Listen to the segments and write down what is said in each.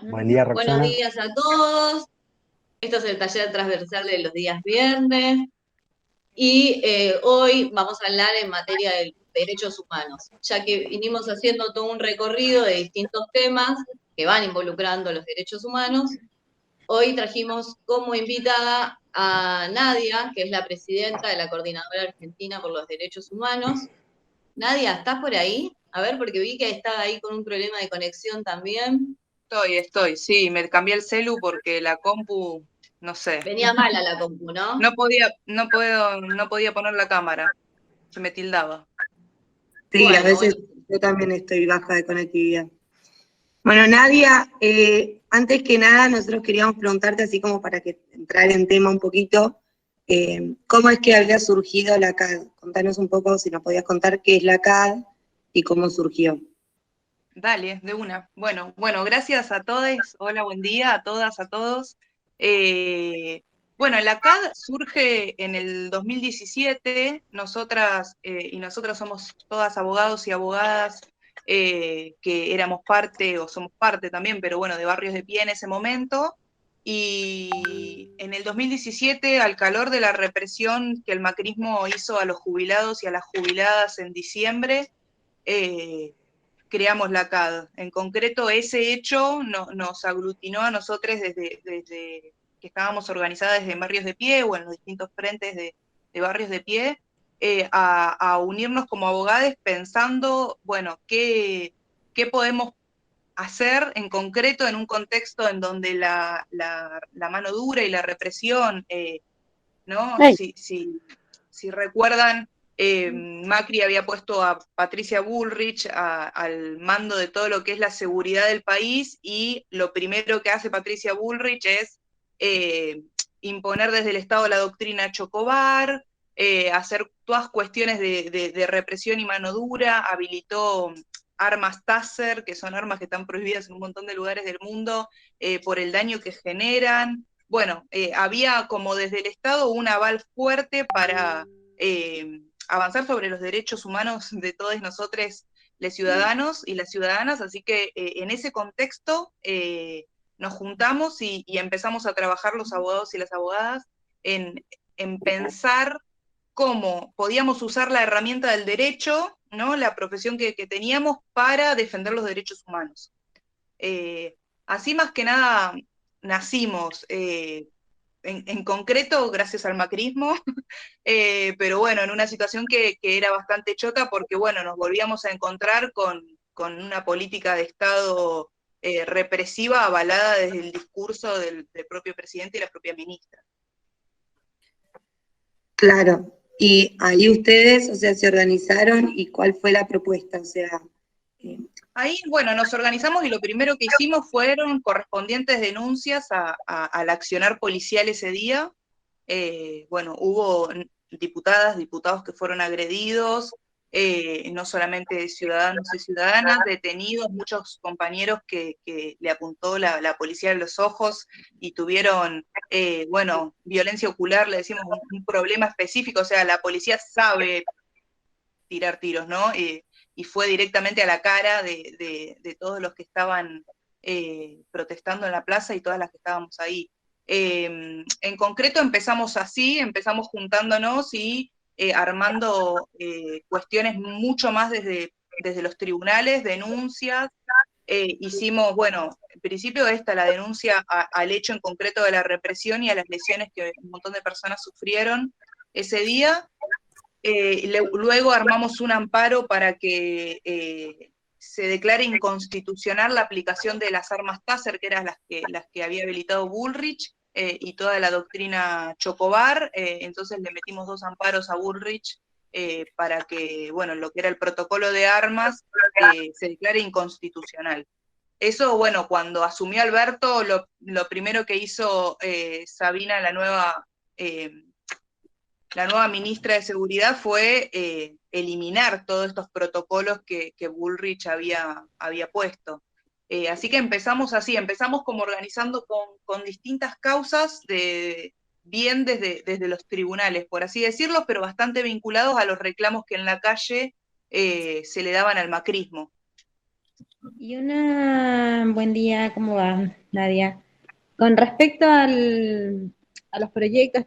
Buen día, Buenos Roxana. días a todos. Esto es el taller transversal de los días viernes y hoy vamos a hablar en materia de derechos humanos, ya que vinimos haciendo todo un recorrido de distintos temas que van involucrando los derechos humanos. Hoy trajimos como invitada a Nadia, que es la presidenta de la Coordinadora Argentina por los Derechos Humanos. Nadia, ¿estás por ahí? A ver, porque vi que estaba ahí con un problema de conexión también. Sí, me cambié el celu porque la compu, no sé, Venía mala la compu, ¿no? no podía poner la cámara, se me tildaba. Sí, a Bueno, veces yo también estoy baja de conectividad. Bueno, Nadia, antes que nada nosotros queríamos preguntarte, así como para que entrar en tema un poquito, ¿cómo es que había surgido la CAD? Contanos un poco, si nos podías contar qué es la CAD y cómo surgió. Dale, de una. Bueno, gracias a todos. Hola, buen día a todas, a todos. Bueno, la CAD surge en el 2017. Nosotras y nosotros somos todas abogados y abogadas que éramos parte, o somos parte también, pero bueno, de Barrios de Pie en ese momento. Y en el 2017, al calor de la represión que el macrismo hizo a los jubilados y a las jubiladas en diciembre, creamos la CAD. En concreto, ese hecho nos aglutinó a nosotros desde que estábamos organizadas desde Barrios de Pie o en los distintos frentes de Barrios de Pie, a unirnos como abogados pensando, bueno, qué podemos hacer en concreto en un contexto en donde la mano dura y la represión, ¿no? Si recuerdan, Macri había puesto a Patricia Bullrich al mando de todo lo que es la seguridad del país, y lo primero que hace Patricia Bullrich es imponer desde el Estado la doctrina Chocobar, hacer todas cuestiones de represión y mano dura, habilitó armas Taser, que son armas que están prohibidas en un montón de lugares del mundo por el daño que generan. Bueno, había como desde el Estado un aval fuerte para avanzar sobre los derechos humanos de todos nosotros, los ciudadanos y las ciudadanas, así que en ese contexto nos juntamos y empezamos a trabajar los abogados y las abogadas en pensar cómo podíamos usar la herramienta del derecho, ¿no? La profesión que teníamos para defender los derechos humanos. Así más que nada nacimos, en concreto gracias al macrismo, pero bueno, en una situación que era bastante chota porque, bueno, nos volvíamos a encontrar con una política de Estado represiva avalada desde el discurso del propio presidente y la propia ministra. Claro, y ahí ustedes, o sea, se organizaron y cuál fue la propuesta, o sea... Ahí, bueno, nos organizamos y lo primero que hicimos fueron correspondientes denuncias al accionar policial ese día. Bueno, hubo diputadas, diputados que fueron agredidos, no solamente ciudadanos y ciudadanas, detenidos, muchos compañeros que le apuntó la policía en los ojos y tuvieron, bueno, violencia ocular, le decimos un problema específico, o sea, la policía sabe tirar tiros, ¿no? Y fue directamente a la cara de todos los que estaban protestando en la plaza y todas las que estábamos ahí. En concreto empezamos así, empezamos juntándonos y armando cuestiones mucho más desde los tribunales, denuncias. Hicimos, bueno, en principio la denuncia al hecho en concreto de la represión y a las lesiones que un montón de personas sufrieron ese día. Luego armamos un amparo para que se declare inconstitucional la aplicación de las armas Taser, que eran las que había habilitado Bullrich, y toda la doctrina Chocobar. Entonces le metimos 2 amparos a Bullrich para que, bueno, lo que era el protocolo de armas se declare inconstitucional. Eso, bueno, cuando asumió Alberto, lo primero que hizo Sabina, la nueva ministra de Seguridad, fue eliminar todos estos protocolos que Bullrich había puesto. Así que empezamos así, empezamos como organizando con distintas causas, bien desde los tribunales, por así decirlo, pero bastante vinculados a los reclamos que en la calle se le daban al macrismo. Buen día, ¿cómo va, Nadia? Con respecto a los proyectos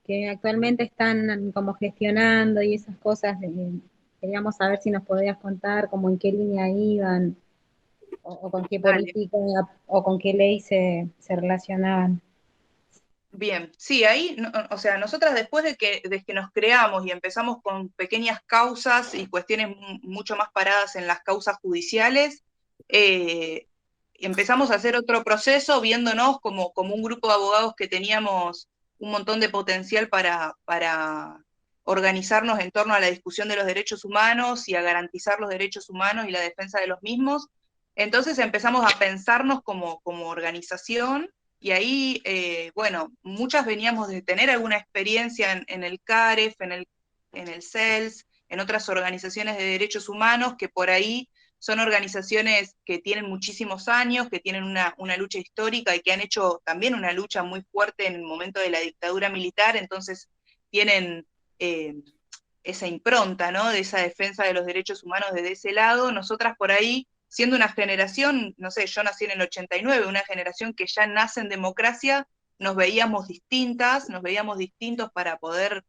que actualmente están como gestionando y esas cosas, queríamos saber si nos podías contar como en qué línea iban, o con qué Dale. política o con qué ley se relacionaban. Bien, sí, ahí, o sea, nosotras después de que nos creamos y empezamos con pequeñas causas y cuestiones mucho más paradas en las causas judiciales, empezamos a hacer otro proceso viéndonos como un grupo de abogados que teníamos un montón de potencial para organizarnos en torno a la discusión de los derechos humanos y a garantizar los derechos humanos y la defensa de los mismos. Entonces empezamos a pensarnos como organización. Y ahí, bueno, muchas veníamos de tener alguna experiencia en el CAREF, en el CELS, en otras organizaciones de derechos humanos, que por ahí son organizaciones que tienen muchísimos años, que tienen una lucha histórica y que han hecho también una lucha muy fuerte en el momento de la dictadura militar, entonces tienen esa impronta, ¿no? De esa defensa de los derechos humanos desde ese lado. Nosotras por ahí, siendo una generación, no sé, yo nací en el 89, una generación que ya nace en democracia, nos veíamos distintas, nos veíamos distintos para poder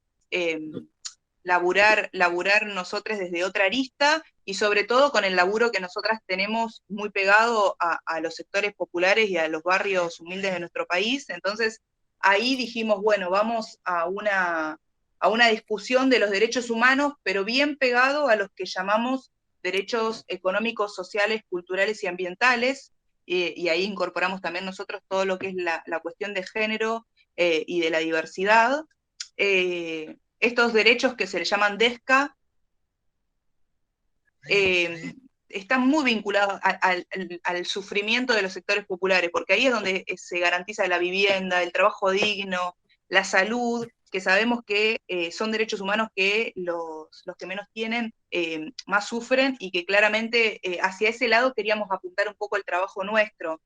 laburar nosotros desde otra arista, y sobre todo con el laburo que nosotras tenemos muy pegado a los sectores populares y a los barrios humildes de nuestro país. Entonces, ahí dijimos, bueno, vamos a una discusión de los derechos humanos, pero bien pegado a los que llamamos derechos económicos, sociales, culturales y ambientales, y ahí incorporamos también nosotros todo lo que es la cuestión de género y de la diversidad. Estos derechos que se le llaman DESCA están muy vinculados al sufrimiento de los sectores populares, porque ahí es donde se garantiza la vivienda, el trabajo digno, la salud, que sabemos que son derechos humanos que los que menos tienen más sufren, y que claramente hacia ese lado queríamos apuntar un poco el trabajo nuestro.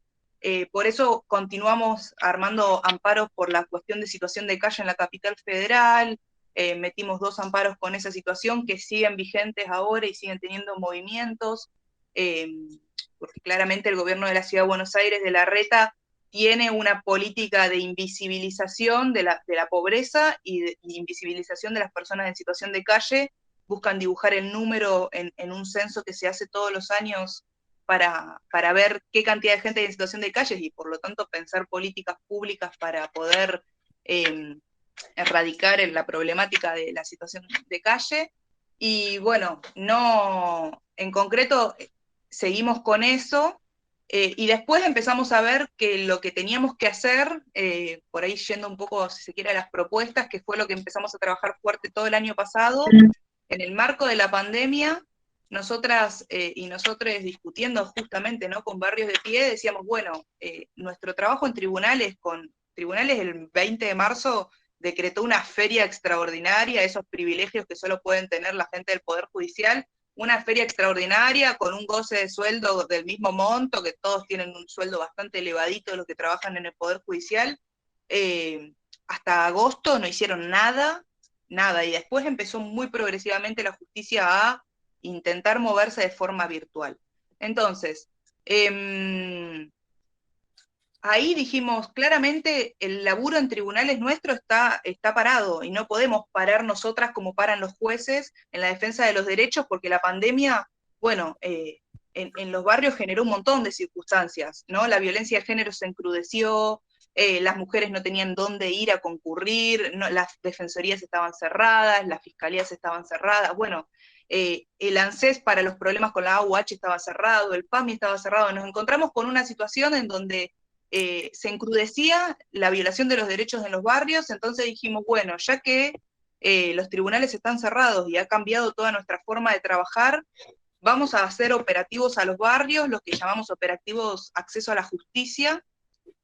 Por eso continuamos armando amparos por la cuestión de situación de calle en la capital federal. Metimos 2 amparos con esa situación que siguen vigentes ahora y siguen teniendo movimientos, porque claramente el gobierno de la Ciudad de Buenos Aires, de Larreta, tiene una política de invisibilización de la pobreza y de invisibilización de las personas en situación de calle. Buscan dibujar el número en un censo que se hace todos los años para ver qué cantidad de gente hay en situación de calle, y por lo tanto pensar políticas públicas para poder erradicar la problemática de la situación de calle. Y bueno, no, en concreto seguimos con eso, y después empezamos a ver que lo que teníamos que hacer, por ahí yendo un poco, si se quiere, a las propuestas, que fue lo que empezamos a trabajar fuerte todo el año pasado, en el marco de la pandemia, nosotras y nosotros discutiendo justamente, ¿no?, con Barrios de Pie, decíamos, bueno, nuestro trabajo en tribunales, el 20 de marzo decretó una feria extraordinaria, esos privilegios que solo pueden tener la gente del Poder Judicial, una feria extraordinaria con un goce de sueldo del mismo monto, que todos tienen un sueldo bastante elevadito los que trabajan en el Poder Judicial. Hasta agosto no hicieron nada, y después empezó muy progresivamente la justicia a intentar moverse de forma virtual. Entonces, ahí dijimos, claramente el laburo en tribunales nuestro está parado, y no podemos parar nosotras como paran los jueces en la defensa de los derechos, porque la pandemia, bueno, en los barrios generó un montón de circunstancias, ¿no? La violencia de género se encrudeció, las mujeres no tenían dónde ir a concurrir, no, las defensorías estaban cerradas, las fiscalías estaban cerradas, bueno, el ANSES para los problemas con la AUH estaba cerrado, el PAMI estaba cerrado. Nos encontramos con una situación en donde se encrudecía la violación de los derechos en los barrios. Entonces dijimos, bueno, ya que los tribunales están cerrados y ha cambiado toda nuestra forma de trabajar, vamos a hacer operativos a los barrios, los que llamamos operativos acceso a la justicia,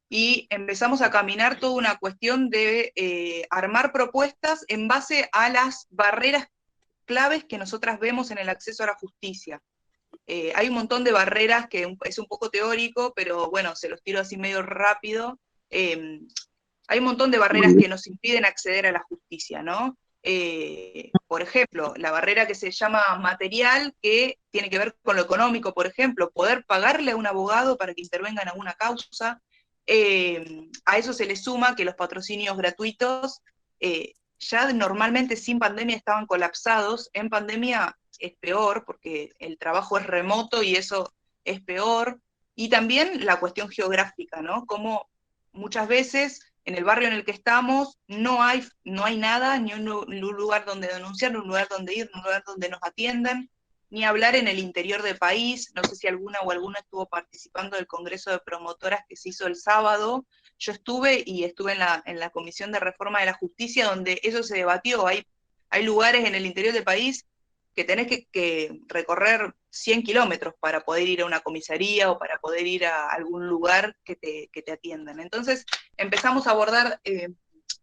y empezamos a caminar toda una cuestión de armar propuestas en base a las barreras claves que nosotras vemos en el acceso a la justicia. Hay un montón de barreras que es un poco teórico, pero bueno, se los tiro así medio rápido. Hay un montón de barreras que nos impiden acceder a la justicia, ¿no? por ejemplo, la barrera que se llama material, que tiene que ver con lo económico, por ejemplo, poder pagarle a un abogado para que intervenga en alguna causa. A eso se le suma que los patrocinios gratuitos ya normalmente sin pandemia estaban colapsados. En pandemia es peor porque el trabajo es remoto y eso es peor. Y también la cuestión geográfica, ¿no? Como muchas veces en el barrio en el que estamos no hay nada, ni un lugar donde denunciar, ni un lugar donde ir, ni un lugar donde nos atiendan, ni hablar en el interior del país. No sé si alguna o alguno estuvo participando del Congreso de Promotoras que se hizo el sábado. Yo estuve en la Comisión de Reforma de la Justicia donde eso se debatió. Hay lugares en el interior del país que tenés que recorrer 100 kilómetros para poder ir a una comisaría o para poder ir a algún lugar que te atiendan. Entonces empezamos a abordar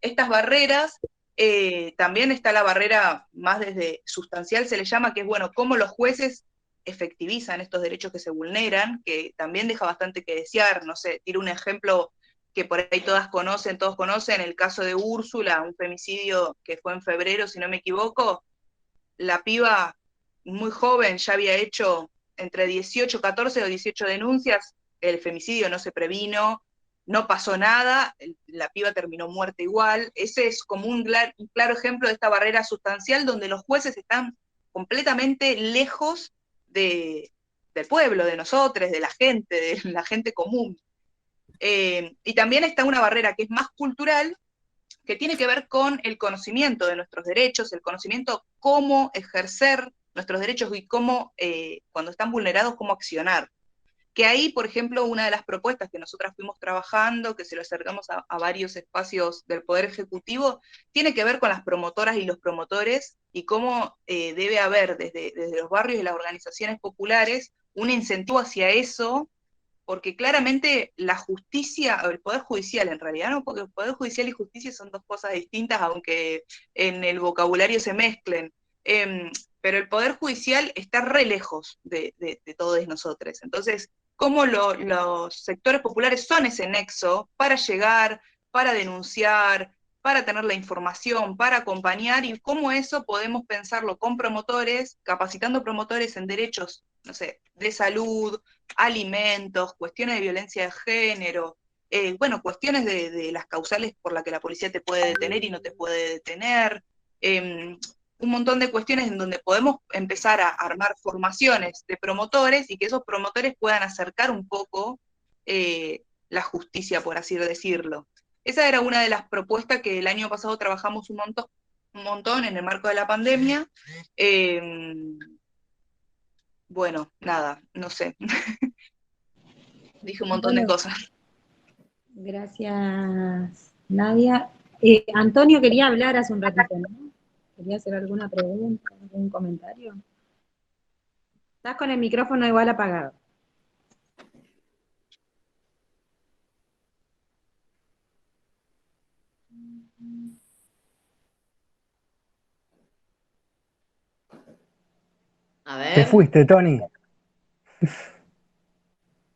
estas barreras. También está la barrera más desde sustancial, se le llama, que es, bueno, cómo los jueces efectivizan estos derechos que se vulneran, que también deja bastante que desear. No sé, tiro un ejemplo que por ahí todos conocen, el caso de Úrsula, un femicidio que fue en febrero, si no me equivoco. La piba muy joven ya había hecho entre 14 o 18 denuncias, el femicidio no se previno, no pasó nada, la piba terminó muerta igual. Ese es como un claro ejemplo de esta barrera sustancial donde los jueces están completamente lejos del pueblo, de nosotros, de la gente común. Y también está una barrera que es más cultural, que tiene que ver con el conocimiento de nuestros derechos, el conocimiento cómo ejercer nuestros derechos y cómo, cuando están vulnerados, cómo accionar. Que ahí, por ejemplo, una de las propuestas que nosotras fuimos trabajando, que se lo acercamos a varios espacios del Poder Ejecutivo, tiene que ver con las promotoras y los promotores y cómo debe haber desde los barrios y las organizaciones populares un incentivo hacia eso, porque claramente la justicia, o el Poder Judicial en realidad, ¿no? Porque el Poder Judicial y justicia son dos cosas distintas, aunque en el vocabulario se mezclen. Pero el Poder Judicial está re lejos de todos nosotros. Entonces, cómo los sectores populares son ese nexo para llegar, para denunciar, para tener la información, para acompañar, y cómo eso podemos pensarlo con promotores, capacitando promotores en derechos, no sé, de salud, alimentos, cuestiones de violencia de género, bueno, cuestiones de las causales por las que la policía te puede detener y no te puede detener, un montón de cuestiones en donde podemos empezar a armar formaciones de promotores y que esos promotores puedan acercar un poco la justicia, por así decirlo. Esa era una de las propuestas que el año pasado trabajamos un montón en el marco de la pandemia. Bueno, nada, no sé. Dije un montón de cosas. Gracias, Nadia. Antonio quería hablar hace un ratito, ¿no? ¿Quería hacer alguna pregunta, algún comentario? Estás con el micrófono igual apagado. A Te ver. fuiste, Tony.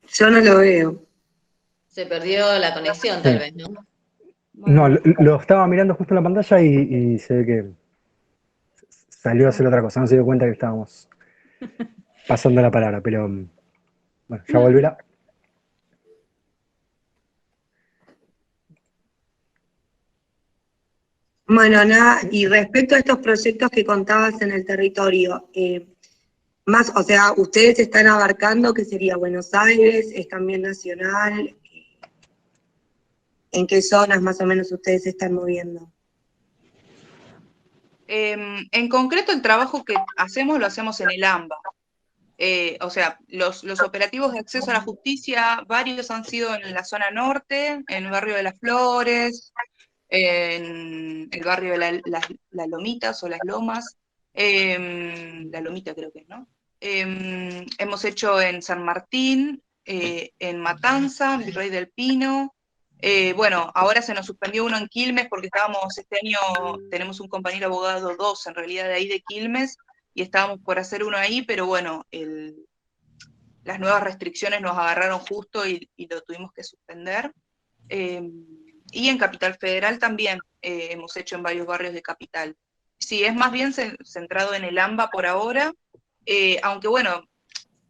Yo no lo veo. Se perdió la conexión, tal vez, ¿no? No, lo estaba mirando justo en la pantalla y se ve que salió a hacer otra cosa. No se dio cuenta que estábamos pasando la palabra, pero bueno, ya volverá. Bueno, nada, y respecto a estos proyectos que contabas en el territorio, más, o sea, ustedes están abarcando que sería Buenos Aires, es también nacional, ¿en qué zonas más o menos ustedes se están moviendo? En concreto, el trabajo que hacemos lo hacemos en el AMBA. O sea, los operativos de acceso a la justicia, varios han sido en la zona norte, en el barrio de Las Flores, en el barrio de las Lomitas o Las Lomas, La Lomita creo que es, ¿no? Hemos hecho en San Martín, en Matanza, Virrey del Pino. Bueno, ahora se nos suspendió uno en Quilmes porque este año tenemos un compañero abogado, dos en realidad de ahí de Quilmes, y estábamos por hacer uno ahí, pero bueno, las nuevas restricciones nos agarraron justo y lo tuvimos que suspender. Y en Capital Federal también hemos hecho en varios barrios de Capital. Sí, es más bien centrado en el AMBA por ahora, aunque bueno,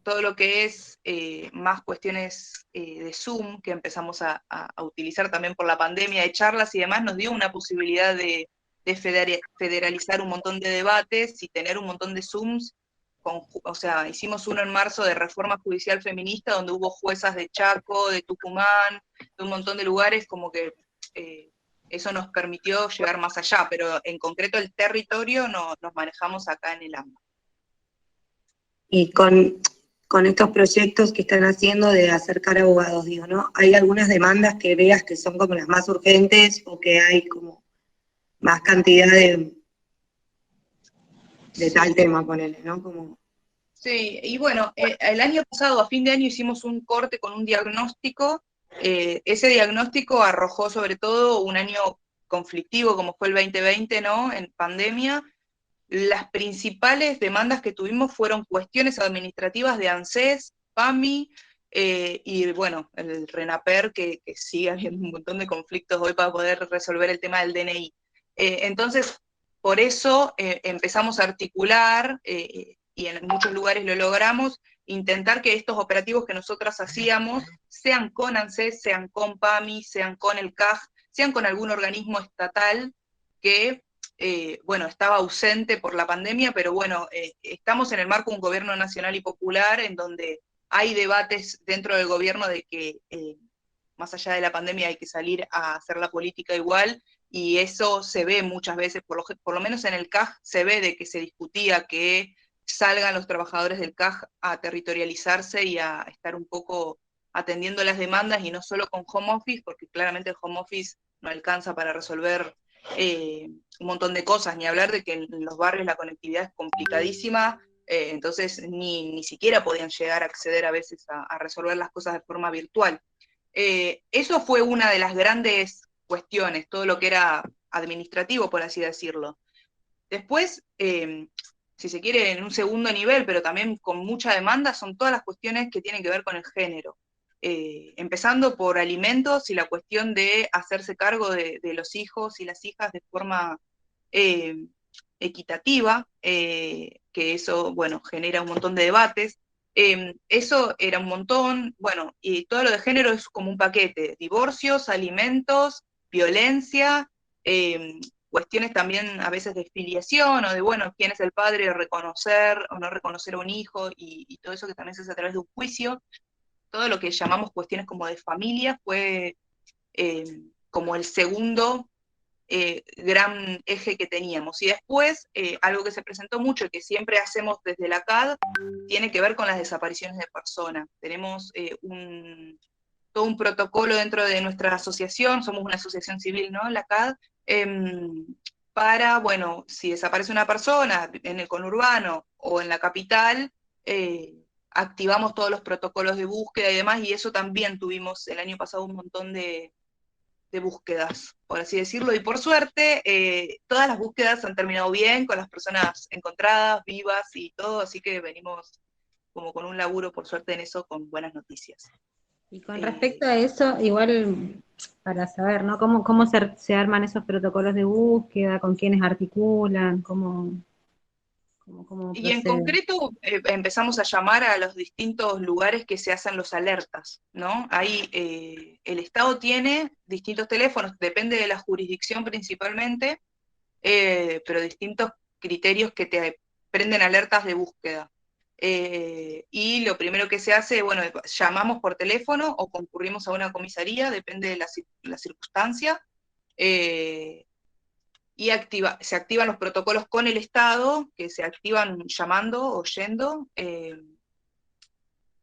todo lo que es más cuestiones de Zoom, que empezamos a utilizar también por la pandemia, de charlas y demás, nos dio una posibilidad de federalizar un montón de debates y tener un montón de Zooms. O sea, hicimos uno en marzo de reforma judicial feminista, donde hubo juezas de Chaco, de Tucumán, de un montón de lugares, como que eso nos permitió llegar más allá, pero en concreto el territorio nos manejamos acá en el AMBA. Y con estos proyectos que están haciendo de acercar abogados, digo, ¿no? ¿Hay algunas demandas que veas que son como las más urgentes o que hay como más cantidad de tal tema, ponele, ¿no? Como... Sí, y bueno, el año pasado, a fin de año, hicimos un corte con un diagnóstico. Ese diagnóstico arrojó sobre todo un año conflictivo como fue el 2020, ¿no? En pandemia. Las principales demandas que tuvimos fueron cuestiones administrativas de ANSES, PAMI, y bueno, el RENAPER, que sigue habiendo un montón de conflictos hoy para poder resolver el tema del DNI. Entonces, por eso empezamos a articular, y en muchos lugares lo logramos, intentar que estos operativos que nosotras hacíamos, sean con ANSES, sean con PAMI, sean con el CAJ, sean con algún organismo estatal que bueno, estaba ausente por la pandemia, pero bueno, estamos en el marco de un gobierno nacional y popular en donde hay debates dentro del gobierno de que más allá de la pandemia hay que salir a hacer la política igual, y eso se ve muchas veces, por lo menos en el CAJ se ve de que se discutía que salgan los trabajadores del CAJ a territorializarse y a estar un poco atendiendo las demandas y no solo con home office, porque claramente el home office no alcanza para resolver un montón de cosas, ni hablar de que en los barrios la conectividad es complicadísima, entonces ni siquiera podían llegar a acceder a veces a resolver las cosas de forma virtual. Eso fue una de las grandes cuestiones, todo lo que era administrativo, por así decirlo. Después, si se quiere, en un segundo nivel, pero también con mucha demanda, son todas las cuestiones que tienen que ver con el género. Empezando por alimentos y la cuestión de hacerse cargo de los hijos y las hijas de forma equitativa, que eso, bueno, genera un montón de debates. Eso era un montón, bueno, y todo lo de género es como un paquete: divorcios, alimentos, violencia, cuestiones también a veces de filiación o de, bueno, quién es el padre, reconocer o no reconocer a un hijo, y todo eso que también se hace a través de un juicio. Todo lo que llamamos cuestiones como de familia fue como el segundo gran eje que teníamos. Y después, algo que se presentó mucho y que siempre hacemos desde la CAD, tiene que ver con las desapariciones de personas. Tenemos todo un protocolo dentro de nuestra asociación, somos una asociación civil, ¿no? La CAD, para, bueno, si desaparece una persona en el conurbano o en la capital, activamos todos los protocolos de búsqueda y demás, y eso también tuvimos el año pasado un montón de búsquedas, por así decirlo, y por suerte todas las búsquedas han terminado bien, con las personas encontradas, vivas y todo, así que venimos como con un laburo, por suerte, en eso, con buenas noticias. Y con respecto a eso, igual para saber, ¿no? ¿Cómo se arman esos protocolos de búsqueda? ¿Con quiénes articulan? ¿Cómo Y en proceden? concreto empezamos a llamar a los distintos lugares que se hacen los alertas, ¿no? Ahí el Estado tiene distintos teléfonos, depende de la jurisdicción principalmente, pero distintos criterios que te prenden alertas de búsqueda. Y lo primero que se hace, bueno, llamamos por teléfono o concurrimos a una comisaría, depende de la circunstancia, y se activan los protocolos con el Estado, que se activan llamando o yendo,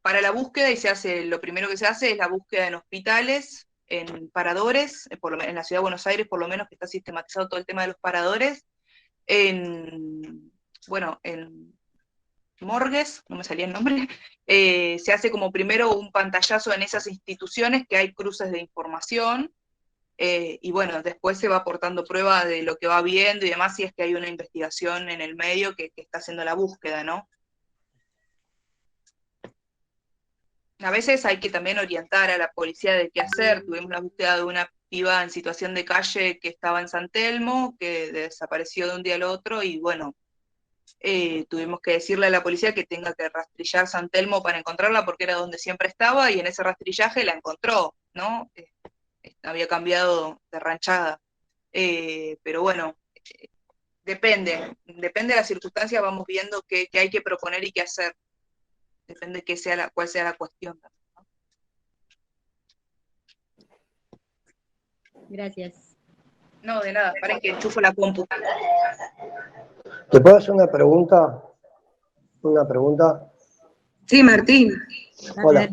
para la búsqueda, y lo primero que se hace es la búsqueda en hospitales, en paradores, en la Ciudad de Buenos Aires por lo menos, que está sistematizado todo el tema de los paradores, bueno, en morgues, no me salía el nombre, se hace como primero un pantallazo en esas instituciones que hay cruces de información, y bueno, después se va aportando prueba de lo que va viendo y demás, si es que hay una investigación en el medio que está haciendo la búsqueda, ¿no? A veces hay que también orientar a la policía de qué hacer. Tuvimos la búsqueda de una piba en situación de calle que estaba en San Telmo, que desapareció de un día al otro, y bueno, tuvimos que decirle a la policía que tenga que rastrillar San Telmo para encontrarla porque era donde siempre estaba, y en ese rastrillaje la encontró, ¿no? Había cambiado de ranchada. Pero bueno, depende de las circunstancias, vamos viendo qué hay que proponer y qué hacer. Depende cuál sea la cuestión. Gracias. No, de nada, para que enchufo la compu. ¿Te puedo hacer una pregunta? Una pregunta. Sí, Martín. Hola,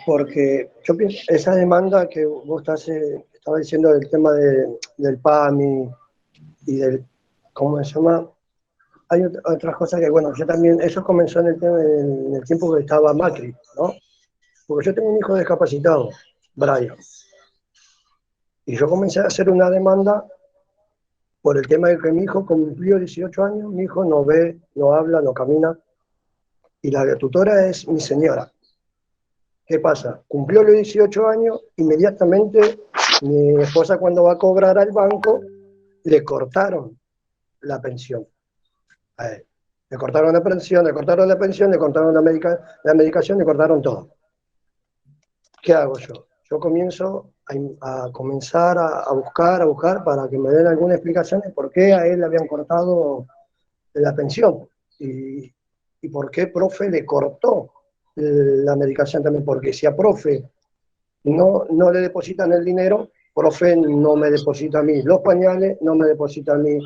porque yo pienso, esa demanda que vos estaba diciendo del tema del PAMI y del, ¿cómo se llama? Hay otras cosas que, bueno, yo también, eso comenzó en el tiempo que estaba Macri, ¿no? Porque yo tengo un hijo discapacitado, Brian, y yo comencé a hacer una demanda por el tema de que mi hijo cumplió 18 años, mi hijo no ve, no habla, no camina, y la tutora es mi señora. ¿Qué pasa? Cumplió los 18 años, inmediatamente mi esposa cuando va a cobrar al banco, le cortaron la pensión a él. Le cortaron la pensión, le cortaron la pensión, le cortaron la medicación, le cortaron todo. ¿Qué hago yo? Yo comienzo a comenzar a buscar para que me den alguna explicación de por qué a él le habían cortado la pensión y por qué profe le cortó la medicación también, porque si a profe no le depositan el dinero, profe no me deposita a mí los pañales, no me deposita a mí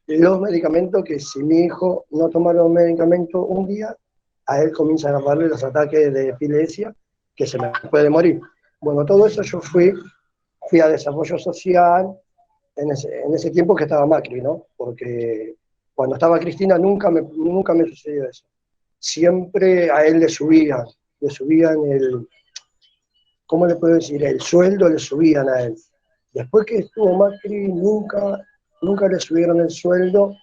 los medicamentos, que si mi hijo no toma los medicamentos un día, a él comienza a agarrarle los ataques de epilepsia, que se me puede morir. Bueno, todo eso yo fui a desarrollo social en ese tiempo que estaba Macri, ¿no? Porque cuando estaba Cristina nunca me sucedió eso. Siempre a él le subían el, ¿cómo le puedo decir? El sueldo le subían a él. Después que estuvo Macri, nunca le subieron el sueldo,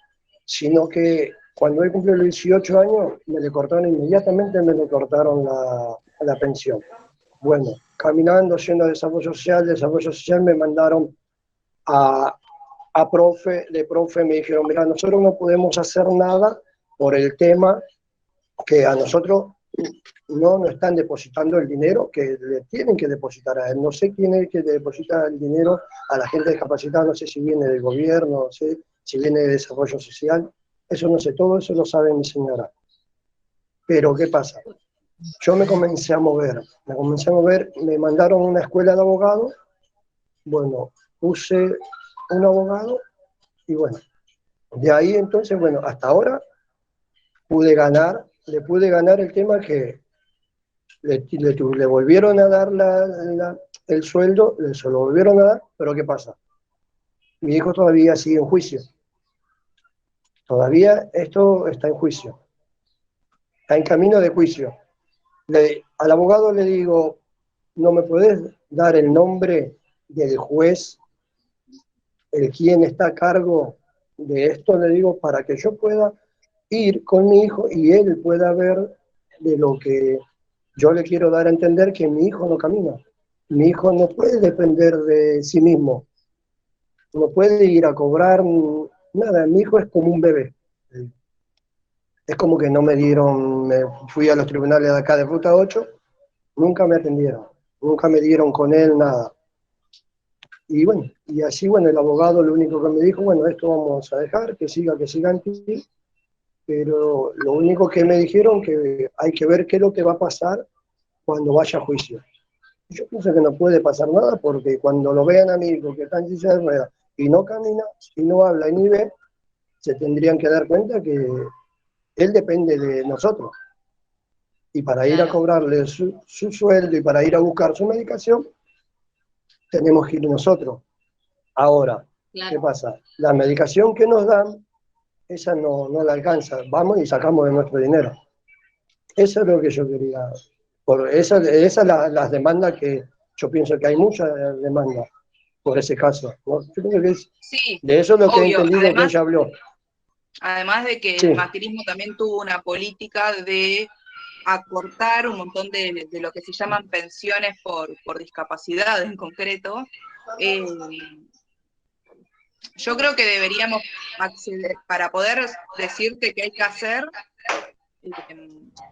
sino que cuando él cumplió los 18 años, inmediatamente me le cortaron la pensión. Bueno, caminando, yendo a desarrollo social me mandaron a profe, de profe me dijeron, mira, nosotros no podemos hacer nada por el tema que a nosotros no nos están depositando el dinero que le tienen que depositar a él. No sé quién es el que le deposita el dinero a la gente discapacitada, no sé si viene del gobierno, no sé si viene de desarrollo social, eso no sé, todo eso lo sabe mi señora. Pero ¿qué pasa? Yo me comencé a mover, me mandaron a una escuela de abogados, bueno, puse un abogado y bueno, de ahí entonces, bueno, hasta ahora le pude ganar el tema que le volvieron a dar el sueldo, se lo volvieron a dar, pero ¿qué pasa? Mi hijo todavía sigue en juicio. Todavía esto está en juicio. Está en camino de juicio. Al abogado le digo, ¿no me puedes dar el nombre del juez, el quien está a cargo de esto? Le digo, para que yo pueda ir con mi hijo y él pueda ver de lo que yo le quiero dar a entender, que mi hijo no camina. Mi hijo no puede depender de sí mismo. No puede ir a cobrar nada. Mi hijo es como un bebé. Es como que no me fui a los tribunales de acá de Ruta 8, nunca me atendieron, nunca me dieron con él nada. Y bueno, y así, bueno, el abogado lo único que me dijo, bueno, esto vamos a dejar, que siga en ti, pero lo único que me dijeron que hay que ver qué es lo que va a pasar cuando vaya a juicio. Yo pienso que no puede pasar nada, porque cuando lo vean a mi hijo que está en silla de ruedas y no camina, y no habla y ni ve, se tendrían que dar cuenta que él depende de nosotros. Y para ir a cobrarle su sueldo y para ir a buscar su medicación, tenemos que ir nosotros. Ahora, ¿qué pasa? La medicación que nos dan, esa no la alcanza. Vamos y sacamos de nuestro dinero. Eso es lo que yo quería. Esas las demandas que yo pienso que hay muchas demandas por ese caso, ¿no? Yo creo que Sí, de eso es lo que he entendido además, que ella habló. Además de que sí. el macrismo también tuvo una política de acortar un montón de lo que se llaman pensiones por discapacidad en concreto. Yo creo que deberíamos acceder, para poder decirte qué hay que hacer,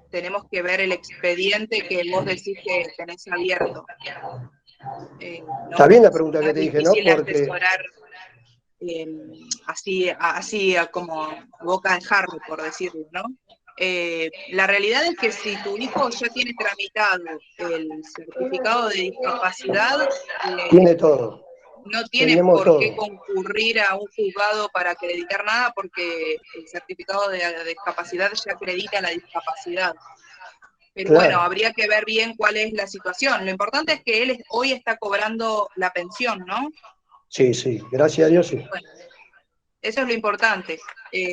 tenemos que ver el expediente que vos decís que tenés abierto. ¿No? Está bien la pregunta que Es te dije, ¿no? difícil Porque asesorar así como boca de jarro, por decirlo, ¿no? La realidad es que si tu hijo ya tiene tramitado el certificado de discapacidad, tiene todo, no tiene tenemos por qué todo. concurrir a un juzgado para acreditar nada, porque el certificado de discapacidad ya acredita la discapacidad. Pero bueno, Claro, habría que ver bien cuál es la situación. Lo importante es que él hoy está cobrando la pensión, ¿no? sí, gracias a Dios sí. Bueno, eso es lo importante.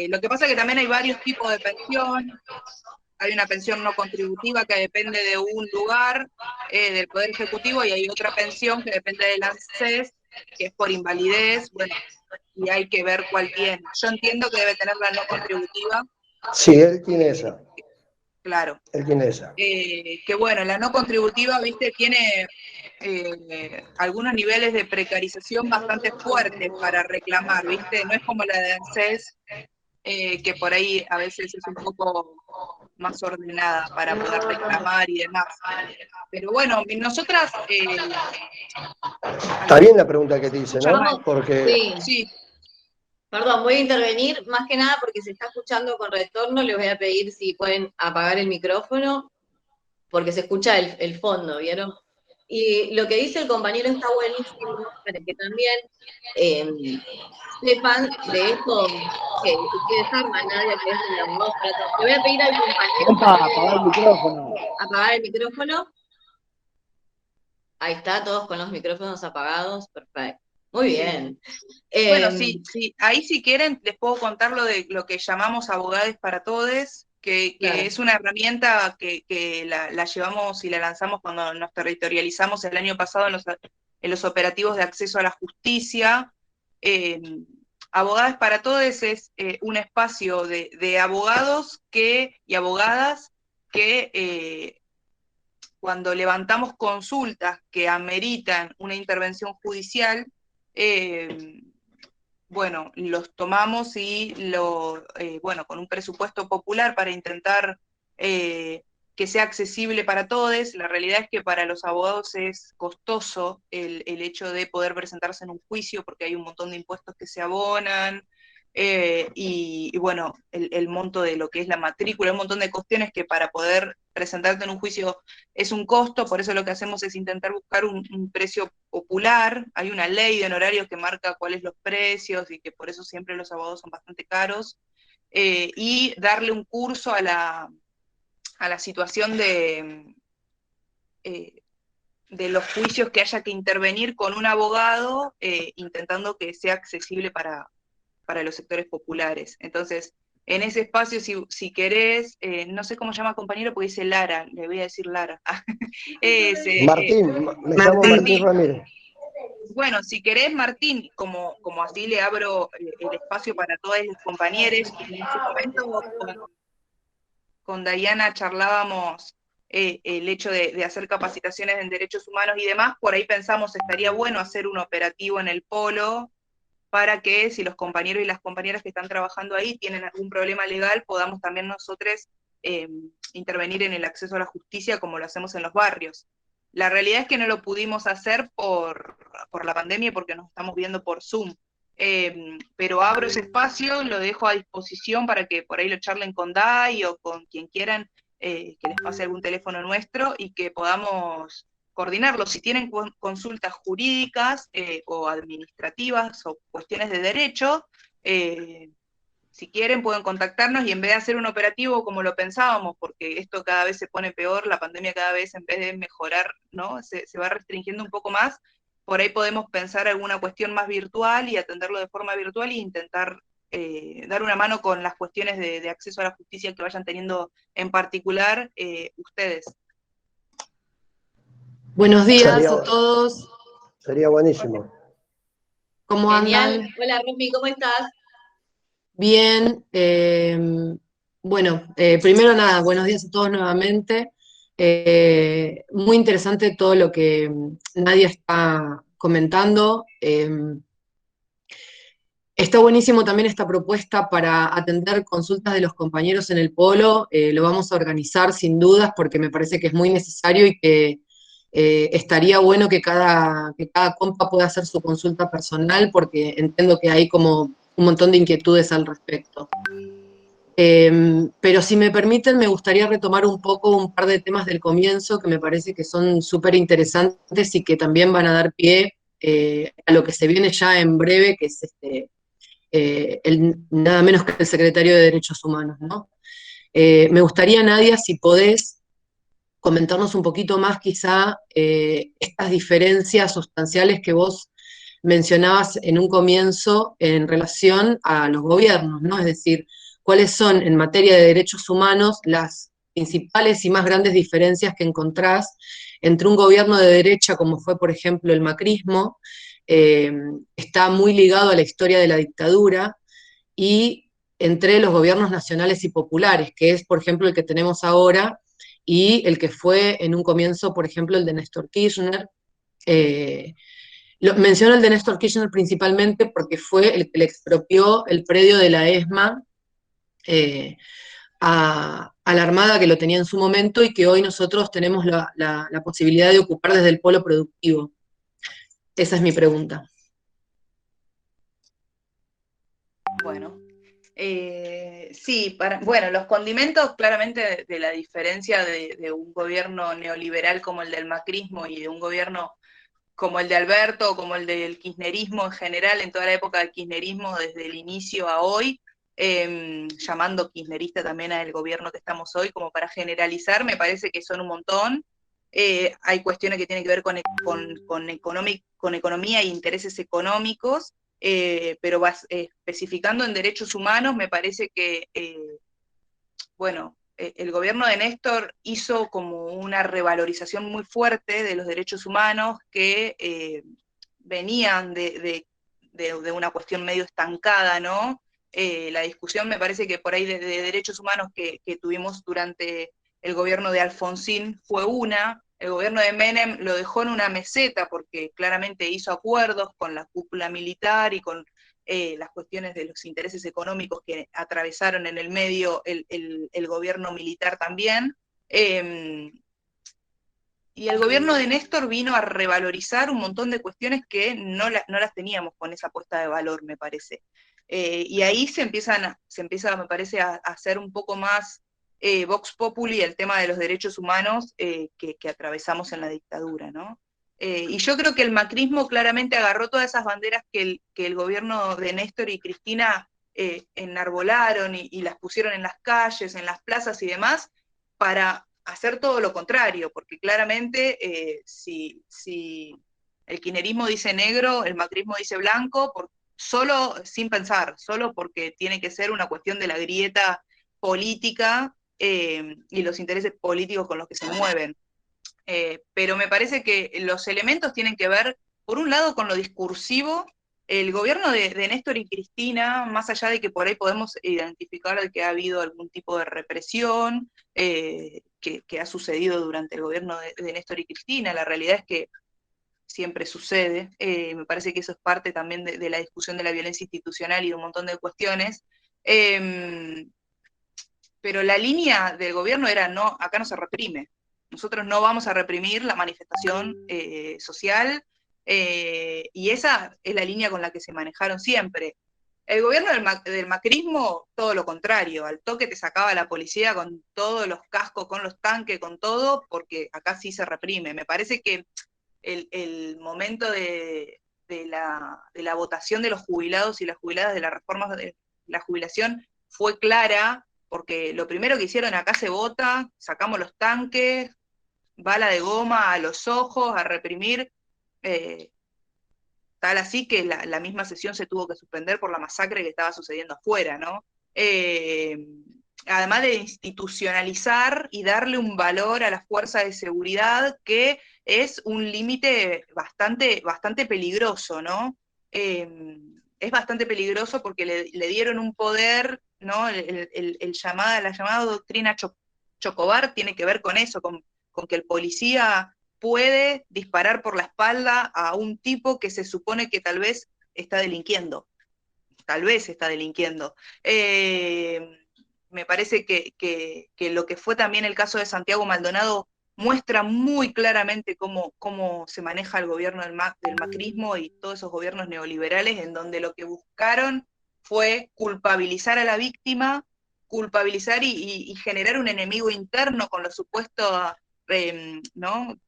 Lo que pasa es que también hay varios tipos de pensión. Hay una pensión no contributiva que depende de un lugar del Poder Ejecutivo, y hay otra pensión que depende del ANSES, que es por invalidez. Bueno, y hay que ver cuál tiene. Yo entiendo que debe tener la no contributiva. Sí, él tiene esa, Claro. él tiene esa. Que bueno, la no contributiva, viste, tiene algunos niveles de precarización bastante fuertes para reclamar, viste, no es como la de ANSES, que por ahí a veces es un poco más ordenada para poder reclamar y demás. Pero bueno, nosotras... Está bien la pregunta que te hice, ¿no? escuchamos, Porque Sí. sí, Perdón, voy a intervenir más que nada porque se está escuchando con retorno. Les voy a pedir si pueden apagar el micrófono, porque se escucha el fondo, ¿vieron? Y lo que dice el compañero está buenísimo, para que también sepan de esto que ustedes arman, Nadia, que es de los dos para todos. Le voy a pedir al compañero que Compa, puede apagar el micrófono. apagar el micrófono. Ahí está, todos con los micrófonos apagados, perfecto. Muy bien. bueno, sí, ahí si quieren les puedo contar lo de lo que llamamos Abogados para Todes, que Claro. es una herramienta que la llevamos y la lanzamos cuando nos territorializamos el año pasado en los operativos de acceso a la justicia. Abogados para Todes es un espacio de abogados y abogadas que cuando levantamos consultas que ameritan una intervención judicial, bueno, los tomamos y bueno, con un presupuesto popular para intentar que sea accesible para todos. La realidad es que para los abogados es costoso el hecho de poder presentarse en un juicio, porque hay un montón de impuestos que se abonan, y bueno, el monto de lo que es la matrícula, un montón de cuestiones que para poder presentarte en un juicio es un costo. Por eso lo que hacemos es intentar buscar un precio popular. Hay una ley de honorarios que marca cuáles los precios, y que por eso siempre los abogados son bastante caros, y darle un curso a la situación de los juicios que haya que intervenir con un abogado, intentando que sea accesible para los sectores populares. Entonces, en ese espacio, si querés, no sé cómo llama compañero, porque dice Lara, le voy a decir Lara. Martín, me llamo Martín Ramírez. Bueno, si querés, Martín, como así le abro el espacio para todos los compañeros, en ese momento con Diana charlábamos el hecho de hacer capacitaciones en derechos humanos y demás. Por ahí pensamos estaría bueno hacer un operativo en el polo, para que si los compañeros y las compañeras que están trabajando ahí tienen algún problema legal, podamos también nosotros intervenir en el acceso a la justicia como lo hacemos en los barrios. La realidad es que no lo pudimos hacer por la pandemia, porque nos estamos viendo por Zoom. Pero abro ese espacio, lo dejo a disposición para que por ahí lo charlen con Dai o con quien quieran, que les pase algún teléfono nuestro y que podamos coordinarlo. Si tienen consultas jurídicas o administrativas o cuestiones de derecho, si quieren pueden contactarnos, y en vez de hacer un operativo como lo pensábamos, porque esto cada vez se pone peor, la pandemia cada vez en vez de mejorar, ¿no? se va restringiendo un poco más. Por ahí podemos pensar alguna cuestión más virtual y atenderlo de forma virtual, e intentar dar una mano con las cuestiones de acceso a la justicia que vayan teniendo en particular ustedes. Buenos días a todos. Sería buenísimo. ¿Cómo Genial. andan? Hola, Rumi, ¿cómo estás? Bien. Bueno, primero nada, buenos días a todos nuevamente. Muy interesante todo lo que Nadia está comentando. Está buenísimo también esta propuesta para atender consultas de los compañeros en el polo. Lo vamos a organizar sin dudas porque me parece que es muy necesario y que estaría bueno que cada compa pueda hacer su consulta personal porque entiendo que hay como un montón de inquietudes al respecto. Pero si me permiten, me gustaría retomar un poco un par de temas del comienzo que me parece que son súper interesantes y que también van a dar pie a lo que se viene ya en breve, que es nada menos que el secretario de Derechos Humanos, ¿no? Me gustaría, Nadia, si podés comentarnos un poquito más quizá estas diferencias sustanciales que vos mencionabas en un comienzo en relación a los gobiernos, ¿no? Es decir, cuáles son en materia de derechos humanos las principales y más grandes diferencias que encontrás entre un gobierno de derecha, como fue, por ejemplo, el macrismo, está muy ligado a la historia de la dictadura, y entre los gobiernos nacionales y populares, que es, por ejemplo, el que tenemos ahora, y el que fue en un comienzo, por ejemplo, el de Néstor Kirchner. Menciono el de Néstor Kirchner principalmente porque fue el que le expropió el predio de la ESMA a la Armada que lo tenía en su momento y que hoy nosotros tenemos la posibilidad de ocupar desde el polo productivo. Esa es mi pregunta. Bueno, sí, bueno, los condimentos claramente de la diferencia de un gobierno neoliberal como el del macrismo y de un gobierno como el de Alberto, como el del kirchnerismo en general, en toda la época del kirchnerismo, desde el inicio a hoy, llamando kirchnerista también al gobierno que estamos hoy, como para generalizar, me parece que son un montón. Hay cuestiones que tienen que ver con economía e intereses económicos, pero especificando en derechos humanos, me parece que, bueno, el gobierno de Néstor hizo como una revalorización muy fuerte de los derechos humanos que venían de una cuestión medio estancada, ¿no? La discusión me parece que por ahí de derechos humanos que tuvimos durante el gobierno de Alfonsín fue una. El gobierno de Menem lo dejó en una meseta porque claramente hizo acuerdos con la cúpula militar y con las cuestiones de los intereses económicos que atravesaron en el medio el gobierno militar también. Y el gobierno de Néstor vino a revalorizar un montón de cuestiones que no las teníamos con esa puesta de valor, me parece. Y ahí se empieza, me parece, a hacer un poco más vox populi el tema de los derechos humanos que atravesamos en la dictadura, ¿no? Y yo creo que el macrismo claramente agarró todas esas banderas que el gobierno de Néstor y Cristina enarbolaron y las pusieron en las calles, en las plazas y demás, para hacer todo lo contrario, porque claramente si el kirchnerismo dice negro, el macrismo dice blanco, solo sin pensar, solo porque tiene que ser una cuestión de la grieta política y los intereses políticos con los que se mueven. Pero me parece que los elementos tienen que ver, por un lado, con lo discursivo. El gobierno de Néstor y Cristina, más allá de que por ahí podemos identificar que ha habido algún tipo de represión que ha sucedido durante el gobierno de Néstor y Cristina, la realidad es que siempre sucede. Me parece que eso es parte también de la discusión de la violencia institucional y de un montón de cuestiones. Pero la línea del gobierno era, no, acá no se reprime. Nosotros no vamos a reprimir la manifestación social, y esa es la línea con la que se manejaron siempre. El gobierno del macrismo, todo lo contrario, al toque te sacaba la policía con todos los cascos, con los tanques, con todo, porque acá sí se reprime. Me parece que el momento de la votación de los jubilados y las jubiladas de la reforma de la jubilación fue clara, porque lo primero que hicieron, acá se vota, sacamos los tanques, bala de goma a los ojos, a reprimir, tal así que la misma sesión se tuvo que suspender por la masacre que estaba sucediendo afuera, ¿no? Además de institucionalizar y darle un valor a la fuerza de seguridad, que es un límite bastante peligroso, ¿no? es bastante peligroso porque le dieron un poder, ¿no? La llamada doctrina Chocobar tiene que ver con eso, con que el policía puede disparar por la espalda a un tipo que se supone que tal vez está delinquiendo. Me parece que lo que fue también el caso de Santiago Maldonado muestra muy claramente cómo se maneja el gobierno del macrismo y todos esos gobiernos neoliberales, en donde lo que buscaron fue culpabilizar a la víctima, culpabilizar y generar un enemigo interno con lo supuesto, ¿no?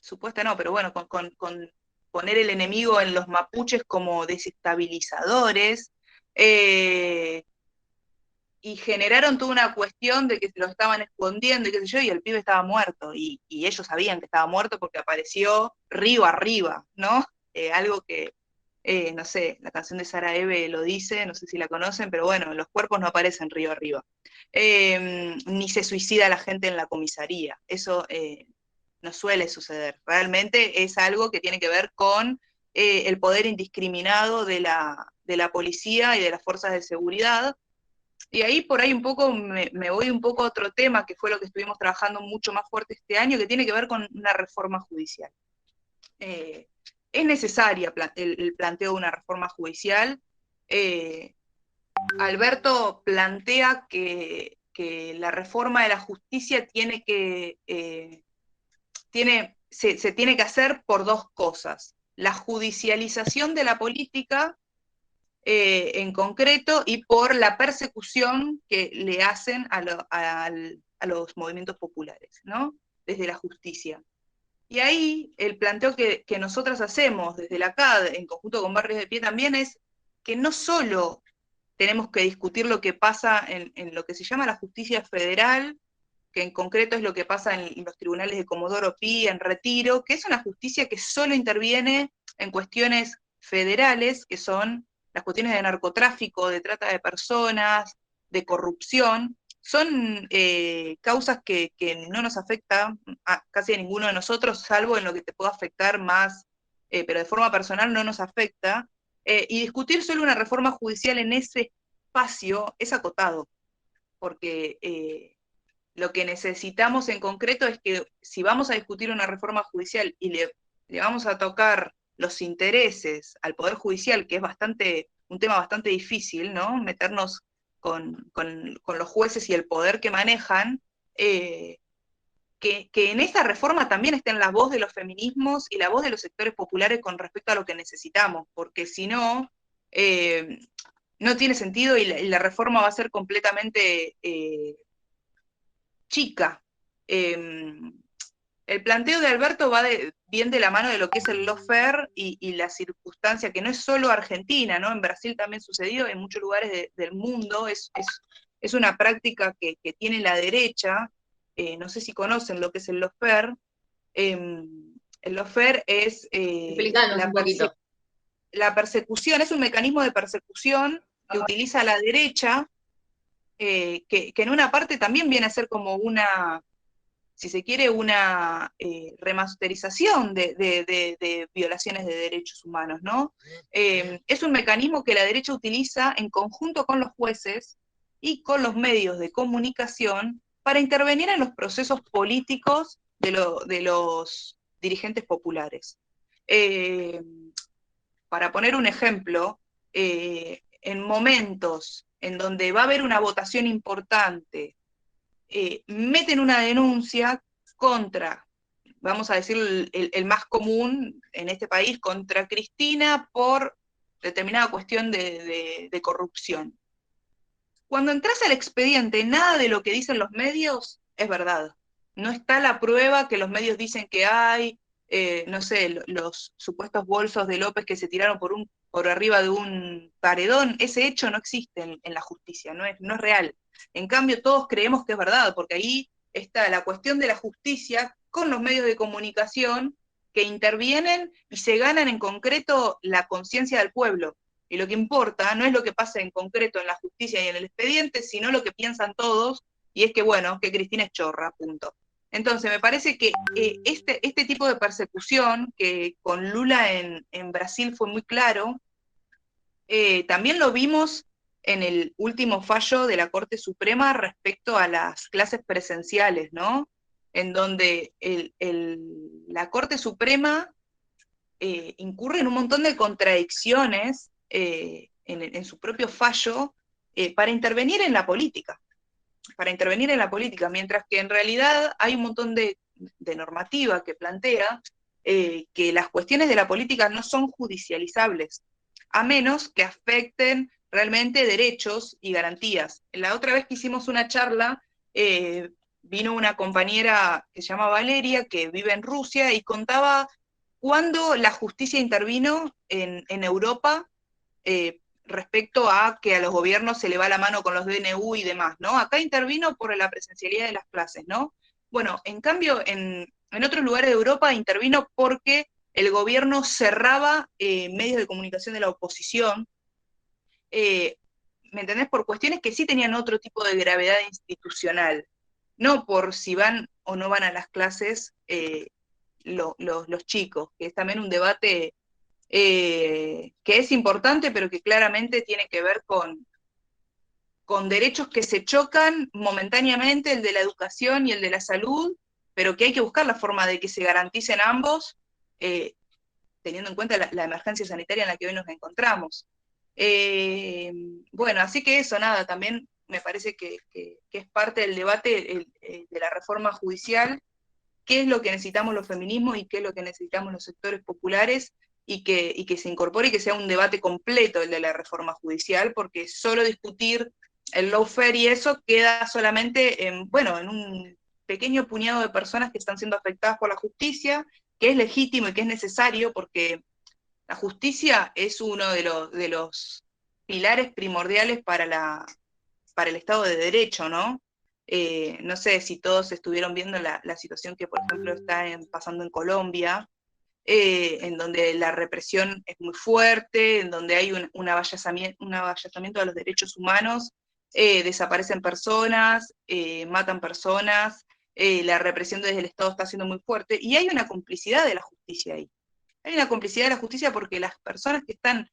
Supuesta no, pero bueno, con poner el enemigo en los mapuches como desestabilizadores, y generaron toda una cuestión de que se lo estaban escondiendo y qué sé yo, y el pibe estaba muerto, y ellos sabían que estaba muerto porque apareció río arriba, ¿no? Algo que, no sé, la canción de Sara Eve lo dice, no sé si la conocen, pero bueno, los cuerpos no aparecen río arriba. Ni se suicida la gente en la comisaría, eso no suele suceder. Realmente es algo que tiene que ver con el poder indiscriminado de la policía y de las fuerzas de seguridad. Y ahí por ahí un poco me voy un poco a otro tema, que fue lo que estuvimos trabajando mucho más fuerte este año, que tiene que ver con una reforma judicial. Es necesaria el planteo de una reforma judicial. Alberto plantea que la reforma de la justicia se tiene que hacer por dos cosas: la judicialización de la política, en concreto, y por la persecución que le hacen a los movimientos populares, ¿no? Desde la justicia. Y ahí el planteo que nosotras hacemos desde la CAD, en conjunto con Barrios de Pie también, es que no solo tenemos que discutir lo que pasa en lo que se llama la justicia federal, que en concreto es lo que pasa en los tribunales de Comodoro Pi, en Retiro, que es una justicia que solo interviene en cuestiones federales, que son las cuestiones de narcotráfico, de trata de personas, de corrupción. Son causas que no nos afectan a casi a ninguno de nosotros, salvo en lo que te pueda afectar más, pero de forma personal no nos afecta. Y discutir solo una reforma judicial en ese espacio es acotado, porque lo que necesitamos en concreto es que si vamos a discutir una reforma judicial y le vamos a tocar los intereses al Poder Judicial, que es un tema bastante difícil, ¿no? Meternos con los jueces y el poder que manejan, que en esa reforma también estén la voz de los feminismos y la voz de los sectores populares con respecto a lo que necesitamos, porque si no, no tiene sentido y la reforma va a ser completamente chica. El planteo de Alberto va bien de la mano de lo que es el lawfare y la circunstancia, que no es solo Argentina, ¿no? En Brasil también sucedió, en muchos lugares del mundo, es una práctica que tiene la derecha. No sé si conocen lo que es el lawfare. El lawfare es Explícanos un poquito. La persecución, es un mecanismo de persecución que utiliza la derecha, que en una parte también viene a ser como una, si se quiere, una remasterización de violaciones de derechos humanos, ¿no? Es un mecanismo que la derecha utiliza en conjunto con los jueces y con los medios de comunicación para intervenir en los procesos políticos de los dirigentes populares. Para poner un ejemplo, en momentos en donde va a haber una votación importante, meten una denuncia contra, vamos a decir el más común en este país, contra Cristina por determinada cuestión de corrupción. Cuando entras al expediente, nada de lo que dicen los medios es verdad. No está la prueba que los medios dicen que hay, no sé, los supuestos bolsos de López que se tiraron por arriba de un paredón. Ese hecho no existe en la justicia, no es real. En cambio, todos creemos que es verdad, porque ahí está la cuestión de la justicia con los medios de comunicación que intervienen y se ganan en concreto la conciencia del pueblo. Y lo que importa no es lo que pasa en concreto en la justicia y en el expediente, sino lo que piensan todos, y es que, bueno, que Cristina es chorra, punto. Entonces, me parece que este tipo de persecución, que con Lula en Brasil fue muy claro, también lo vimos en el último fallo de la Corte Suprema respecto a las clases presenciales, ¿no? En donde la Corte Suprema incurre en un montón de contradicciones en su propio fallo para intervenir en la política, mientras que en realidad hay un montón de normativa que plantea que las cuestiones de la política no son judicializables, a menos que afecten realmente derechos y garantías. La otra vez que hicimos una charla, vino una compañera que se llama Valeria, que vive en Rusia, y contaba cuándo la justicia intervino en Europa respecto a que a los gobiernos se le va la mano con los DNU y demás, ¿no? Acá intervino por la presencialidad de las clases, ¿no? Bueno, en cambio, en otros lugares de Europa intervino porque el gobierno cerraba medios de comunicación de la oposición, ¿me entendés? Por cuestiones que sí tenían otro tipo de gravedad institucional, no por si van o no van a las clases los chicos, que es también un debate que es importante, pero que claramente tiene que ver con derechos que se chocan momentáneamente, el de la educación y el de la salud, pero que hay que buscar la forma de que se garanticen ambos, teniendo en cuenta la emergencia sanitaria en la que hoy nos encontramos. Bueno, así que eso, nada, también me parece que es parte del debate de la reforma judicial, qué es lo que necesitamos los feminismos y qué es lo que necesitamos los sectores populares, y que se incorpore y que sea un debate completo el de la reforma judicial, porque solo discutir el lawfare y eso queda solamente en un pequeño puñado de personas que están siendo afectadas por la justicia, que es legítimo y que es necesario, porque la justicia es uno de los pilares primordiales para el Estado de Derecho, ¿no? No sé si todos estuvieron viendo la situación que, por ejemplo, está pasando en Colombia, en donde la represión es muy fuerte, en donde hay un avallazamiento de los derechos humanos, desaparecen personas, matan personas, la represión desde el Estado está siendo muy fuerte, y hay una complicidad de la justicia ahí. Hay una complicidad de la justicia porque las personas que están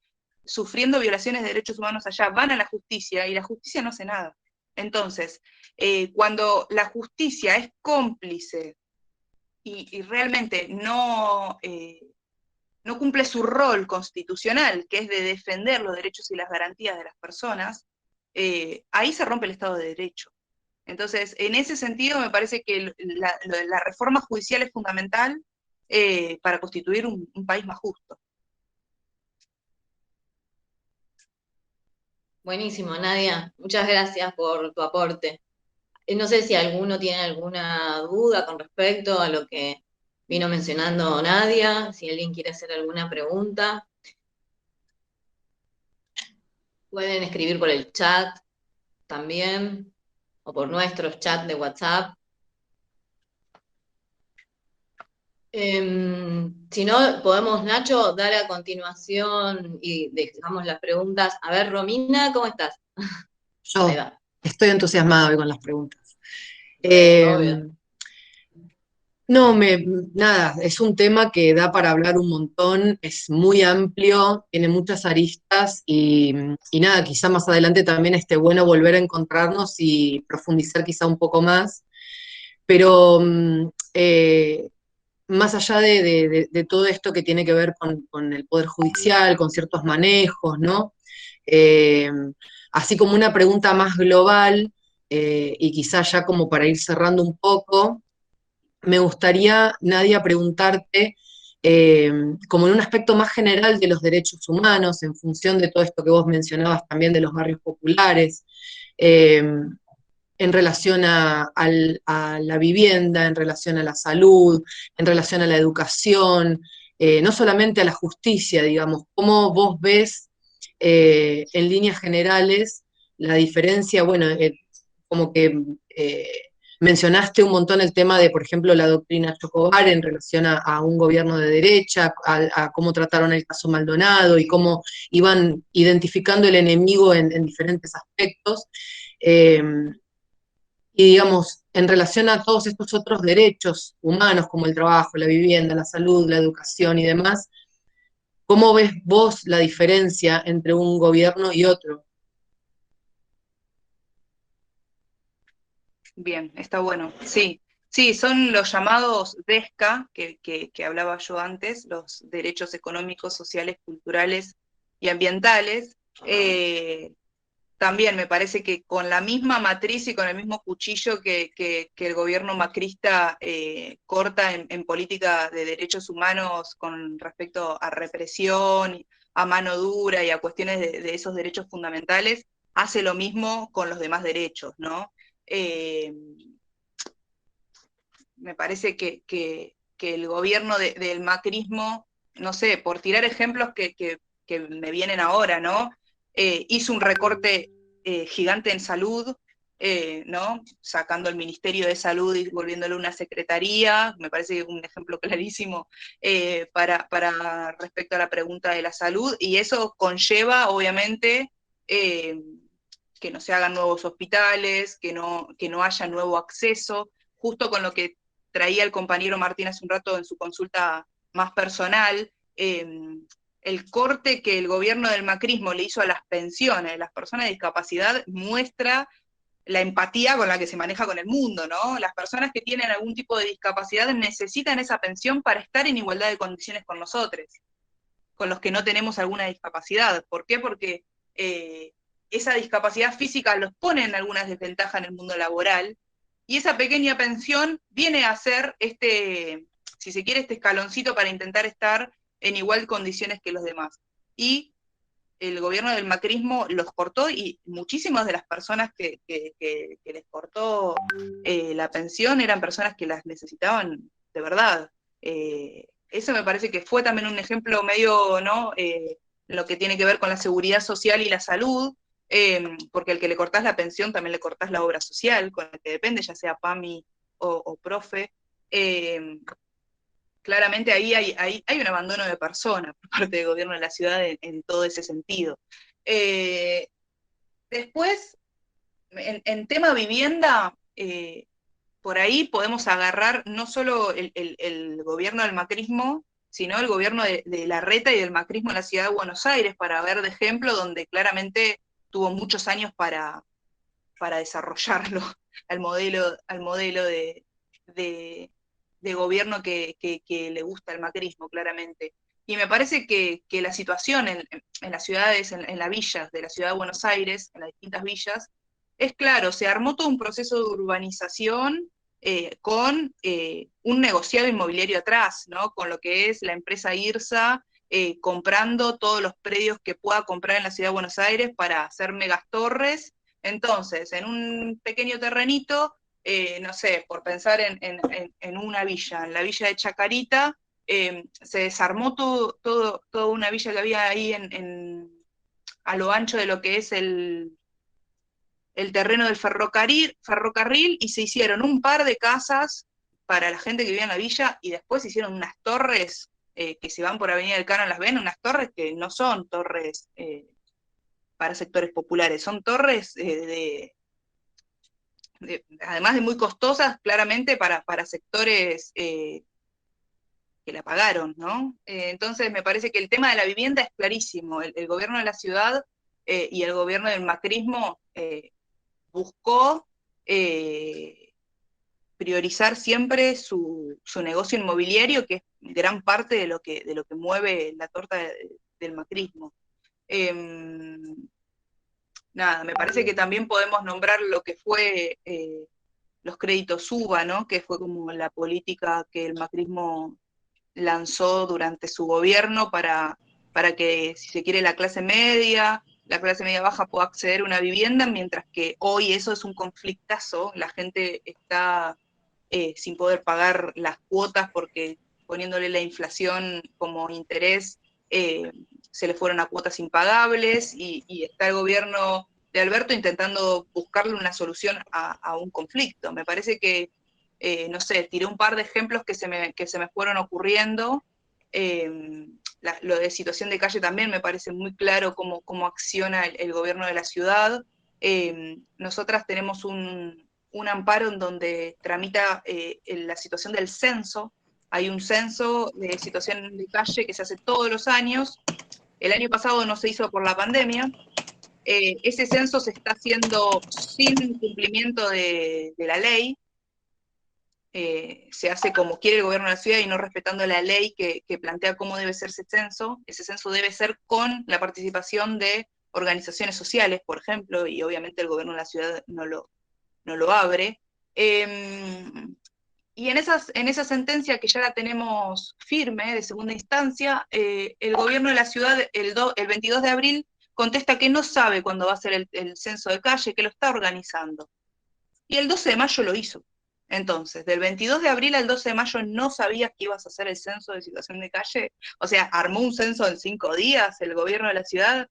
sufriendo violaciones de derechos humanos allá van a la justicia y la justicia no hace nada. Entonces, cuando la justicia es cómplice y realmente no cumple su rol constitucional, que es de defender los derechos y las garantías de las personas, ahí se rompe el Estado de Derecho. Entonces, en ese sentido, me parece que la reforma judicial es fundamental para constituir un país más justo. Buenísimo, Nadia. Muchas gracias por tu aporte. No sé si alguno tiene alguna duda con respecto a lo que vino mencionando Nadia, si alguien quiere hacer alguna pregunta. Pueden escribir por el chat también, o por nuestro chat de WhatsApp. Si no, podemos, Nacho, dar a continuación y dejamos las preguntas. A ver, Romina, ¿cómo estás? Yo Ahí va. estoy entusiasmada hoy con las preguntas. Obvio. No, nada, es un tema que da para hablar un montón, es muy amplio, tiene muchas aristas y nada, quizá más adelante también esté bueno volver a encontrarnos y profundizar quizá un poco más, pero más allá de todo esto que tiene que ver con el Poder Judicial, con ciertos manejos, ¿no? Eh, Así como una pregunta más global, y quizá ya como para ir cerrando un poco, me gustaría, Nadia, preguntarte, como en un aspecto más general de los derechos humanos, en función de todo esto que vos mencionabas también de los barrios populares, eh, en relación a la vivienda, en relación a la salud, en relación a la educación, no solamente a la justicia, digamos, ¿cómo vos ves en líneas generales la diferencia? Bueno, como que mencionaste un montón el tema de, por ejemplo, la doctrina Chocobar en relación a un gobierno de derecha, a cómo trataron el caso Maldonado y cómo iban identificando el enemigo en diferentes aspectos. Eh, y digamos, en relación a todos estos otros derechos humanos como el trabajo, la vivienda, la salud, la educación y demás, ¿Cómo ves vos la diferencia entre un gobierno y otro? Bien, está bueno. Sí, sí, son los llamados DESCA, que hablaba yo antes, los derechos económicos, sociales, culturales y ambientales. También me parece que con la misma matriz y con el mismo cuchillo que el gobierno macrista corta en política de derechos humanos con respecto a represión, a mano dura y a cuestiones de esos derechos fundamentales, hace lo mismo con los demás derechos, ¿no? Eh, Me parece que el gobierno del macrismo, no sé, por tirar ejemplos que me vienen ahora, ¿no? Hizo un recorte gigante en salud, ¿no? Sacando el Ministerio de Salud y volviéndolo una secretaría, me parece que es un ejemplo clarísimo para respecto a la pregunta de la salud, y eso conlleva, obviamente, que no se hagan nuevos hospitales, que no haya nuevo acceso, justo con lo que traía el compañero Martín hace un rato en su consulta más personal, el corte que el gobierno del macrismo le hizo a las pensiones de las personas de discapacidad muestra la empatía con la que se maneja con el mundo, ¿no? Las personas que tienen algún tipo de discapacidad necesitan esa pensión para estar en igualdad de condiciones con nosotros, con los que no tenemos alguna discapacidad. ¿Por qué? Porque esa discapacidad física los pone en algunas desventajas en el mundo laboral, y esa pequeña pensión viene a ser si se quiere, este escaloncito para intentar estar en igual condiciones que los demás. Y el gobierno del macrismo los cortó, y muchísimas de las personas que les cortó la pensión eran personas que las necesitaban de verdad. Eso me parece que fue también un ejemplo medio, ¿no? Lo que tiene que ver con la seguridad social y la salud, porque al que le cortás la pensión también le cortás la obra social, con la que depende, ya sea PAMI o profe. Claramente ahí hay un abandono de personas por parte del gobierno de la ciudad en todo ese sentido. Después, en tema vivienda, por ahí podemos agarrar no solo el gobierno del macrismo, sino el gobierno de Larreta y del macrismo en la ciudad de Buenos Aires, para ver de ejemplo, donde claramente tuvo muchos años para desarrollarlo al modelo de gobierno que le gusta el macrismo, claramente. Y me parece que la situación en las ciudades, en las villas de la ciudad de Buenos Aires, en las distintas villas, es claro, se armó todo un proceso de urbanización con un negociado inmobiliario atrás, ¿no? Con lo que es la empresa IRSA, comprando todos los predios que pueda comprar en la ciudad de Buenos Aires para hacer megastorres. Entonces, en un pequeño terrenito, no sé, por pensar en una villa, en la villa de Chacarita, se desarmó toda una villa que había ahí a lo ancho de lo que es el terreno del ferrocarril, y se hicieron un par de casas para la gente que vivía en la villa, y después se hicieron unas torres que se van por Avenida del Cano, las ven, unas torres que no son torres para sectores populares, son torres además de muy costosas, claramente para sectores que la pagaron, ¿no? Entonces me parece que el tema de la vivienda es clarísimo. El gobierno de la ciudad y el gobierno del macrismo buscó priorizar siempre su negocio inmobiliario, que es gran parte de lo que mueve la torta del macrismo. Nada, me parece que también podemos nombrar lo que fue los créditos UBA, ¿no? Que fue como la política que el macrismo lanzó durante su gobierno para que, si se quiere, la clase media baja pueda acceder a una vivienda, mientras que hoy eso es un conflictazo, la gente está sin poder pagar las cuotas porque poniéndole la inflación como interés, se le fueron a cuotas impagables, y está el gobierno de Alberto intentando buscarle una solución a un conflicto. Me parece que, no sé, tiré un par de ejemplos que se me fueron ocurriendo. Lo de situación de calle también me parece muy claro cómo acciona el gobierno de la ciudad. Nosotras tenemos un amparo en donde tramita la situación del censo, hay un censo de situación de calle que se hace todos los años. El año pasado no se hizo por la pandemia. Ese censo se está haciendo sin cumplimiento de la ley. Se hace como quiere el gobierno de la ciudad y no respetando la ley que plantea cómo debe ser ese censo. Ese censo debe ser con la participación de organizaciones sociales, por ejemplo, y obviamente el gobierno de la ciudad no lo abre. Y en esa sentencia que ya la tenemos firme, de segunda instancia, el gobierno de la ciudad el 22 de abril contesta que no sabe cuándo va a ser el censo de calle, que lo está organizando. Y el 12 de mayo lo hizo. Entonces, del 22 de abril al 12 de mayo no sabías que ibas a hacer el censo de situación de calle. O sea, armó un censo en 5 días el gobierno de la ciudad,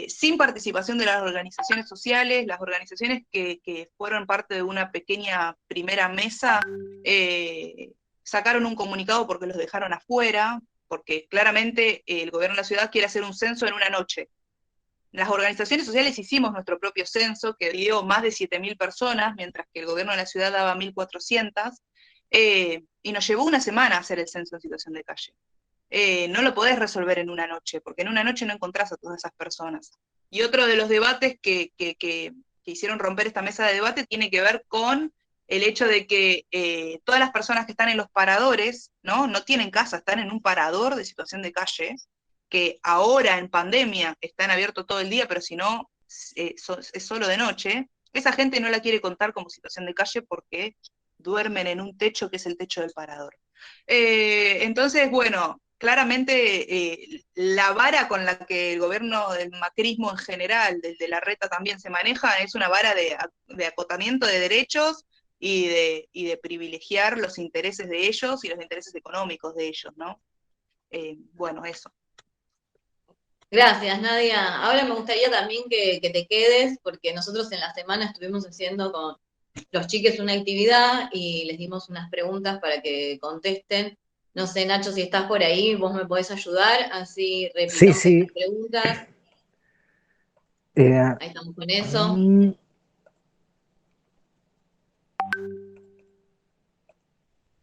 sin participación de las organizaciones sociales, las organizaciones que fueron parte de una pequeña primera mesa, sacaron un comunicado porque los dejaron afuera, porque claramente el gobierno de la ciudad quiere hacer un censo en una noche. Las organizaciones sociales hicimos nuestro propio censo, que dio más de 7.000 personas, mientras que el gobierno de la ciudad daba 1.400, y nos llevó una semana hacer el censo en situación de calle. No lo podés resolver en una noche, porque en una noche no encontrás a todas esas personas. Y otro de los debates que hicieron romper esta mesa de debate tiene que ver con el hecho de que todas las personas que están en los paradores, no tienen casa, están en un parador de situación de calle, que ahora en pandemia están abiertos todo el día, pero si no, es solo de noche. Esa gente no la quiere contar como situación de calle porque duermen en un techo que es el techo del parador. Entonces, bueno, claramente la vara con la que el gobierno del macrismo en general, de la reta también se maneja, es una vara de acotamiento de derechos y de privilegiar los intereses de ellos y los intereses económicos de ellos, ¿no? Bueno, eso. Gracias, Nadia. Ahora me gustaría también que te quedes, porque nosotros en la semana estuvimos haciendo con los chiques una actividad y les dimos unas preguntas para que contesten. No sé, Nacho, si estás por ahí, vos me podés ayudar, así replicamos Sí. estas preguntas. Ahí estamos con eso.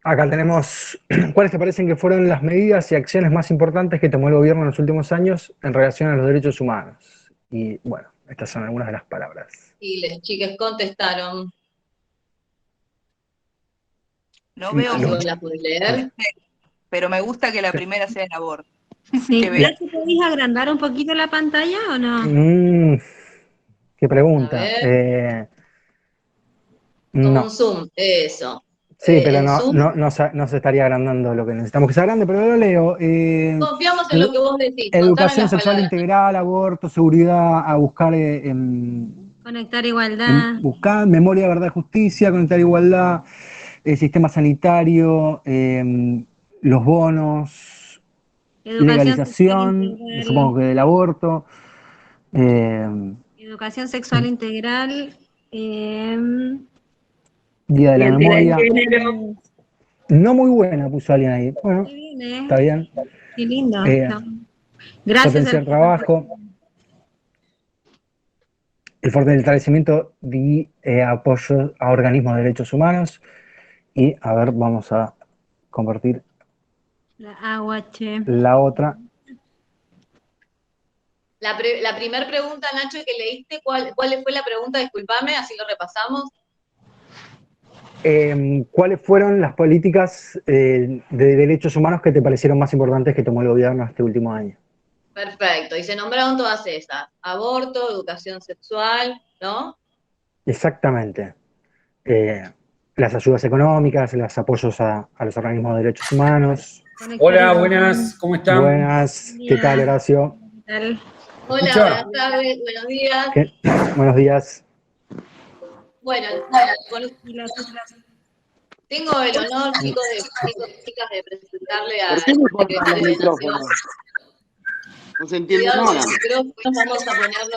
Acá tenemos, ¿cuáles te parecen que fueron las medidas y acciones más importantes que tomó el gobierno en los últimos años en relación a los derechos humanos? Y bueno, estas son algunas de las palabras. Y las chicas contestaron. No veo Si vos mucho, las podés leer. pero me gusta que la primera sea el aborto. Sí. Que vea. ¿Podéis agrandar un poquito la pantalla o no? Qué pregunta. A ver. Como No. un zoom, eso. Sí, pero Zoom. no se estaría agrandando lo que necesitamos que sea grande, pero lo leo. Confiamos en lo que vos decís. Educación Contame sexual las palabras. integral, aborto, seguridad, a buscar Conectar igualdad. buscar memoria, verdad, justicia, conectar igualdad, sistema sanitario, los bonos, legalización, supongo que del aborto. Educación sexual integral. Día de la memoria. No muy buena, puso alguien ahí. Bueno, está bien. Qué lindo. Gracias. Potenciar trabajo. El fortalecimiento de apoyo a organismos de derechos humanos. Y a ver, vamos a compartir la otra. La primera pregunta, Nacho, que leíste, ¿cuál fue la pregunta? Disculpame, así lo repasamos. ¿Cuáles fueron las políticas de derechos humanos que te parecieron más importantes que tomó el gobierno este último año? Perfecto, y se nombraron todas esas: aborto, educación sexual, ¿no? Exactamente. Las ayudas económicas, los apoyos a los organismos de derechos humanos. Hola, buenas, ¿cómo están? Buenas, ¿qué tal, Horacio? ¿Qué tal? Hola, buenas tardes, buenos días. Buenos días. Bueno, tengo el honor, chicos y chicas, de presentarle a... ¿Por qué me cortan los micrófonos? No se entiende nada. Vamos a ponernos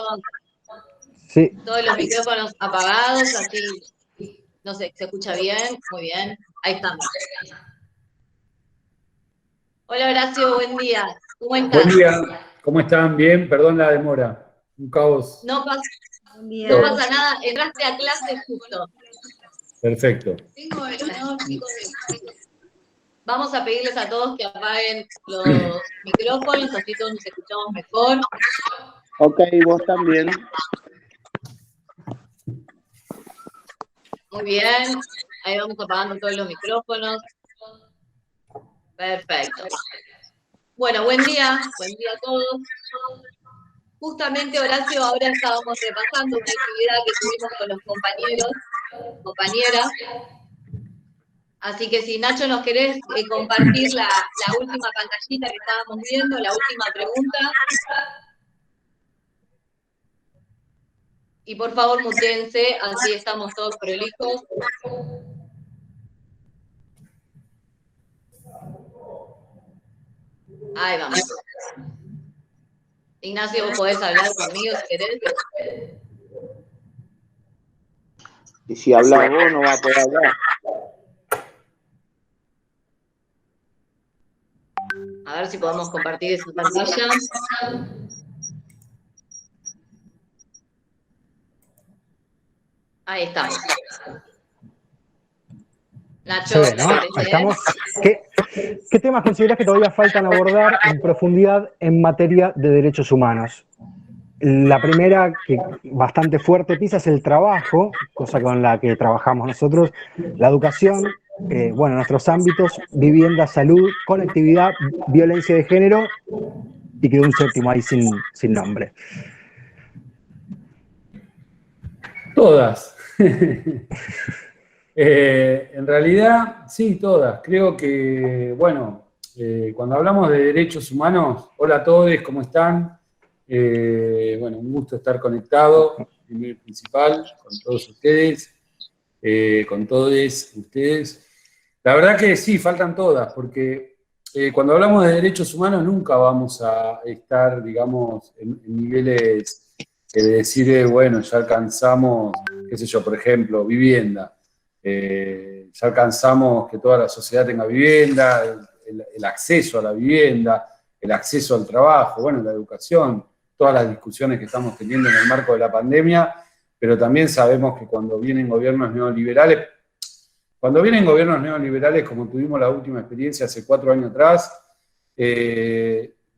todos los micrófonos apagados, así, no sé, se escucha bien, muy bien, ahí estamos. Hola Horacio, buen día, ¿cómo estás? Buen día, ¿cómo están? Bien, perdón la demora, un caos. No pasa nada, entraste a clase justo. Perfecto. Tengo el honor, chicos, Vamos a pedirles a todos que apaguen los micrófonos, así todos nos escuchamos mejor. Ok, vos también. Muy bien, ahí vamos apagando todos los micrófonos. Perfecto. Bueno, buen día a todos. Justamente, Horacio, ahora estábamos repasando una actividad que tuvimos con los compañeras. Así que si, Nacho, nos querés compartir la última pantallita que estábamos viendo, la última pregunta. Y por favor, mutéense, así estamos todos prolijos. Ahí vamos. Ignacio, vos podés hablar conmigo si querés. Y si hablas vos, no va a poder hablar. A ver si podemos compartir esa pantalla. Ahí estamos. Nacho, Se ve, ¿no? Ahí estamos. ¿Qué temas considerás que todavía faltan abordar en profundidad en materia de derechos humanos? La primera, que bastante fuerte pisa, es el trabajo, cosa con la que trabajamos nosotros, la educación, bueno, nuestros ámbitos, vivienda, salud, conectividad, violencia de género, y quedó un séptimo ahí sin nombre. Todas. En realidad, sí, todas. Creo que, bueno, cuando hablamos de derechos humanos, hola a todos, ¿cómo están? Bueno, un gusto estar conectado, primero y principal, con todos ustedes, con todos ustedes. La verdad que sí, faltan todas, porque cuando hablamos de derechos humanos nunca vamos a estar, digamos, en niveles de decir, bueno, ya alcanzamos, qué sé yo, por ejemplo, vivienda. Ya alcanzamos que toda la sociedad tenga vivienda, el acceso a la vivienda, el acceso al trabajo, bueno, la educación, todas las discusiones que estamos teniendo en el marco de la pandemia, pero también sabemos que cuando vienen gobiernos neoliberales, como tuvimos la última experiencia hace 4 años atrás,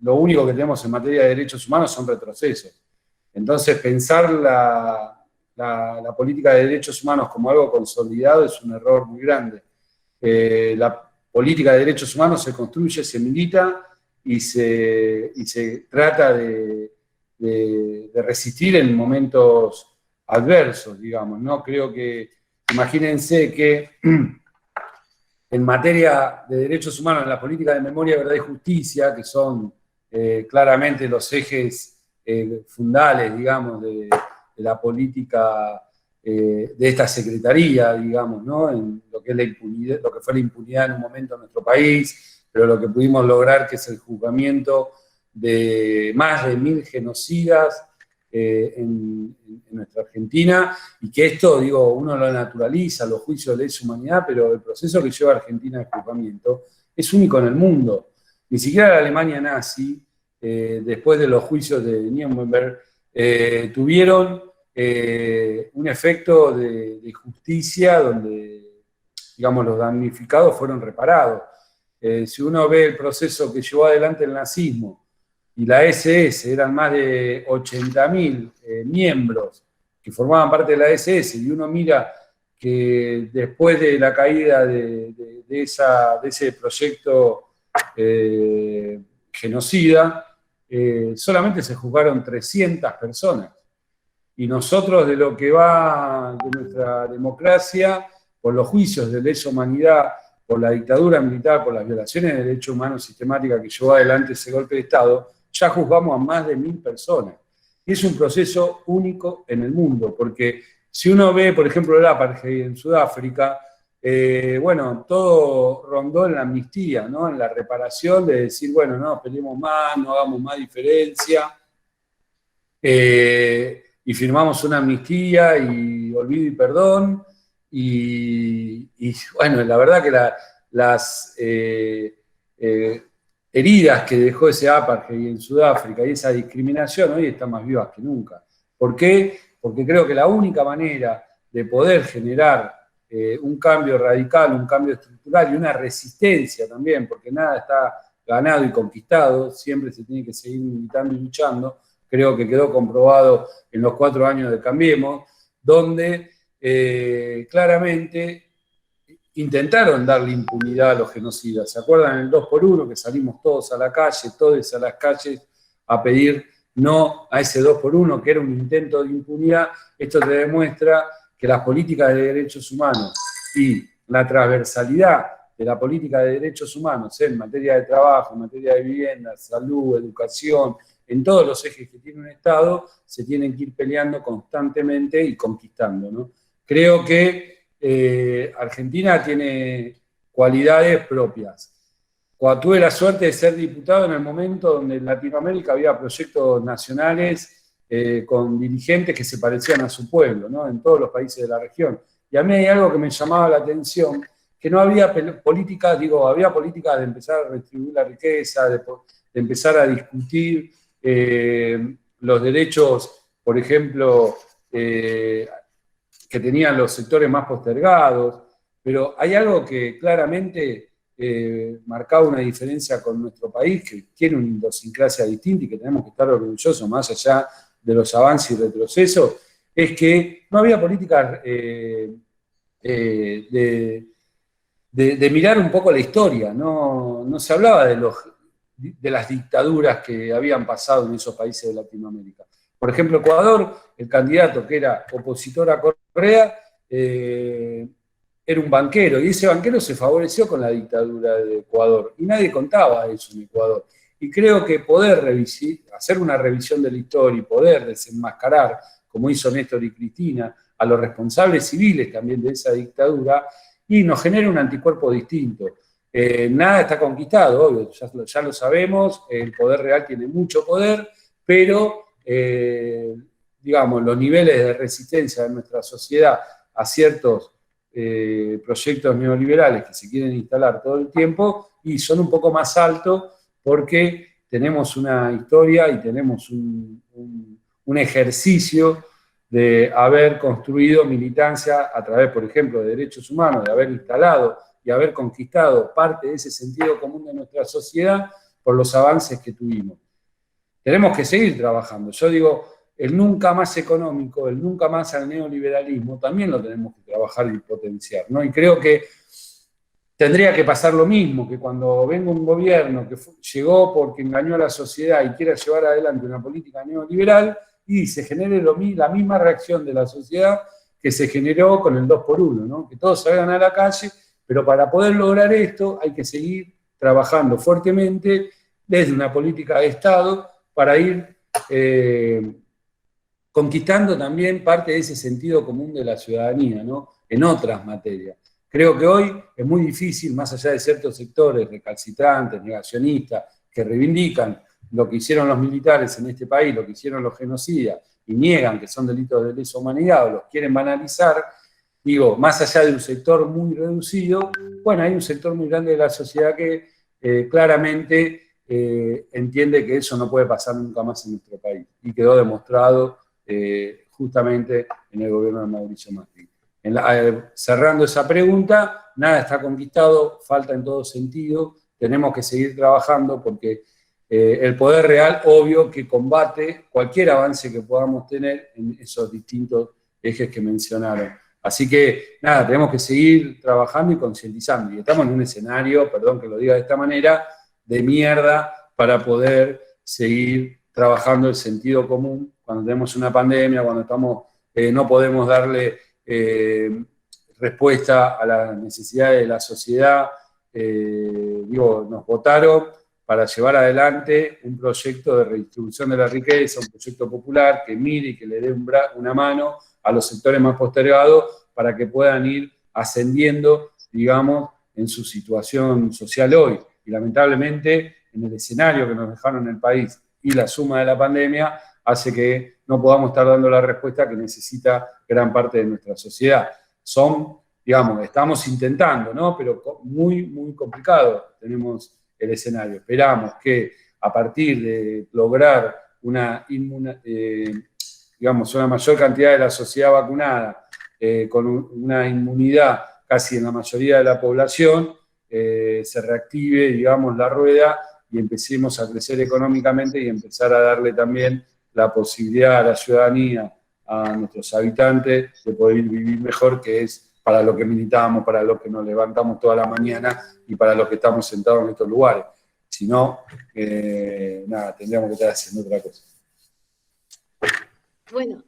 lo único que tenemos en materia de derechos humanos son retrocesos. Entonces, pensar la política de derechos humanos como algo consolidado es un error muy grande. La política de derechos humanos se construye, se milita y se trata de resistir en momentos adversos, digamos, ¿no? Creo que, imagínense que en materia de derechos humanos, en la política de memoria, verdad y justicia, que son claramente los ejes fundales, digamos, de la política de esta secretaría, digamos, ¿no? En lo que es la impunidad, lo que fue la impunidad en un momento en nuestro país, pero lo que pudimos lograr, que es el juzgamiento de más de 1000 genocidas en nuestra Argentina, y que esto, digo, uno lo naturaliza, los juicios de lesa humanidad, pero el proceso que lleva Argentina de juzgamiento es único en el mundo. Ni siquiera la Alemania nazi, después de los juicios de Nuremberg, tuvieron un efecto de justicia donde, digamos, los damnificados fueron reparados. Si uno ve el proceso que llevó adelante el nazismo y la SS, eran más de 80.000 miembros que formaban parte de la SS, y uno mira que después de la caída de ese proyecto genocida, solamente se juzgaron 300 personas. Y nosotros, de lo que va de nuestra democracia, por los juicios de lesa humanidad, por la dictadura militar, por las violaciones de derechos humanos sistemáticas que llevó adelante ese golpe de Estado, ya juzgamos a más de 1000 personas. Y es un proceso único en el mundo, porque si uno ve, por ejemplo, el apartheid en Sudáfrica, bueno, todo rondó en la amnistía, ¿no? En la reparación de decir, bueno, no peleemos más, no hagamos más diferencia, y firmamos una amnistía y olvido y perdón, y bueno, la verdad que las heridas que dejó ese apartheid en Sudáfrica y esa discriminación hoy están más vivas que nunca. ¿Por qué? Porque creo que la única manera de poder generar un cambio radical, un cambio estructural y una resistencia también, porque nada está ganado y conquistado, siempre se tiene que seguir militando y luchando. Creo que quedó comprobado en los 4 años de Cambiemos, donde claramente intentaron darle impunidad a los genocidas. ¿Se acuerdan el 2x1 que salimos todos a la calle, todos a las calles a pedir no a ese 2x1, que era un intento de impunidad? Esto te demuestra que las políticas de derechos humanos y la transversalidad de la política de derechos humanos en materia de trabajo, en materia de vivienda, salud, educación, en todos los ejes que tiene un Estado, se tienen que ir peleando constantemente y conquistando, ¿no? Creo que Argentina tiene cualidades propias. Cuando tuve la suerte de ser diputado en el momento donde en Latinoamérica había proyectos nacionales con dirigentes que se parecían a su pueblo, ¿no? En todos los países de la región. Y a mí hay algo que me llamaba la atención, que no había políticas, había políticas de empezar a redistribuir la riqueza, de empezar a discutir los derechos, por ejemplo, que tenían los sectores más postergados, pero hay algo que claramente marcaba una diferencia con nuestro país, que tiene una idiosincrasia distinta y que tenemos que estar orgullosos más allá de los avances y retrocesos, es que no había políticas de mirar un poco la historia, no se hablaba de las dictaduras que habían pasado en esos países de Latinoamérica. Por ejemplo, Ecuador, el candidato que era opositor a Correa, era un banquero, y ese banquero se favoreció con la dictadura de Ecuador, y nadie contaba eso en Ecuador. Y creo que poder hacer una revisión de la historia y poder desenmascarar, como hizo Néstor y Cristina, a los responsables civiles también de esa dictadura, y nos genera un anticuerpo distinto. Nada está conquistado, obvio, ya lo sabemos, el poder real tiene mucho poder, pero digamos, los niveles de resistencia de nuestra sociedad a ciertos proyectos neoliberales que se quieren instalar todo el tiempo y son un poco más altos porque tenemos una historia y tenemos un ejercicio de haber construido militancia a través, por ejemplo, de derechos humanos, de haber instalado y haber conquistado parte de ese sentido común de nuestra sociedad por los avances que tuvimos. Tenemos que seguir trabajando. Yo digo, el nunca más económico, el nunca más al neoliberalismo, también lo tenemos que trabajar y potenciar, ¿no? Y creo que tendría que pasar lo mismo, que cuando venga un gobierno que llegó porque engañó a la sociedad y quiera llevar adelante una política neoliberal, y se genere la misma reacción de la sociedad que se generó con el 2x1, ¿no? Que todos salgan a la calle, pero para poder lograr esto hay que seguir trabajando fuertemente desde una política de Estado para ir conquistando también parte de ese sentido común de la ciudadanía, ¿no? En otras materias. Creo que hoy es muy difícil, más allá de ciertos sectores recalcitrantes, negacionistas, que reivindican lo que hicieron los militares en este país, lo que hicieron los genocidas, y niegan que son delitos de lesa humanidad o los quieren banalizar, digo, más allá de un sector muy reducido, bueno, hay un sector muy grande de la sociedad que claramente entiende que eso no puede pasar nunca más en nuestro país, y quedó demostrado justamente en el gobierno de Mauricio Macri. Cerrando esa pregunta, nada está conquistado, falta en todo sentido, tenemos que seguir trabajando porque el poder real, obvio, que combate cualquier avance que podamos tener en esos distintos ejes que mencionaron. Así que, nada, tenemos que seguir trabajando y concientizando. Y estamos en un escenario, perdón que lo diga de esta manera, de mierda para poder seguir trabajando el sentido común cuando tenemos una pandemia, cuando no podemos darle respuesta a las necesidades de la sociedad. Nos votaron para llevar adelante un proyecto de redistribución de la riqueza, un proyecto popular que mire y que le dé una mano a los sectores más postergados para que puedan ir ascendiendo, digamos, en su situación social hoy. Y lamentablemente, en el escenario que nos dejaron en el país y la suma de la pandemia, hace que no podamos estar dando la respuesta que necesita gran parte de nuestra sociedad. Estamos intentando, ¿no? Pero muy, muy complicado tenemos el escenario. Esperamos que a partir de lograr una mayor cantidad de la sociedad vacunada, con una inmunidad casi en la mayoría de la población, se reactive, digamos, la rueda y empecemos a crecer económicamente y empezar a darle también la posibilidad a la ciudadanía, a nuestros habitantes, de poder vivir mejor, que es para lo que militamos, para lo que nos levantamos toda la mañana y para lo que estamos sentados en estos lugares. Si no, nada, tendríamos que estar haciendo otra cosa. Bueno,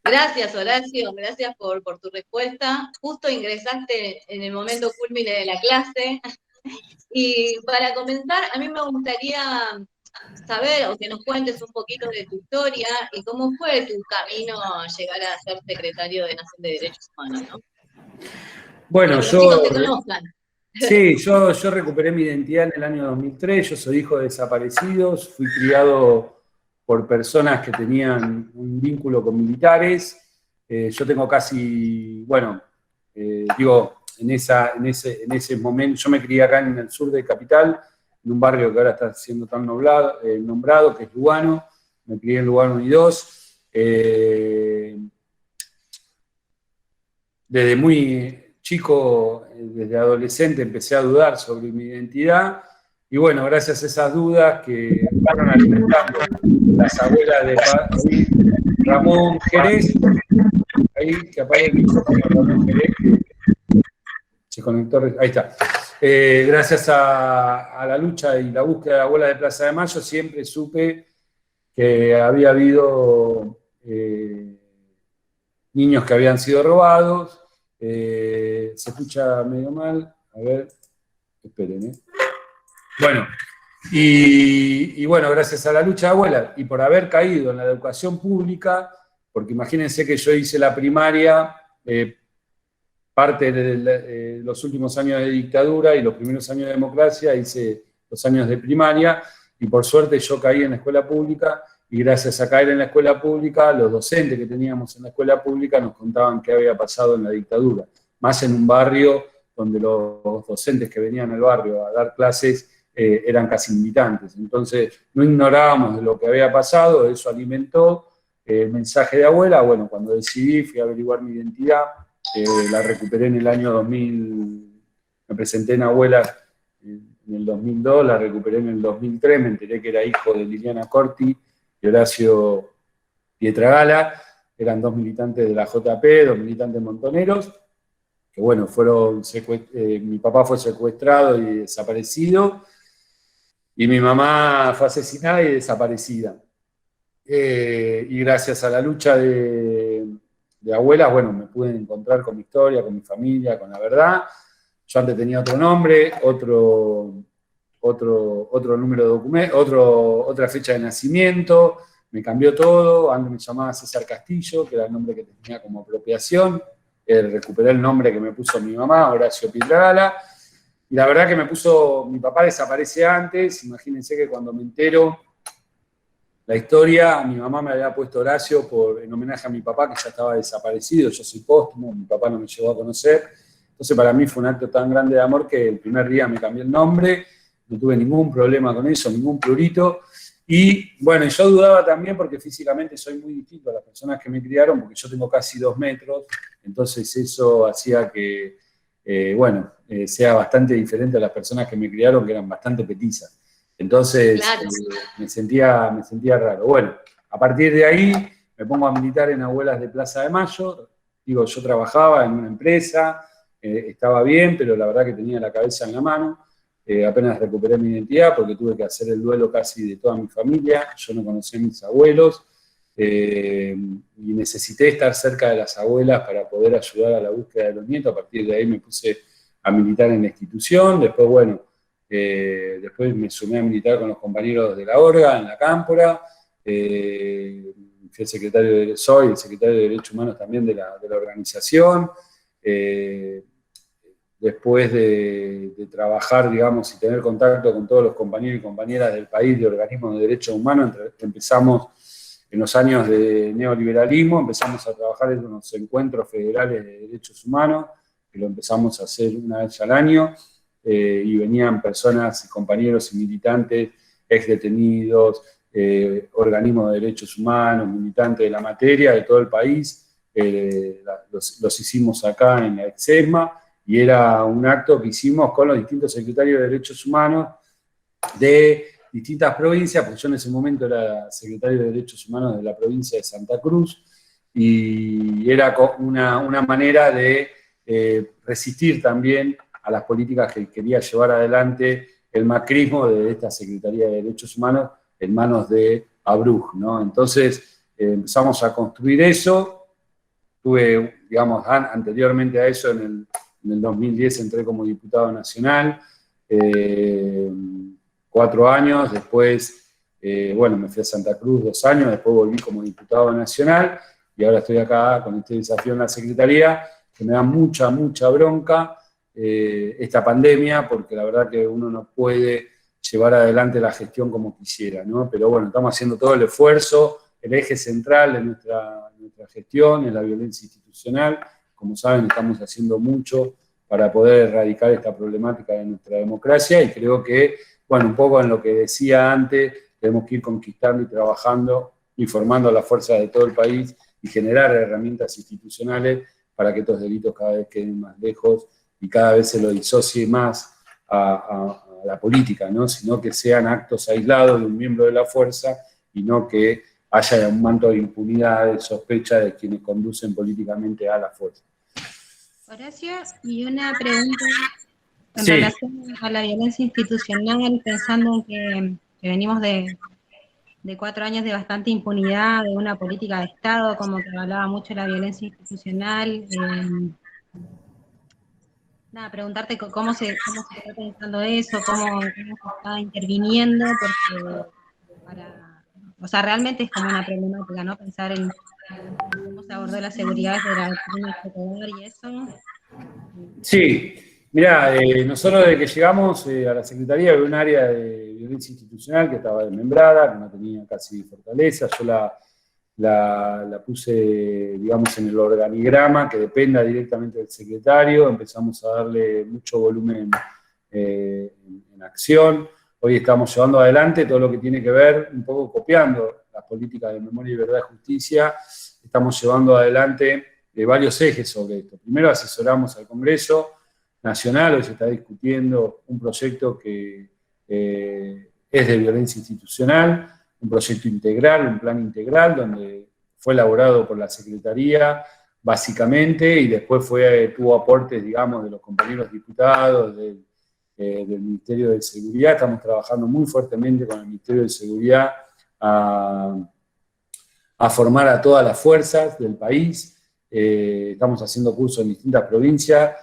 gracias Horacio, gracias por tu respuesta. Justo ingresaste en el momento cúlmine de la clase. Y para comenzar, a mí me gustaría saber o que nos cuentes un poquito de tu historia y cómo fue tu camino a llegar a ser secretario de Nación de Derechos Humanos, ¿no? Bueno, para que los chicos te conozcan. Sí, yo recuperé mi identidad en el año 2003, yo soy hijo de desaparecidos, fui criado por personas que tenían un vínculo con militares, yo tengo casi, bueno, digo, en ese momento, yo me crié acá en el sur de Capital, en un barrio que ahora está siendo tan nombrado, que es Lugano, me crié en Lugano y 2. Desde muy chico, desde adolescente, empecé a dudar sobre mi identidad, y bueno, gracias a esas dudas que fueron alimentando las abuelas de Ramón Jerez, ahí que apague el micrófono, Ramón Jerez, que se conectó, ahí está. Gracias a la lucha y la búsqueda de la abuela de Plaza de Mayo, siempre supe que había habido niños que habían sido robados. Se escucha medio mal, a ver, esperen, Bueno, y bueno, gracias a la lucha de abuela y por haber caído en la educación pública, porque imagínense que yo hice la primaria, parte de los últimos años de dictadura y los primeros años de democracia, hice los años de primaria, y por suerte yo caí en la escuela pública, y gracias a caer en la escuela pública, los docentes que teníamos en la escuela pública nos contaban qué había pasado en la dictadura, más en un barrio donde los docentes que venían al barrio a dar clases eran casi militantes. Entonces no ignorábamos de lo que había pasado, eso alimentó el mensaje de abuela. Bueno, cuando decidí, fui a averiguar mi identidad, la recuperé en el año 2000, me presenté en abuela en el 2002, la recuperé en el 2003, me enteré que era hijo de Liliana Corti y Horacio Pietragala, eran dos militantes de la JP, dos militantes montoneros, que bueno, mi papá fue secuestrado y desaparecido, y mi mamá fue asesinada y desaparecida. Y gracias a la lucha de abuelas, bueno, me pude encontrar con mi historia, con mi familia, con la verdad. Yo antes tenía otro nombre, otro número de documento, otra fecha de nacimiento, me cambió todo. Antes me llamaba César Castillo, que era el nombre que tenía como apropiación. Recuperé el nombre que me puso mi mamá, Horacio Pietragala. Y la verdad que mi papá desaparece antes. Imagínense que cuando me entero la historia, mi mamá me había puesto Horacio en homenaje a mi papá, que ya estaba desaparecido. Yo soy póstumo, mi papá no me llegó a conocer. Entonces para mí fue un acto tan grande de amor que el primer día me cambié el nombre, no tuve ningún problema con eso, ningún prurito. Y bueno, yo dudaba también porque físicamente soy muy distinto a las personas que me criaron, porque yo tengo casi 2 metros, entonces eso hacía que, sea bastante diferente a las personas que me criaron, que eran bastante petizas. Entonces, claro, me sentía raro. Bueno, a partir de ahí me pongo a militar en Abuelas de Plaza de Mayo. Digo, yo trabajaba en una empresa, estaba bien, pero la verdad que tenía la cabeza en la mano. Apenas recuperé mi identidad porque tuve que hacer el duelo casi de toda mi familia. Yo no conocí a mis abuelos y necesité estar cerca de las abuelas para poder ayudar a la búsqueda de los nietos. A partir de ahí me puse a militar en la institución. Después, bueno, después me sumé a militar con los compañeros de la Orga, en la Cámpora. Soy el secretario de Derechos Humanos también de la organización. Después de trabajar, digamos, y tener contacto con todos los compañeros y compañeras del país de organismos de derechos humanos, empezamos en los años de neoliberalismo, empezamos a trabajar en unos encuentros federales de derechos humanos, que lo empezamos a hacer una vez al año, y venían personas, compañeros y militantes, exdetenidos, organismos de derechos humanos, militantes de la materia de todo el país, los hicimos acá en la EXESMA, y era un acto que hicimos con los distintos secretarios de Derechos Humanos de distintas provincias, porque yo en ese momento era secretario de Derechos Humanos de la provincia de Santa Cruz, y era una manera de resistir también a las políticas que quería llevar adelante el macrismo de esta Secretaría de Derechos Humanos en manos de Abruj, ¿no? Entonces empezamos a construir eso. Tuve, digamos, anteriormente a eso, en el 2010 entré como diputado nacional, 4 años, después, bueno, me fui a Santa Cruz 2 años, después volví como diputado nacional, y ahora estoy acá con este desafío en la Secretaría, que me da mucha bronca esta pandemia, porque la verdad que uno no puede llevar adelante la gestión como quisiera, ¿no? Pero bueno, estamos haciendo todo el esfuerzo. El eje central de nuestra gestión es la violencia institucional. Como saben, estamos haciendo mucho para poder erradicar esta problemática de nuestra democracia, y creo que, bueno, un poco en lo que decía antes, tenemos que ir conquistando y trabajando, informando a las fuerzas de todo el país y generar herramientas institucionales para que estos delitos cada vez queden más lejos y cada vez se lo disocie más a la política, ¿no? Sino que sean actos aislados de un miembro de la fuerza y no que haya un manto de impunidad, de sospecha de quienes conducen políticamente a la fuerza. Horacio, y una pregunta en Sí. relación a la violencia institucional, pensando en que venimos de 4 años de bastante impunidad, de una política de Estado, como que hablaba mucho de la violencia institucional. Nada, preguntarte cómo se está pensando eso, cómo se está interviniendo, porque o sea, realmente es como una problemática, ¿no? Pensar en cómo se abordó la seguridad de la crimen y eso. Sí, mirá, nosotros desde que llegamos a la Secretaría había un área de violencia institucional que estaba desmembrada, que no tenía casi fortaleza. Yo la puse, digamos, en el organigrama, que dependa directamente del secretario. Empezamos a darle mucho volumen en acción. Hoy estamos llevando adelante todo lo que tiene que ver, un poco copiando las políticas de memoria y verdad y justicia. Estamos llevando adelante varios ejes sobre esto. Primero, asesoramos al Congreso Nacional. Hoy se está discutiendo un proyecto que es de violencia institucional, un proyecto integral, un plan integral, donde fue elaborado por la Secretaría, básicamente, y después tuvo aportes, digamos, de los compañeros diputados, del Ministerio de Seguridad. Estamos trabajando muy fuertemente con el Ministerio de Seguridad a formar a todas las fuerzas del país. Estamos haciendo cursos en distintas provincias.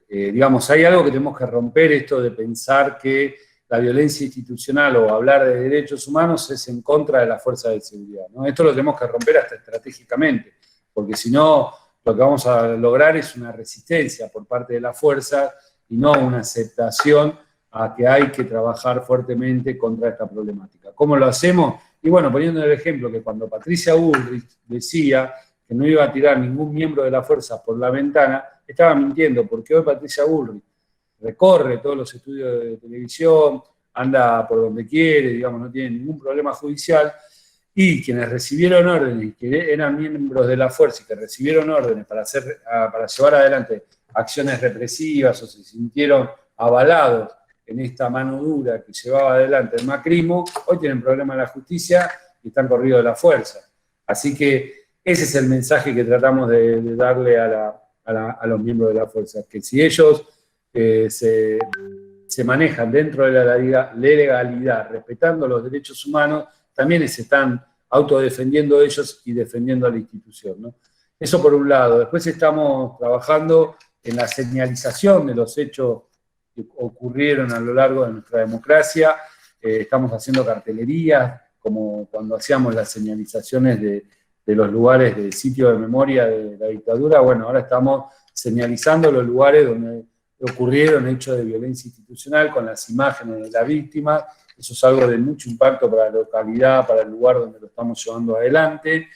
Digamos, hay algo que tenemos que romper, esto de pensar que la violencia institucional o hablar de derechos humanos es en contra de las fuerzas de seguridad, ¿no? Esto lo tenemos que romper hasta estratégicamente, porque si no, lo que vamos a lograr es una resistencia por parte de las fuerzas y no una aceptación a que hay que trabajar fuertemente contra esta problemática. ¿Cómo lo hacemos? Y bueno, poniendo el ejemplo que cuando Patricia Bullrich decía que no iba a tirar ningún miembro de la fuerza por la ventana, estaba mintiendo, porque hoy Patricia Bullrich recorre todos los estudios de televisión, anda por donde quiere, digamos, no tiene ningún problema judicial, y quienes recibieron órdenes, que eran miembros de la fuerza y que recibieron órdenes para llevar adelante acciones represivas o se sintieron avalados en esta mano dura que llevaba adelante el macrismo, hoy tienen problemas en la justicia y están corridos de la fuerza. Así que ese es el mensaje que tratamos de darle a los miembros de la fuerza, que si ellos se manejan dentro de la legalidad, respetando los derechos humanos, también se están autodefendiendo ellos y defendiendo a la institución, ¿no? Eso por un lado. Después estamos trabajando en la señalización de los hechos que ocurrieron a lo largo de nuestra democracia. Estamos haciendo cartelerías, como cuando hacíamos las señalizaciones de los lugares de sitio de memoria de la dictadura. Bueno, ahora estamos señalizando los lugares donde ocurrieron hechos de violencia institucional con las imágenes de la víctima. Eso es algo de mucho impacto para la localidad, para el lugar donde lo estamos llevando adelante.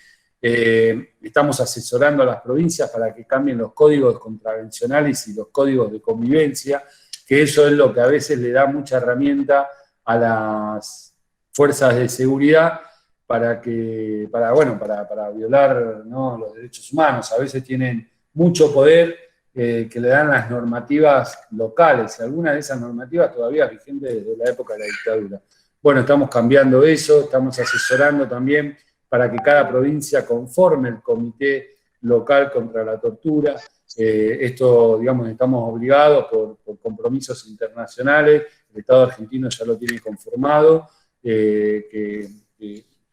Estamos asesorando a las provincias para que cambien los códigos contravencionales y los códigos de convivencia, que eso es lo que a veces le da mucha herramienta a las fuerzas de seguridad para violar, ¿no?, los derechos humanos. A veces tienen mucho poder que le dan las normativas locales, y algunas de esas normativas todavía vigentes desde la época de la dictadura. Bueno, estamos cambiando eso, estamos asesorando también para que cada provincia conforme el comité local contra la tortura. Esto, digamos, estamos obligados por compromisos internacionales. El Estado argentino ya lo tiene conformado, que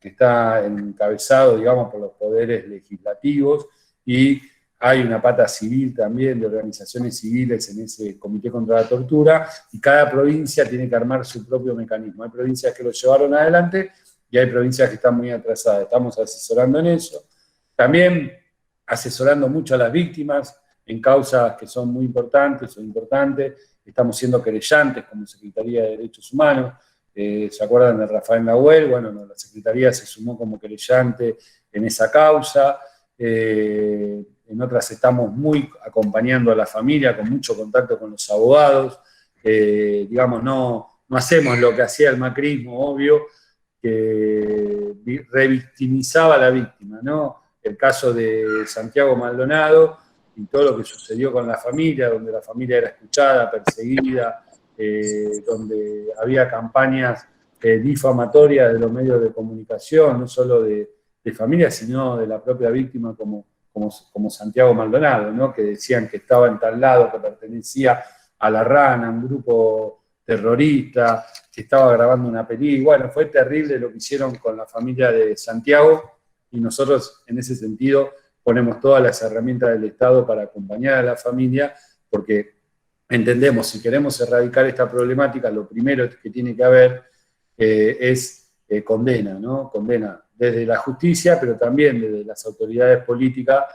está encabezado, digamos, por los poderes legislativos, y hay una pata civil también, de organizaciones civiles en ese comité contra la tortura, y cada provincia tiene que armar su propio mecanismo. Hay provincias que lo llevaron adelante y hay provincias que están muy atrasadas. Estamos asesorando en eso. También asesorando mucho a las víctimas en causas que son muy importantes o importantes. Estamos siendo querellantes como Secretaría de Derechos Humanos. ¿Se acuerdan de Rafael Nahuel? Bueno, no, la Secretaría se sumó como querellante en esa causa. En otras estamos muy acompañando a la familia, con mucho contacto con los abogados. Digamos, no hacemos lo que hacía el macrismo, obvio, que revictimizaba a la víctima, ¿no? El caso de Santiago Maldonado y todo lo que sucedió con la familia, donde la familia era escuchada, perseguida, donde había campañas difamatorias de los medios de comunicación, no solo de familia, sino de la propia víctima como Santiago Maldonado, ¿no?, que decían que estaba en tal lado, que pertenecía a La Rana, un grupo terrorista, que estaba grabando una película. Bueno, fue terrible lo que hicieron con la familia de Santiago, y nosotros en ese sentido ponemos todas las herramientas del Estado para acompañar a la familia, porque entendemos, si queremos erradicar esta problemática, lo primero que tiene que haber es condena, ¿no? Condena desde la justicia, pero también desde las autoridades políticas,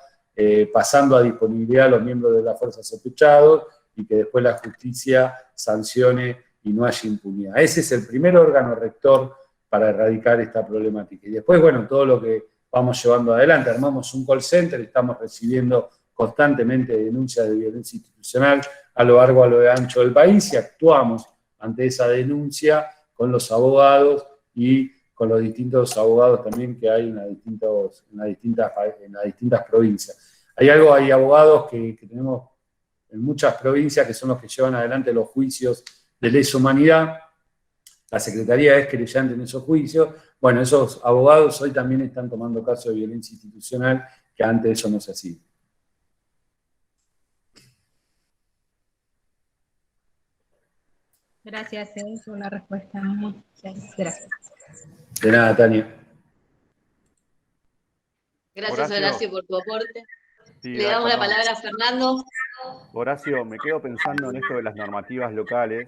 pasando a disponibilidad a los miembros de las fuerzas sospechados, y que después la justicia sancione y no haya impunidad. Ese es el primer órgano rector para erradicar esta problemática. Y después, bueno, todo lo que vamos llevando adelante. Armamos un call center, estamos recibiendo constantemente denuncias de violencia institucional a lo largo, a lo ancho del país, y actuamos ante esa denuncia con los abogados y con los distintos abogados también que hay en las distintas provincias. Hay abogados que tenemos en muchas provincias que son los que llevan adelante los juicios de lesa humanidad. La Secretaría es querellante en esos juicios. Bueno, esos abogados hoy también están tomando casos de violencia institucional, que antes eso no se hacía. Gracias, por la respuesta. Muchas gracias. De nada, Tania. Gracias, Horacio, por tu aporte. Sí, Le damos la palabra a Fernando. Horacio, me quedo pensando en esto de las normativas locales,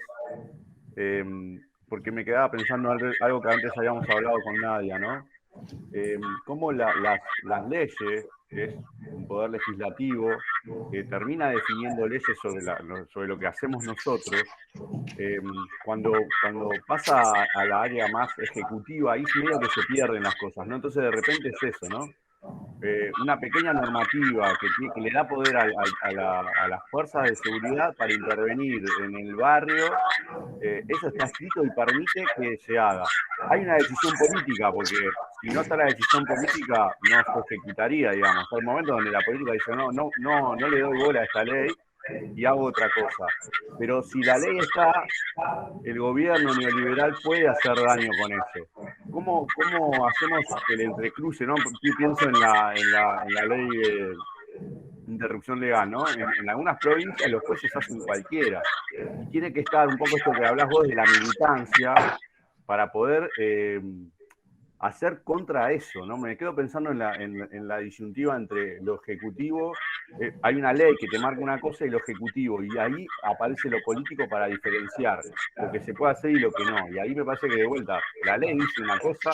porque me quedaba pensando en algo que antes habíamos hablado con Nadia, ¿no? Cómo las leyes, que es un poder legislativo, que termina definiendo leyes sobre lo que hacemos nosotros, cuando pasa a la área más ejecutiva, ahí es medio que se pierden las cosas, ¿no? Entonces de repente es eso, ¿no? Una pequeña normativa que le da poder a las fuerzas de seguridad para intervenir en el barrio, eso está escrito y permite que se haga. Hay una decisión política, porque si no está la decisión política, no se ejecutaría, digamos. Hay momentos donde la política dice, no le doy bola a esta ley y hago otra cosa. Pero si la ley está, el gobierno neoliberal puede hacer daño con eso. ¿Cómo hacemos el entrecruce, ¿no? Yo pienso en la ley de interrupción legal, ¿no? En algunas provincias los jueces hacen cualquiera. Y tiene que estar un poco esto que hablás vos de la militancia para poder hacer contra eso, ¿no? Me quedo pensando en la disyuntiva entre lo ejecutivo, hay una ley que te marca una cosa, y lo ejecutivo, y ahí aparece lo político para diferenciar lo que se puede hacer y lo que no. Y ahí me parece que de vuelta, la ley dice una cosa,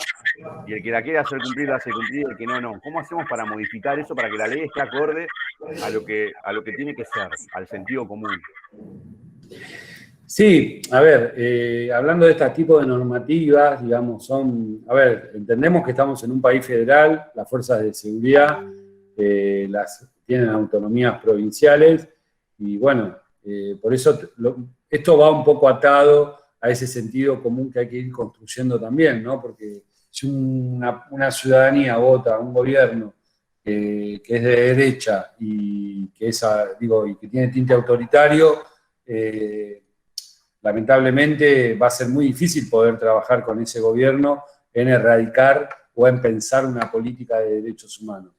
y el que la quiere hacer cumplir, la hace cumplir, y el que no. ¿Cómo hacemos para modificar eso, para que la ley esté acorde a lo que tiene que ser, al sentido común? Sí, a ver, hablando de este tipo de normativas, digamos, entendemos que estamos en un país federal, las fuerzas de seguridad tienen autonomías provinciales, y bueno, por eso esto va un poco atado a ese sentido común que hay que ir construyendo también, ¿no? Porque si una ciudadanía vota a un gobierno que es de derecha y que, y que tiene tinte autoritario, lamentablemente va a ser muy difícil poder trabajar con ese gobierno en erradicar o en pensar una política de derechos humanos.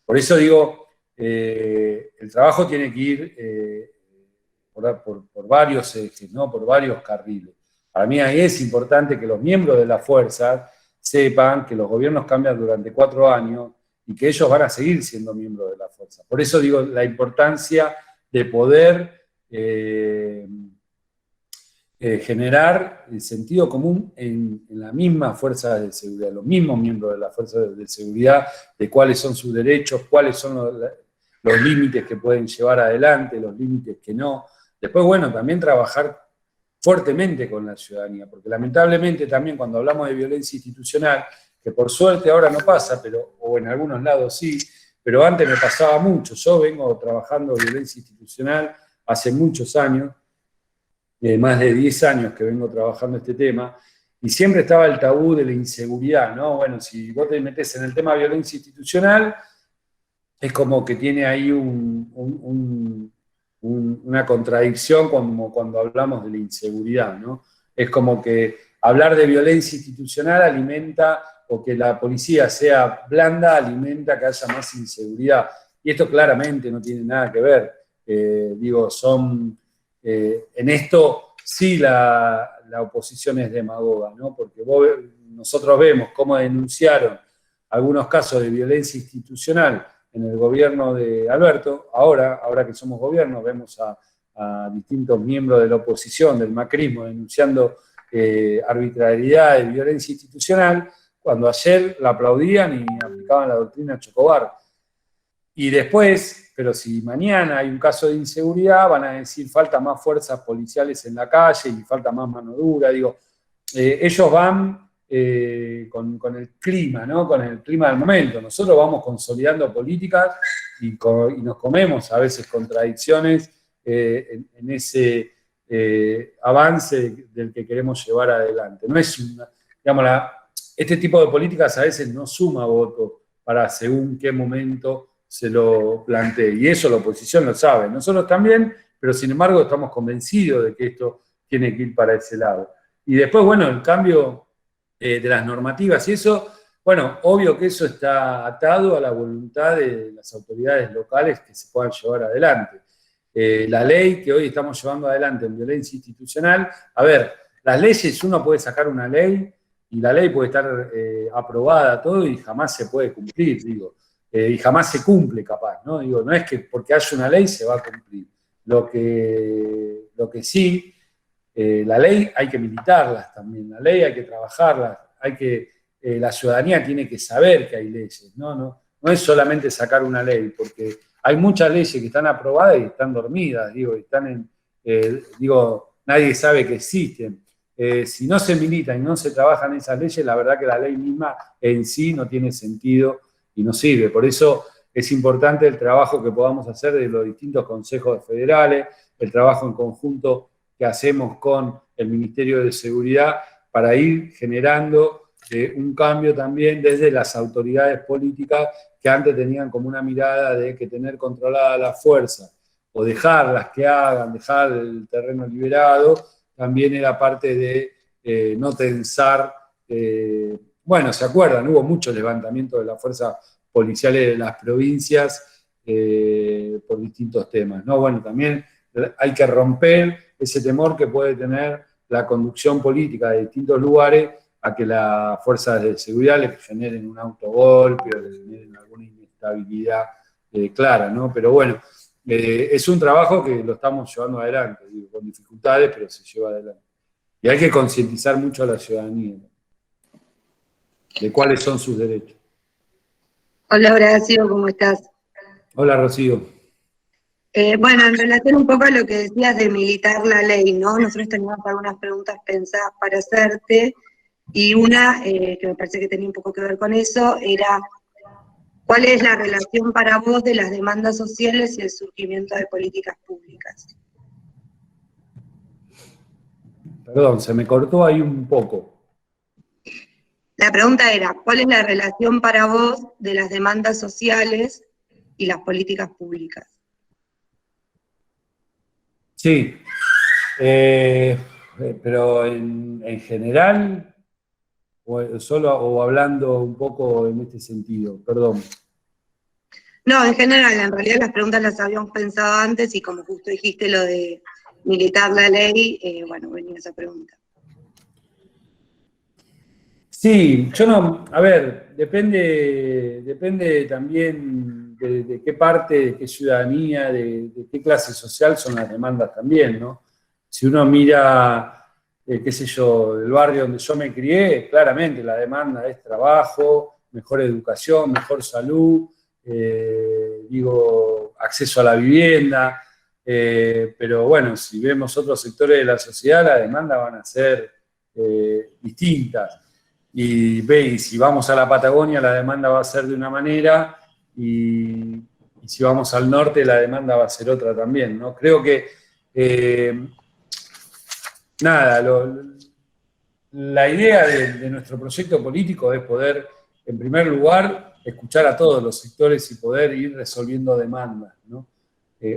Por eso digo, el trabajo tiene que ir por varios ejes, ¿no? Por varios carriles. Para mí ahí es importante que los miembros de la fuerza sepan que los gobiernos cambian durante 4 años y que ellos van a seguir siendo miembros de la fuerza. Por eso digo la importancia de poder generar el sentido común en la misma fuerza de seguridad, los mismos miembros de la fuerza de seguridad, de cuáles son sus derechos, cuáles son los límites que pueden llevar adelante, los límites que no. Después, bueno, también trabajar fuertemente con la ciudadanía, porque lamentablemente también cuando hablamos de violencia institucional, que por suerte ahora no pasa, o en algunos lados sí, pero antes me pasaba mucho. Yo vengo trabajando violencia institucional hace muchos años, más de 10 años que vengo trabajando este tema, y siempre estaba el tabú de la inseguridad, ¿no? Bueno, si vos te metés en el tema de violencia institucional, es como que tiene ahí una contradicción como cuando hablamos de la inseguridad, ¿no? Es como que hablar de violencia institucional alimenta, o que la policía sea blanda, alimenta que haya más inseguridad. Y esto claramente no tiene nada que ver. En esto sí la oposición es demagoga, ¿no? Porque nosotros vemos cómo denunciaron algunos casos de violencia institucional en el gobierno de Alberto. Ahora que somos gobierno, vemos a distintos miembros de la oposición, del macrismo, denunciando arbitrariedad y violencia institucional, cuando ayer la aplaudían y aplicaban la doctrina Chocobar. Y después, pero si mañana hay un caso de inseguridad, van a decir falta más fuerzas policiales en la calle y falta más mano dura. Ellos van con el clima, ¿no? Con el clima del momento. Nosotros vamos consolidando políticas y nos comemos a veces contradicciones en ese avance del que queremos llevar adelante. No es este tipo de políticas a veces no suma votos para según qué momento se lo plantee. Y eso la oposición lo sabe. Nosotros también, pero sin embargo estamos convencidos de que esto tiene que ir para ese lado. Y después, bueno, el cambio de las normativas y eso, bueno, obvio que eso está atado a la voluntad de las autoridades locales que se puedan llevar adelante. La ley que hoy estamos llevando adelante en violencia institucional, a ver, las leyes, uno puede sacar una ley y la ley puede estar aprobada, todo, y jamás se puede cumplir, y jamás se cumple capaz, ¿no? No es que porque haya una ley se va a cumplir. Lo que sí, la ley hay que militarlas también, la ley hay que trabajarlas, la ciudadanía tiene que saber que hay leyes, ¿no? No es solamente sacar una ley, porque hay muchas leyes que están aprobadas y están dormidas, nadie sabe que existen. Si no se milita y no se trabajan esas leyes, la verdad que la ley misma en sí no tiene sentido y no sirve. Por eso es importante el trabajo que podamos hacer de los distintos consejos federales, el trabajo en conjunto que hacemos con el Ministerio de Seguridad para ir generando un cambio también desde las autoridades políticas que antes tenían como una mirada de que tener controlada la fuerza o dejarlas que hagan, dejar el terreno liberado, también era parte de no tensar. Bueno, ¿se acuerdan? Hubo mucho levantamiento de las fuerzas policiales de las provincias por distintos temas, ¿no? Bueno, también hay que romper ese temor que puede tener la conducción política de distintos lugares a que las fuerzas de seguridad les generen un autogolpe o les generen alguna inestabilidad clara, ¿no? Pero bueno, es un trabajo que lo estamos llevando adelante, con dificultades, pero se lleva adelante. Y hay que concientizar mucho a la ciudadanía, ¿no? De cuáles son sus derechos. Hola Horacio, ¿cómo estás? Hola Rocío. Bueno, en relación un poco a lo que decías de militar la ley, ¿no? Nosotros teníamos algunas preguntas pensadas para hacerte, y una que me parece que tenía un poco que ver con eso, era ¿cuál es la relación para vos de las demandas sociales y el surgimiento de políticas públicas? Perdón, se me cortó ahí un poco. La pregunta era, ¿cuál es la relación para vos de las demandas sociales y las políticas públicas? Sí, pero en general, o hablando un poco en este sentido, perdón. No, en general, en realidad las preguntas las habíamos pensado antes y como justo dijiste lo de militar la ley, bueno, venía esa pregunta. Sí, yo no, a ver, depende también de qué parte, de qué ciudadanía, de qué clase social son las demandas también, ¿no? Si uno mira, qué sé yo, el barrio donde yo me crié, claramente la demanda es trabajo, mejor educación, mejor salud, digo, acceso a la vivienda, pero bueno, si vemos otros sectores de la sociedad, las demandas van a ser distintas. Y si vamos a la Patagonia, la demanda va a ser de una manera, y si vamos al norte, la demanda va a ser otra también, ¿no? Creo que, nada, la idea de nuestro proyecto político es poder, en primer lugar, escuchar a todos los sectores y poder ir resolviendo demandas, ¿no?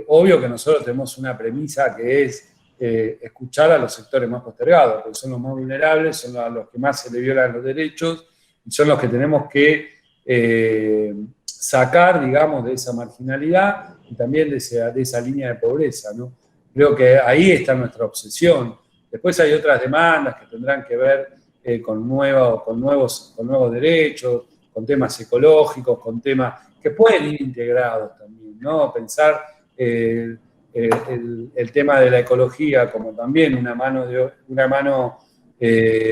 Obvio que nosotros tenemos una premisa que es escuchar a los sectores más postergados, porque son los más vulnerables, son a los que más se les violan los derechos, y son los que tenemos que sacar, digamos, de esa marginalidad y también de esa línea de pobreza, ¿no? Creo que ahí está nuestra obsesión. Después hay otras demandas que tendrán que ver con nuevos derechos, con temas ecológicos, con temas que pueden ir integrados también, ¿no? Pensar el tema de la ecología como también una mano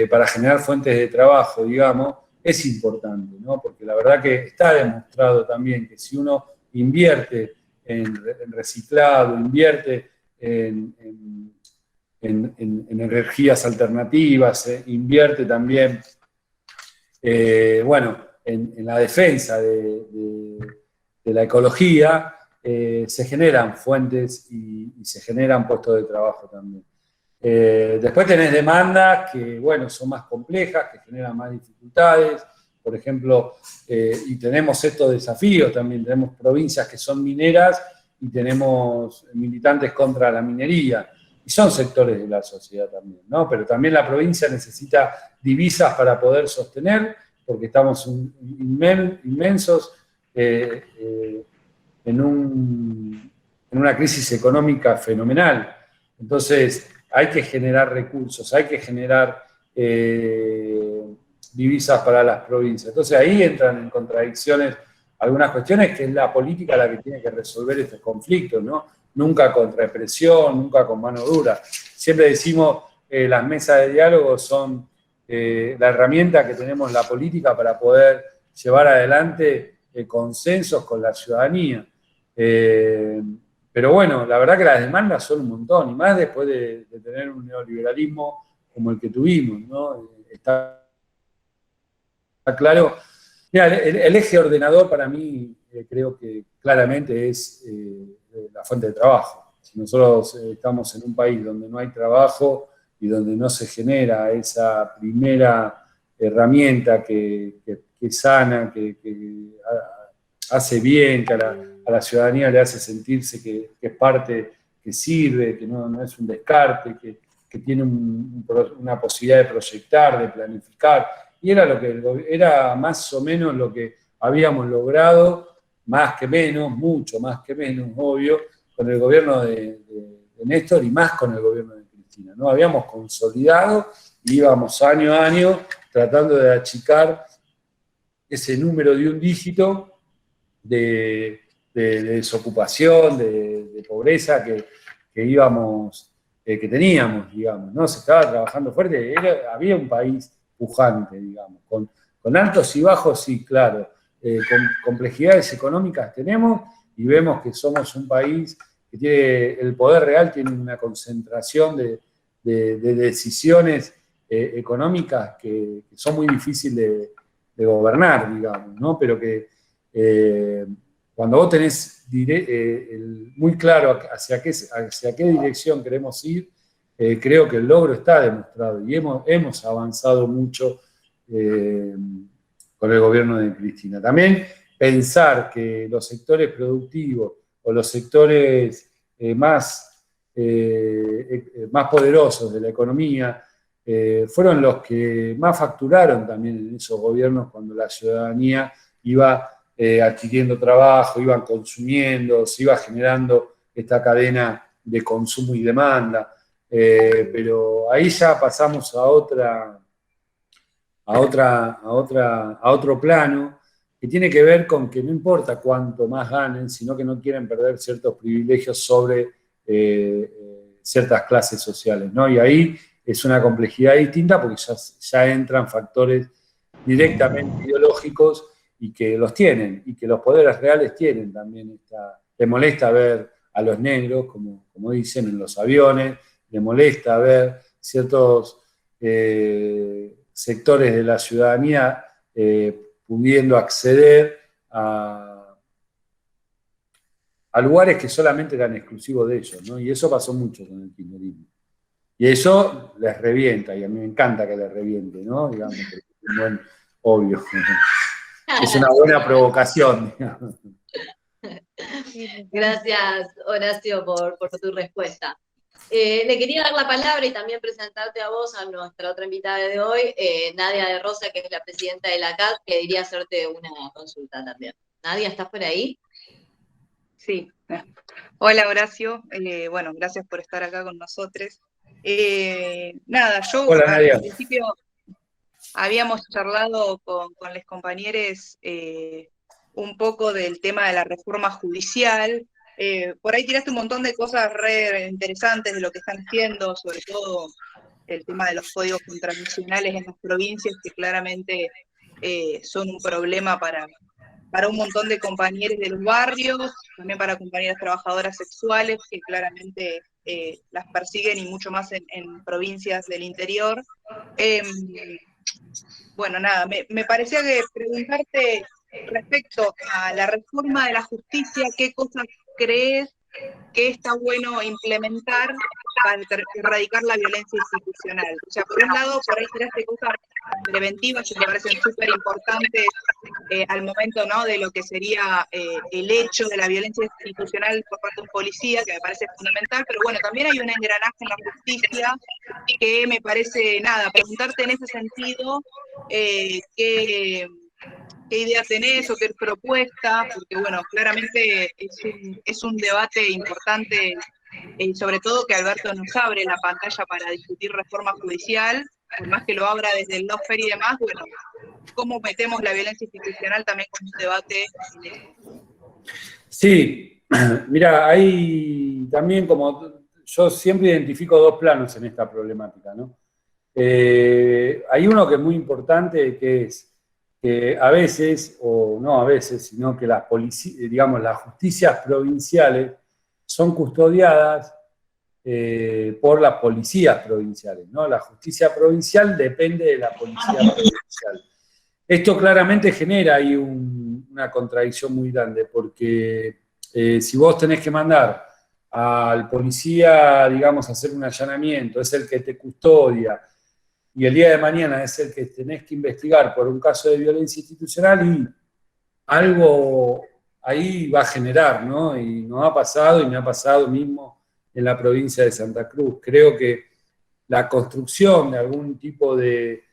para generar fuentes de trabajo, digamos, es importante, ¿no? Porque la verdad que está demostrado también que si uno invierte en reciclado, invierte en energías alternativas, invierte también, bueno, en la defensa de la ecología, se generan fuentes y se generan puestos de trabajo también. Después tenés demandas que, bueno, son más complejas, que generan más dificultades, por ejemplo, y tenemos estos desafíos también, tenemos provincias que son mineras y tenemos militantes contra la minería, y son sectores de la sociedad también, ¿no? Pero también la provincia necesita divisas para poder sostener, porque estamos inmensos en una crisis económica fenomenal. Entonces, hay que generar recursos, hay que generar divisas para las provincias. Entonces, ahí entran en contradicciones algunas cuestiones que es la política la que tiene que resolver estos conflictos, ¿no? Nunca con represión, nunca con mano dura. Siempre decimos, las mesas de diálogo son la herramienta que tenemos la política para poder llevar adelante consensos con la ciudadanía. Pero bueno, la verdad que las demandas son un montón, y más después de tener un neoliberalismo como el que tuvimos, ¿no? Está claro. Mira, el eje ordenador para mí creo que claramente es la fuente de trabajo. Si nosotros estamos en un país donde no hay trabajo y donde no se genera esa primera herramienta que sana, que hace bien, que a la ciudadanía le hace sentirse que es parte, que sirve, que no es un descarte, que tiene una posibilidad de proyectar, de planificar. Y era más o menos lo que habíamos logrado, más que menos, mucho más que menos, obvio, con el gobierno de Néstor y más con el gobierno de Cristina, ¿no? Habíamos consolidado y íbamos año a año tratando de achicar ese número de un dígito de desocupación, de pobreza que teníamos, digamos, ¿no? Se estaba trabajando fuerte, había un país pujante, digamos, con altos y bajos, sí, claro, con complejidades económicas tenemos, y vemos que somos un país que tiene, el poder real tiene una concentración de decisiones económicas que son muy difíciles de gobernar, digamos, ¿no? Pero que cuando vos tenés muy claro hacia qué dirección queremos ir, creo que el logro está demostrado y hemos avanzado mucho con el gobierno de Cristina. También pensar que los sectores productivos o los sectores más poderosos de la economía fueron los que más facturaron también en esos gobiernos cuando la ciudadanía iba adquiriendo trabajo, iban consumiendo, se iba generando esta cadena de consumo y demanda. Pero ahí ya pasamos a otro plano que tiene que ver con que no importa cuánto más ganen, sino que no quieren perder ciertos privilegios sobre ciertas clases sociales, ¿no? Y ahí es una complejidad distinta porque ya entran factores directamente ideológicos y que los tienen, y que los poderes reales tienen también. Le molesta ver a los negros, como dicen, en los aviones, le molesta ver ciertos sectores de la ciudadanía pudiendo acceder a lugares que solamente eran exclusivos de ellos, ¿no? Y eso pasó mucho con el kirchnerismo. Y eso les revienta, y a mí me encanta que les reviente, ¿no? Digamos, es un buen, obvio. Es una buena provocación, digamos. Gracias, Horacio, por tu respuesta. Le quería dar la palabra y también presentarte a vos, a nuestra otra invitada de hoy, Nadia de Rosa, que es la presidenta de la CAT, que quería hacerte una consulta también. Nadia, ¿estás por ahí? Sí. Hola, Horacio. Bueno, gracias por estar acá con nosotros. Nada, yo Hola, Nadia. Al principio habíamos charlado con los compañeros un poco del tema de la reforma judicial. Por ahí tiraste un montón de cosas re interesantes de lo que están haciendo, sobre todo el tema de los códigos contravencionales en las provincias, que claramente son un problema para un montón de compañeros de los barrios, también para compañeras trabajadoras sexuales, que claramente las persiguen, y mucho más en provincias del interior. Bueno, nada, me parecía que preguntarte respecto a la reforma de la justicia, ¿qué cosas crees que está bueno implementar para erradicar la violencia institucional? O sea, por un lado, por ahí tiraste cosas preventivas que me parecen súper importantes al momento, ¿no?, de lo que sería el hecho de la violencia institucional por parte de un policía, que me parece fundamental, pero bueno, también hay un engranaje en la justicia que me parece, nada, preguntarte en ese sentido qué idea tenés o qué propuesta, porque bueno, claramente es un debate importante, sobre todo que Alberto nos abre la pantalla para discutir reforma judicial, por más que lo abra desde el lawfare y demás, bueno, ¿cómo metemos la violencia institucional también con un debate en esto? Sí, mira, hay también, como yo siempre identifico dos planos en esta problemática, ¿no? Hay uno que es muy importante, que es que a veces, o no a veces, sino que las justicias provinciales son custodiadas por las policías provinciales, ¿no? La justicia provincial depende de la policía provincial. Esto claramente genera ahí una contradicción muy grande, porque si vos tenés que mandar al policía, digamos, a hacer un allanamiento, es el que te custodia, y el día de mañana es el que tenés que investigar por un caso de violencia institucional, y algo ahí va a generar, ¿no? Y nos ha pasado, y me ha pasado mismo en la provincia de Santa Cruz. Creo que la construcción de algún tipo de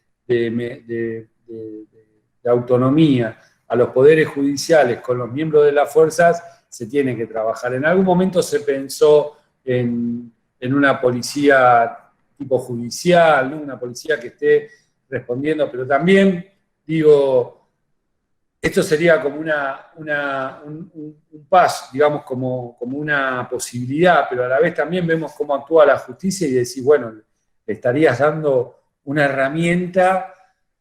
autonomía a los poderes judiciales con los miembros de las fuerzas se tiene que trabajar. En algún momento se pensó en una policía tipo judicial, ¿no? Una policía que esté respondiendo, pero también, digo, esto sería como un paso, digamos, como una posibilidad, pero a la vez también vemos cómo actúa la justicia y decís, bueno, le estarías dando una herramienta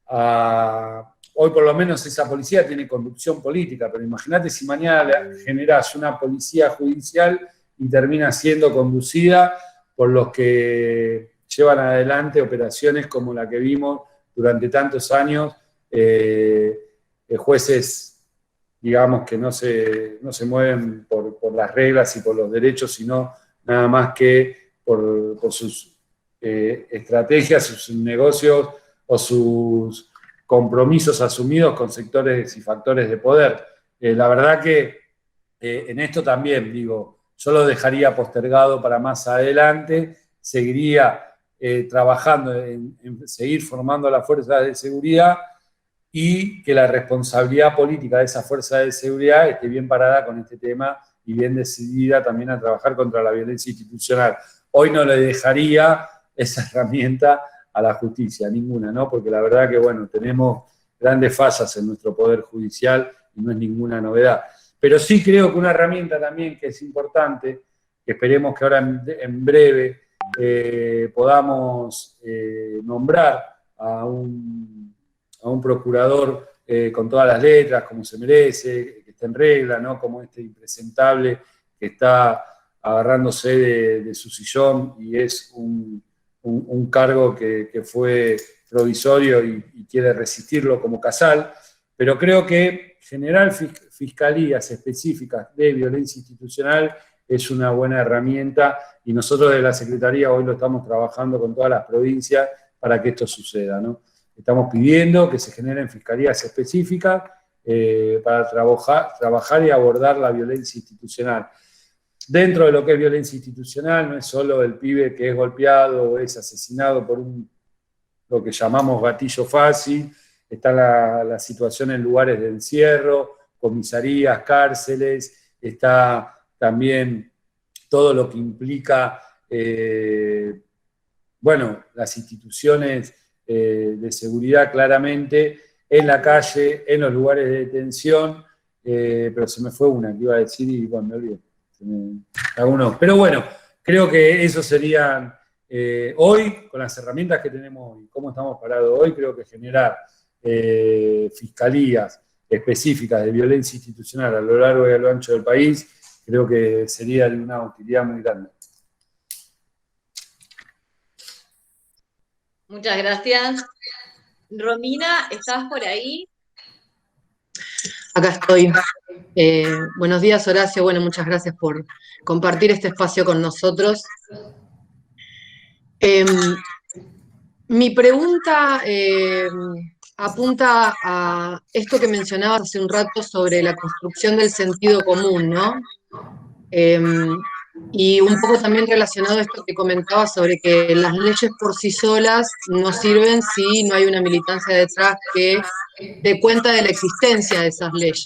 a... Hoy por lo menos esa policía tiene conducción política, pero imagínate si mañana generás una policía judicial y termina siendo conducida por los que llevan adelante operaciones como la que vimos durante tantos años, jueces, digamos, que no se mueven por las reglas y por los derechos, sino nada más que por sus estrategias, sus negocios o sus compromisos asumidos con sectores y factores de poder. La verdad que en esto también, digo, yo lo dejaría postergado para más adelante, seguiría trabajando en seguir formando las fuerzas de seguridad y que la responsabilidad política de esa fuerza de seguridad esté bien parada con este tema y bien decidida también a trabajar contra la violencia institucional. Hoy no le dejaría esa herramienta a la justicia, ninguna, ¿no? Porque la verdad que, bueno, tenemos grandes fallas en nuestro Poder Judicial y no es ninguna novedad. Pero sí creo que una herramienta también que es importante, que esperemos que ahora en breve podamos nombrar a un procurador con todas las letras, como se merece, que esté en regla, ¿no? Como este impresentable que está agarrándose de su sillón y es un cargo que fue provisorio y quiere resistirlo como Casal, pero creo que generar fiscalías específicas de violencia institucional es una buena herramienta y nosotros de la Secretaría hoy lo estamos trabajando con todas las provincias para que esto suceda, ¿no? Estamos pidiendo que se generen fiscalías específicas para trabajar y abordar la violencia institucional. Dentro de lo que es violencia institucional, no es solo el pibe que es golpeado o es asesinado por lo que llamamos gatillo fácil, está la situación en lugares de encierro, comisarías, cárceles, está también todo lo que implica, las instituciones de seguridad claramente, en la calle, en los lugares de detención, pero se me fue una que iba a decir y bueno, me olvidé. Pero bueno, creo que eso serían hoy, con las herramientas que tenemos hoy, cómo estamos parados hoy, creo que generar fiscalías específicas de violencia institucional a lo largo y a lo ancho del país, creo que sería de una utilidad muy grande. Muchas gracias. Romina, ¿estás por ahí? Acá estoy. Buenos días, Horacio. Bueno, muchas gracias por compartir este espacio con nosotros. Mi pregunta apunta a esto que mencionabas hace un rato sobre la construcción del sentido común, ¿no? Y un poco también relacionado a esto que comentabas sobre que las leyes por sí solas no sirven si no hay una militancia detrás que dé cuenta de la existencia de esas leyes.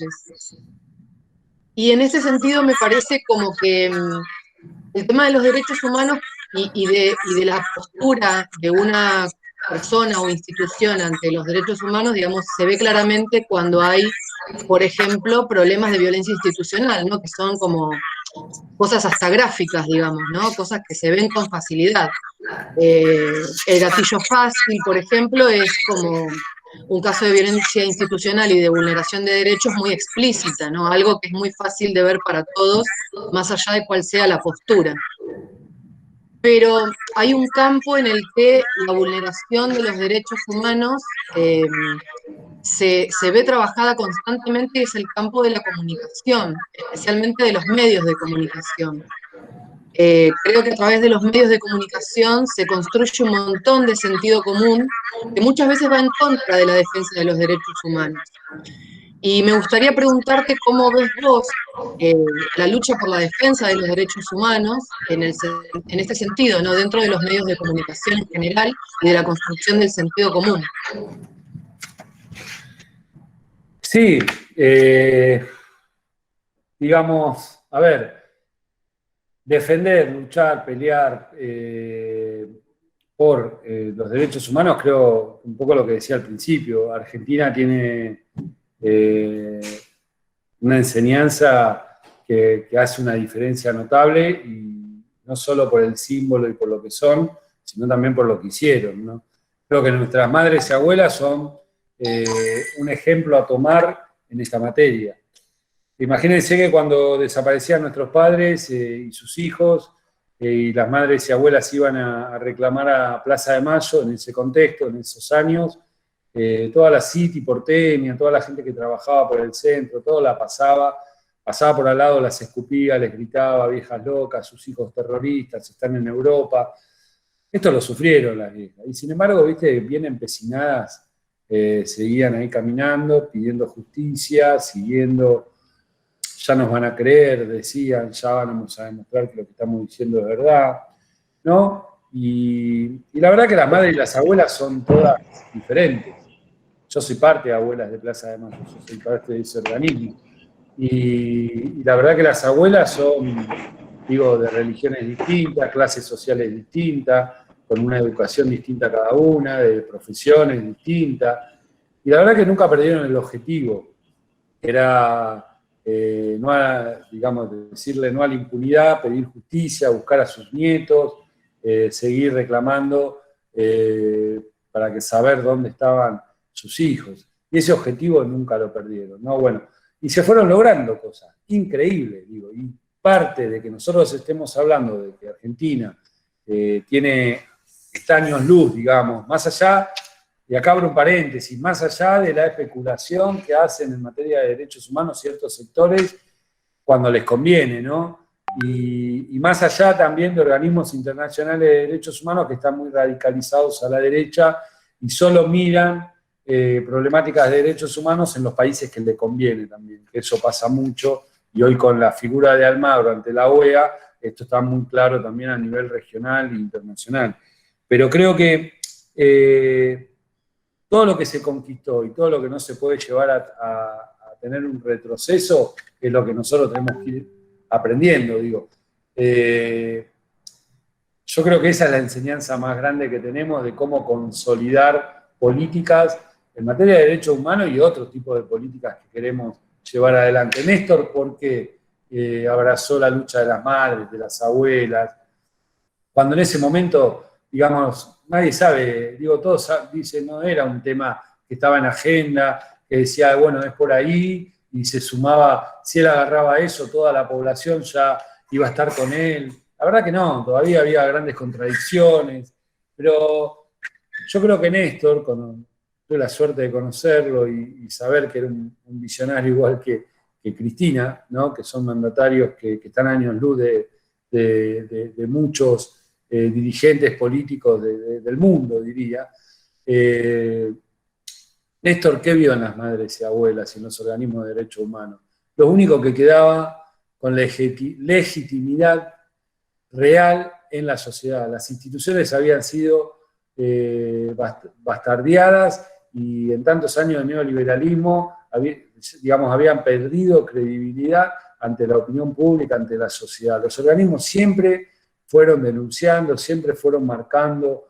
Y en ese sentido me parece como que el tema de los derechos humanos y de la postura de una persona o institución ante los derechos humanos, digamos, se ve claramente cuando hay, por ejemplo, problemas de violencia institucional, ¿no? Que son como cosas hasta gráficas, digamos, ¿no? Cosas que se ven con facilidad. El gatillo fácil, por ejemplo, es como un caso de violencia institucional y de vulneración de derechos muy explícita, ¿no? Algo que es muy fácil de ver para todos, más allá de cuál sea la postura. Pero hay un campo en el que la vulneración de los derechos humanos se ve trabajada constantemente, y es el campo de la comunicación, especialmente de los medios de comunicación. Creo que a través de los medios de comunicación se construye un montón de sentido común que muchas veces va en contra de la defensa de los derechos humanos. Y me gustaría preguntarte cómo ves vos la lucha por la defensa de los derechos humanos en este sentido, ¿no? Dentro de los medios de comunicación en general y de la construcción del sentido común. Sí, digamos, a ver, defender, luchar, pelear por los derechos humanos, creo un poco lo que decía al principio. Argentina tiene una enseñanza que hace una diferencia notable, y no solo por el símbolo y por lo que son, sino también por lo que hicieron, ¿no? Creo que nuestras madres y abuelas son un ejemplo a tomar en esta materia. Imagínense que cuando desaparecían nuestros padres y sus hijos, y las madres y abuelas iban a reclamar a Plaza de Mayo en ese contexto, en esos años, toda la City porteña, toda la gente que trabajaba por el centro, todo la pasaba por al lado, las escupía, les gritaba, viejas locas, sus hijos terroristas, están en Europa. Esto lo sufrieron las viejas. Y sin embargo, viste, bien empecinadas seguían ahí caminando, pidiendo justicia, siguiendo, ya nos van a creer, decían, ya vamos a demostrar que lo que estamos diciendo es verdad, ¿no? Y la verdad que las madres y las abuelas son todas diferentes. Yo soy parte de Abuelas de Plaza de Mayo, yo soy parte de ese organismo. Y la verdad que las abuelas son, digo, de religiones distintas, clases sociales distintas, con una educación distinta cada una, de profesiones distintas. Y la verdad que nunca perdieron el objetivo, que era, no digamos, decirle no a la impunidad, pedir justicia, buscar a sus nietos, seguir reclamando para que saber dónde estaban sus hijos. Y ese objetivo nunca lo perdieron, ¿no? Bueno, y se fueron logrando cosas increíbles, digo, y parte de que nosotros estemos hablando de que Argentina está años luz, digamos, más allá, y acá abro un paréntesis, más allá de la especulación que hacen en materia de derechos humanos ciertos sectores cuando les conviene, ¿no? Y más allá también de organismos internacionales de derechos humanos que están muy radicalizados a la derecha y solo miran problemáticas de derechos humanos en los países que les conviene también, que eso pasa mucho, y hoy con la figura de Almagro ante la OEA, esto está muy claro también a nivel regional e internacional. Pero creo que todo lo que se conquistó y todo lo que no se puede llevar a tener un retroceso es lo que nosotros tenemos que ir aprendiendo, digo. Yo creo que esa es la enseñanza más grande que tenemos de cómo consolidar políticas en materia de derechos humanos y otro tipo de políticas que queremos llevar adelante. Néstor, porque abrazó la lucha de las madres, de las abuelas, cuando en ese momento, digamos, nadie sabe, digo, todos dicen, no era un tema que estaba en agenda, que decía, bueno, es por ahí, y se sumaba, si él agarraba eso, toda la población ya iba a estar con él. La verdad que no, todavía había grandes contradicciones, pero yo creo que Néstor, tuve la suerte de conocerlo y saber que era un visionario igual que Cristina, ¿no? Que son mandatarios que están años luz de muchos dirigentes políticos del mundo, diría. Néstor, ¿qué vio en las madres y abuelas y en los organismos de derechos humanos? Lo único que quedaba con legitimidad real en la sociedad. Las instituciones habían sido bastardeadas y en tantos años de neoliberalismo, habían perdido credibilidad ante la opinión pública, ante la sociedad. Los organismos siempre fueron denunciando, siempre fueron marcando,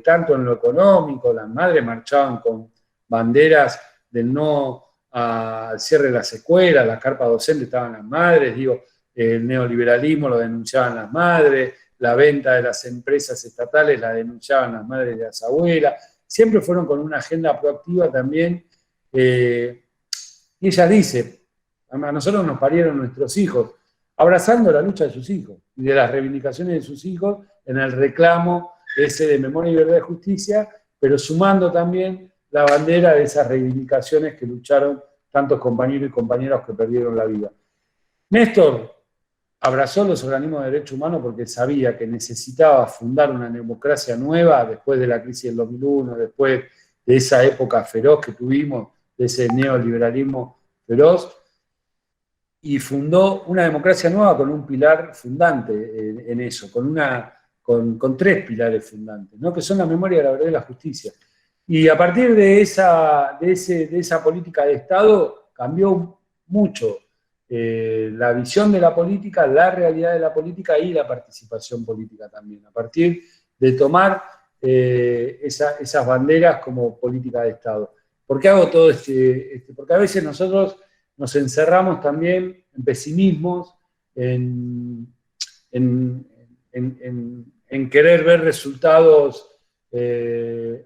tanto en lo económico, las madres marchaban con banderas del no al cierre de las escuelas, las carpas docentes estaban las madres, digo, el neoliberalismo lo denunciaban las madres, la venta de las empresas estatales la denunciaban las madres y las abuelas, siempre fueron con una agenda proactiva también, y ella dice, a nosotros nos parieron nuestros hijos, abrazando la lucha de sus hijos y de las reivindicaciones de sus hijos en el reclamo ese de memoria y verdad y justicia, pero sumando también la bandera de esas reivindicaciones que lucharon tantos compañeros y compañeras que perdieron la vida. Néstor abrazó los organismos de derechos humanos porque sabía que necesitaba fundar una democracia nueva después de la crisis del 2001, después de esa época feroz que tuvimos, de ese neoliberalismo feroz, y fundó una democracia nueva con un pilar fundante en eso, con tres pilares fundantes, ¿no? Que son la memoria, la verdad y la justicia. Y a partir de esa política de Estado cambió mucho la visión de la política, la realidad de la política y la participación política también, a partir de tomar esas banderas como política de Estado. ¿Por qué hago todo porque a veces nosotros nos encerramos también en pesimismos, en querer ver resultados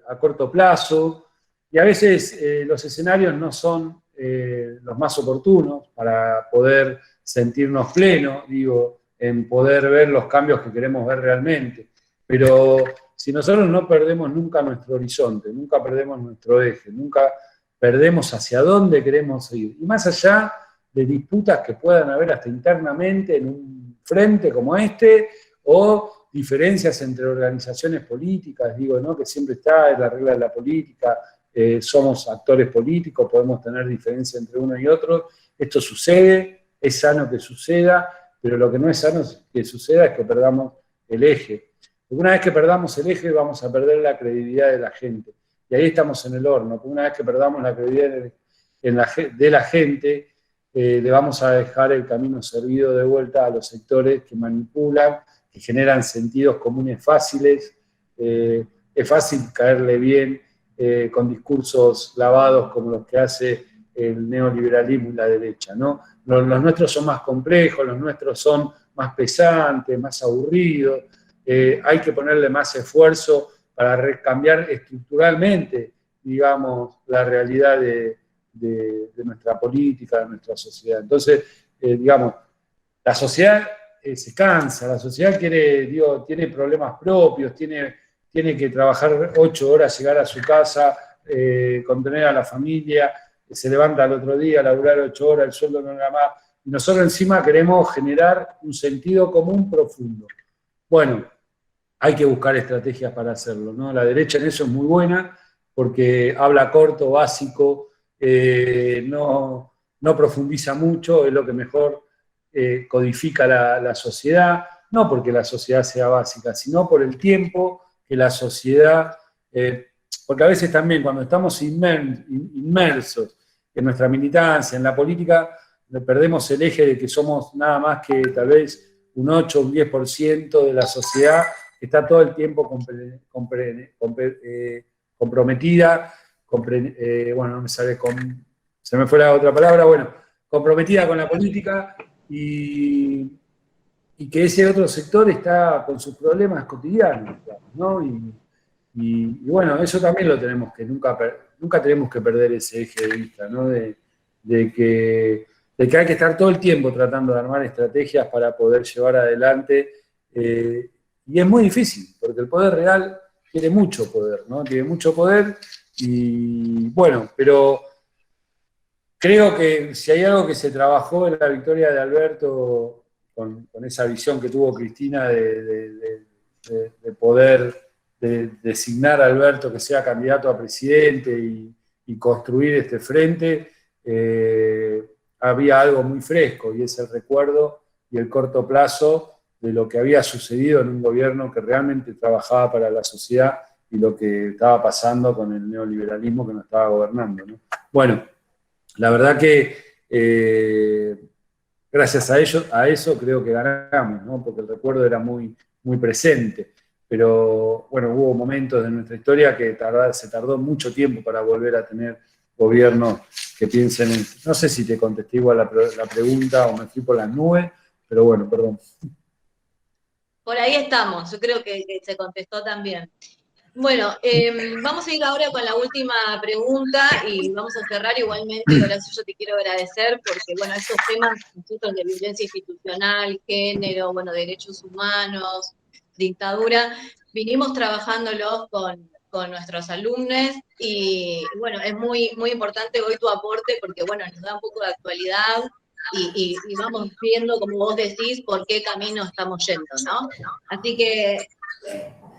a corto plazo, y a veces los escenarios no son los más oportunos para poder sentirnos plenos, digo, en poder ver los cambios que queremos ver realmente. Pero si nosotros no perdemos nunca nuestro horizonte, nunca perdemos nuestro eje, nunca perdemos hacia dónde queremos ir, y más allá de disputas que puedan haber hasta internamente en un frente como este, o diferencias entre organizaciones políticas, digo, ¿no? Que siempre está en la regla de la política, somos actores políticos, podemos tener diferencia entre uno y otro. Esto sucede, es sano que suceda, pero lo que no es sano que suceda es que perdamos el eje. Porque una vez que perdamos el eje vamos a perder la credibilidad de la gente. Y ahí estamos en el horno, porque una vez que perdamos la credibilidad de la gente, le vamos a dejar el camino servido de vuelta a los sectores que manipulan, que generan sentidos comunes fáciles. Es fácil caerle bien con discursos lavados como los que hace el neoliberalismo y la derecha, ¿no? Los nuestros son más complejos, los nuestros son más pesantes, más aburridos. Hay que ponerle más esfuerzo para cambiar estructuralmente, digamos, la realidad de nuestra política, de nuestra sociedad. Entonces, digamos, la sociedad se cansa, la sociedad tiene problemas propios, tiene que trabajar 8 horas, llegar a su casa, contener a la familia, se levanta al otro día, laburar 8 horas, el sueldo no era más. Y nosotros encima queremos generar un sentido común profundo. Bueno, hay que buscar estrategias para hacerlo, ¿no? La derecha en eso es muy buena, porque habla corto, básico, no profundiza mucho, es lo que mejor codifica la sociedad, no porque la sociedad sea básica, sino por el tiempo que la sociedad, porque a veces también cuando estamos inmersos en nuestra militancia, en la política, perdemos el eje de que somos nada más que tal vez un 8 o un 10% de la sociedad que está todo el tiempo comprometida, bueno, no me sale se me fue la otra palabra, bueno, comprometida con la política y que ese otro sector está con sus problemas cotidianos, ¿no? Y bueno, eso también lo tenemos que, nunca tenemos que perder ese eje de vista, ¿no? De que hay que estar todo el tiempo tratando de armar estrategias para poder llevar adelante, y es muy difícil, porque el poder real tiene mucho poder, ¿no? Tiene mucho poder y bueno, pero creo que si hay algo que se trabajó en la victoria de Alberto, con esa visión que tuvo Cristina de poder designar a Alberto que sea candidato a presidente y construir este frente, había algo muy fresco, y es el recuerdo y el corto plazo de lo que había sucedido en un gobierno que realmente trabajaba para la sociedad y lo que estaba pasando con el neoliberalismo que nos estaba gobernando, ¿no? Bueno, la verdad que gracias a eso creo que ganamos, ¿no? Porque el recuerdo era muy, muy presente. Pero bueno, hubo momentos de nuestra historia que se tardó mucho tiempo para volver a tener gobiernos que piensen en... No sé si te contesté igual la pregunta o me fui por las nubes, pero bueno, perdón. Por ahí estamos, yo creo que se contestó también. Bueno, vamos a ir ahora con la última pregunta y vamos a cerrar igualmente. Horacio, yo te quiero agradecer porque, bueno, estos temas nosotros de violencia institucional, género, bueno, derechos humanos, dictadura, vinimos trabajándolos con nuestros alumnos y, bueno, es muy, muy importante hoy tu aporte porque, bueno, nos da un poco de actualidad y vamos viendo, como vos decís, por qué camino estamos yendo, ¿no? Así que...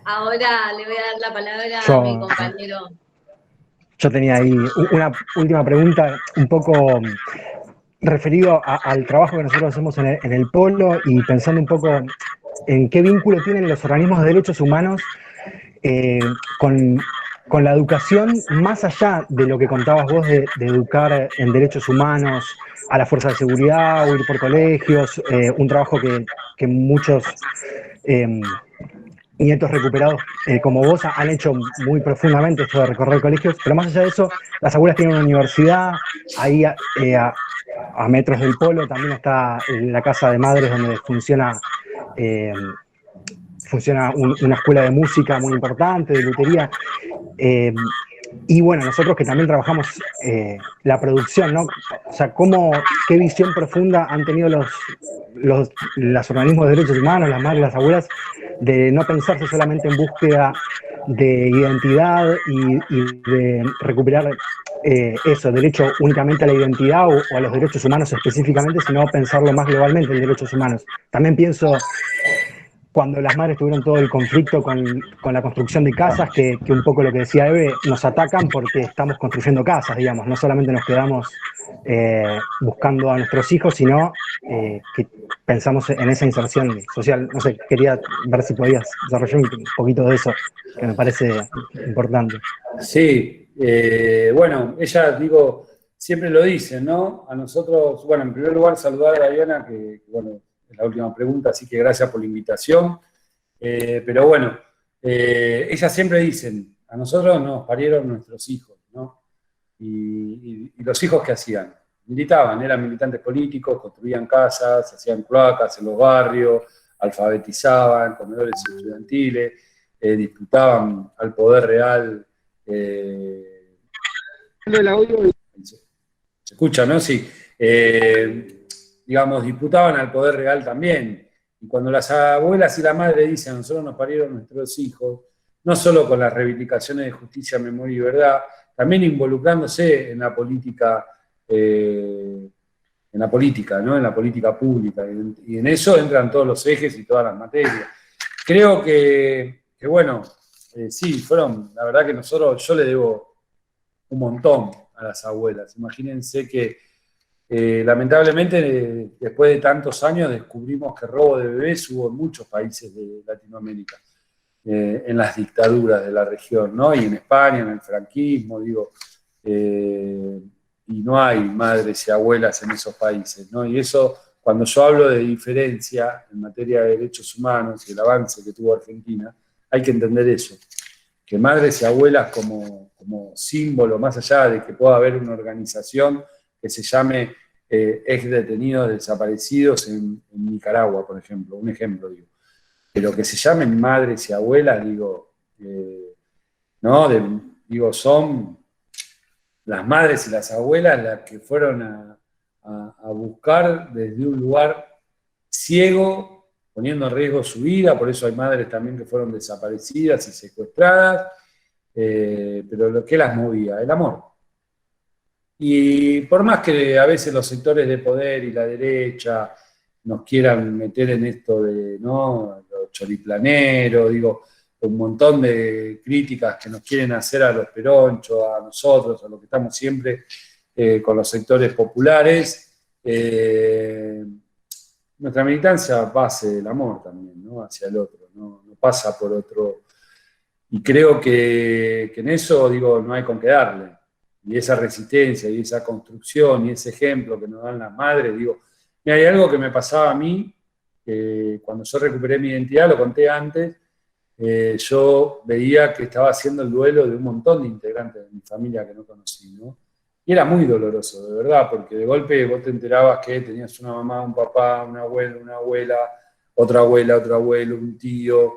ahora le voy a dar la palabra a mi compañero. Yo tenía ahí una última pregunta, un poco referido al trabajo que nosotros hacemos en el Polo y pensando un poco en qué vínculo tienen los organismos de derechos humanos con la educación, más allá de lo que contabas vos de educar en derechos humanos a la fuerza de seguridad o ir por colegios, un trabajo que muchos... nietos recuperados como vos han hecho muy profundamente esto de recorrer colegios, pero más allá de eso, las abuelas tienen una universidad, ahí a metros del Polo también está la Casa de Madres donde funciona una escuela de música muy importante, de lutería, y bueno, nosotros que también trabajamos la producción, ¿no? O sea, qué visión profunda han tenido los organismos de derechos humanos, las madres, las abuelas, de no pensarse solamente en búsqueda de identidad y de recuperar derecho únicamente a la identidad o a los derechos humanos específicamente, sino pensarlo más globalmente en derechos humanos. También pienso, cuando las madres tuvieron todo el conflicto con la construcción de casas, que un poco lo que decía Eve, nos atacan porque estamos construyendo casas, digamos, no solamente nos quedamos buscando a nuestros hijos, sino que pensamos en esa inserción social. No sé, quería ver si podías desarrollar un poquito de eso, que me parece importante. Sí, bueno, ella, digo, siempre lo dice, ¿no? A nosotros, bueno, en primer lugar saludar a Diana, que bueno, es la última pregunta, así que gracias por la invitación. Pero bueno, ellas siempre dicen, a nosotros nos parieron nuestros hijos, ¿no? Y los hijos, ¿qué hacían? Militaban, eran militantes políticos, construían casas, hacían cloacas en los barrios, alfabetizaban, comedores estudiantiles, disputaban al poder real. Se escucha, ¿no? Sí. Digamos, disputaban al poder real también. Y cuando las abuelas y la madre dicen, a nosotros nos parieron nuestros hijos, no solo con las reivindicaciones de justicia, memoria y verdad, también involucrándose en la política, ¿no? En la política pública. Y en eso entran todos los ejes y todas las materias. Creo que bueno, sí, fueron, la verdad que yo le debo un montón a las abuelas. Imagínense que lamentablemente después de tantos años descubrimos que robo de bebés hubo en muchos países de Latinoamérica, en las dictaduras de la región, ¿no? Y en España, en el franquismo, digo, y no hay madres y abuelas en esos países, ¿no? Y eso, cuando yo hablo de diferencia en materia de derechos humanos y el avance que tuvo Argentina, hay que entender eso, que madres y abuelas como símbolo, más allá de que pueda haber una organización que se llame ex detenidos desaparecidos en Nicaragua, por ejemplo, un ejemplo, digo. Pero que se llamen madres y abuelas, digo, ¿no? Digo, son las madres y las abuelas las que fueron a buscar desde un lugar ciego, poniendo en riesgo su vida, por eso hay madres también que fueron desaparecidas y secuestradas, pero lo que las movía, el amor. Y por más que a veces los sectores de poder y la derecha nos quieran meter en esto de, ¿no?, los choriplaneros, digo, un montón de críticas que nos quieren hacer a los peronchos, a nosotros, a los que estamos siempre con los sectores populares, nuestra militancia base del amor también, ¿no?, hacia el otro, no pasa por otro. Y creo que en eso, digo, no hay con qué darle. Y esa resistencia, y esa construcción, y ese ejemplo que nos dan las madres, digo, mira, hay algo que me pasaba a mí, cuando yo recuperé mi identidad, lo conté antes, yo veía que estaba haciendo el duelo de un montón de integrantes de mi familia que no conocí, ¿no? Y era muy doloroso, de verdad, porque de golpe vos te enterabas que tenías una mamá, un papá, un abuelo, una abuela, otro abuelo, un tío,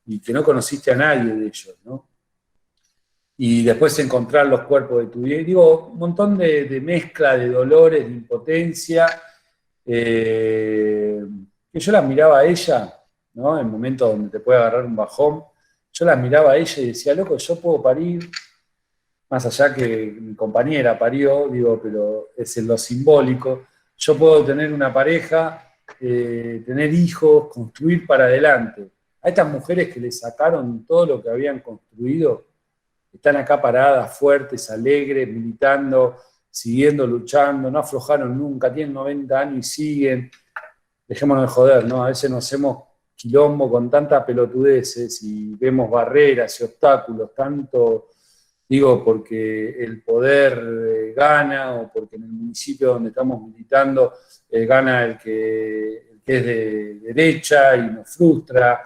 y que no conociste a nadie de ellos, ¿no? Y después encontrar los cuerpos de tu vida. Digo, un montón de mezcla de dolores, de impotencia, que yo las miraba a ella, ¿no? En momentos donde te puede agarrar un bajón, yo las miraba a ella y decía, loco, yo puedo parir, más allá que mi compañera parió, digo, pero es en lo simbólico, yo puedo tener una pareja, tener hijos, construir para adelante. A estas mujeres que le sacaron todo lo que habían construido, están acá paradas, fuertes, alegres, militando, siguiendo, luchando, no aflojaron nunca, tienen 90 años y siguen. Dejémonos de joder, ¿no? A veces nos hacemos quilombo con tantas pelotudeces y vemos barreras y obstáculos, tanto, digo, porque el poder gana o porque en el municipio donde estamos militando gana el que es de derecha y nos frustra.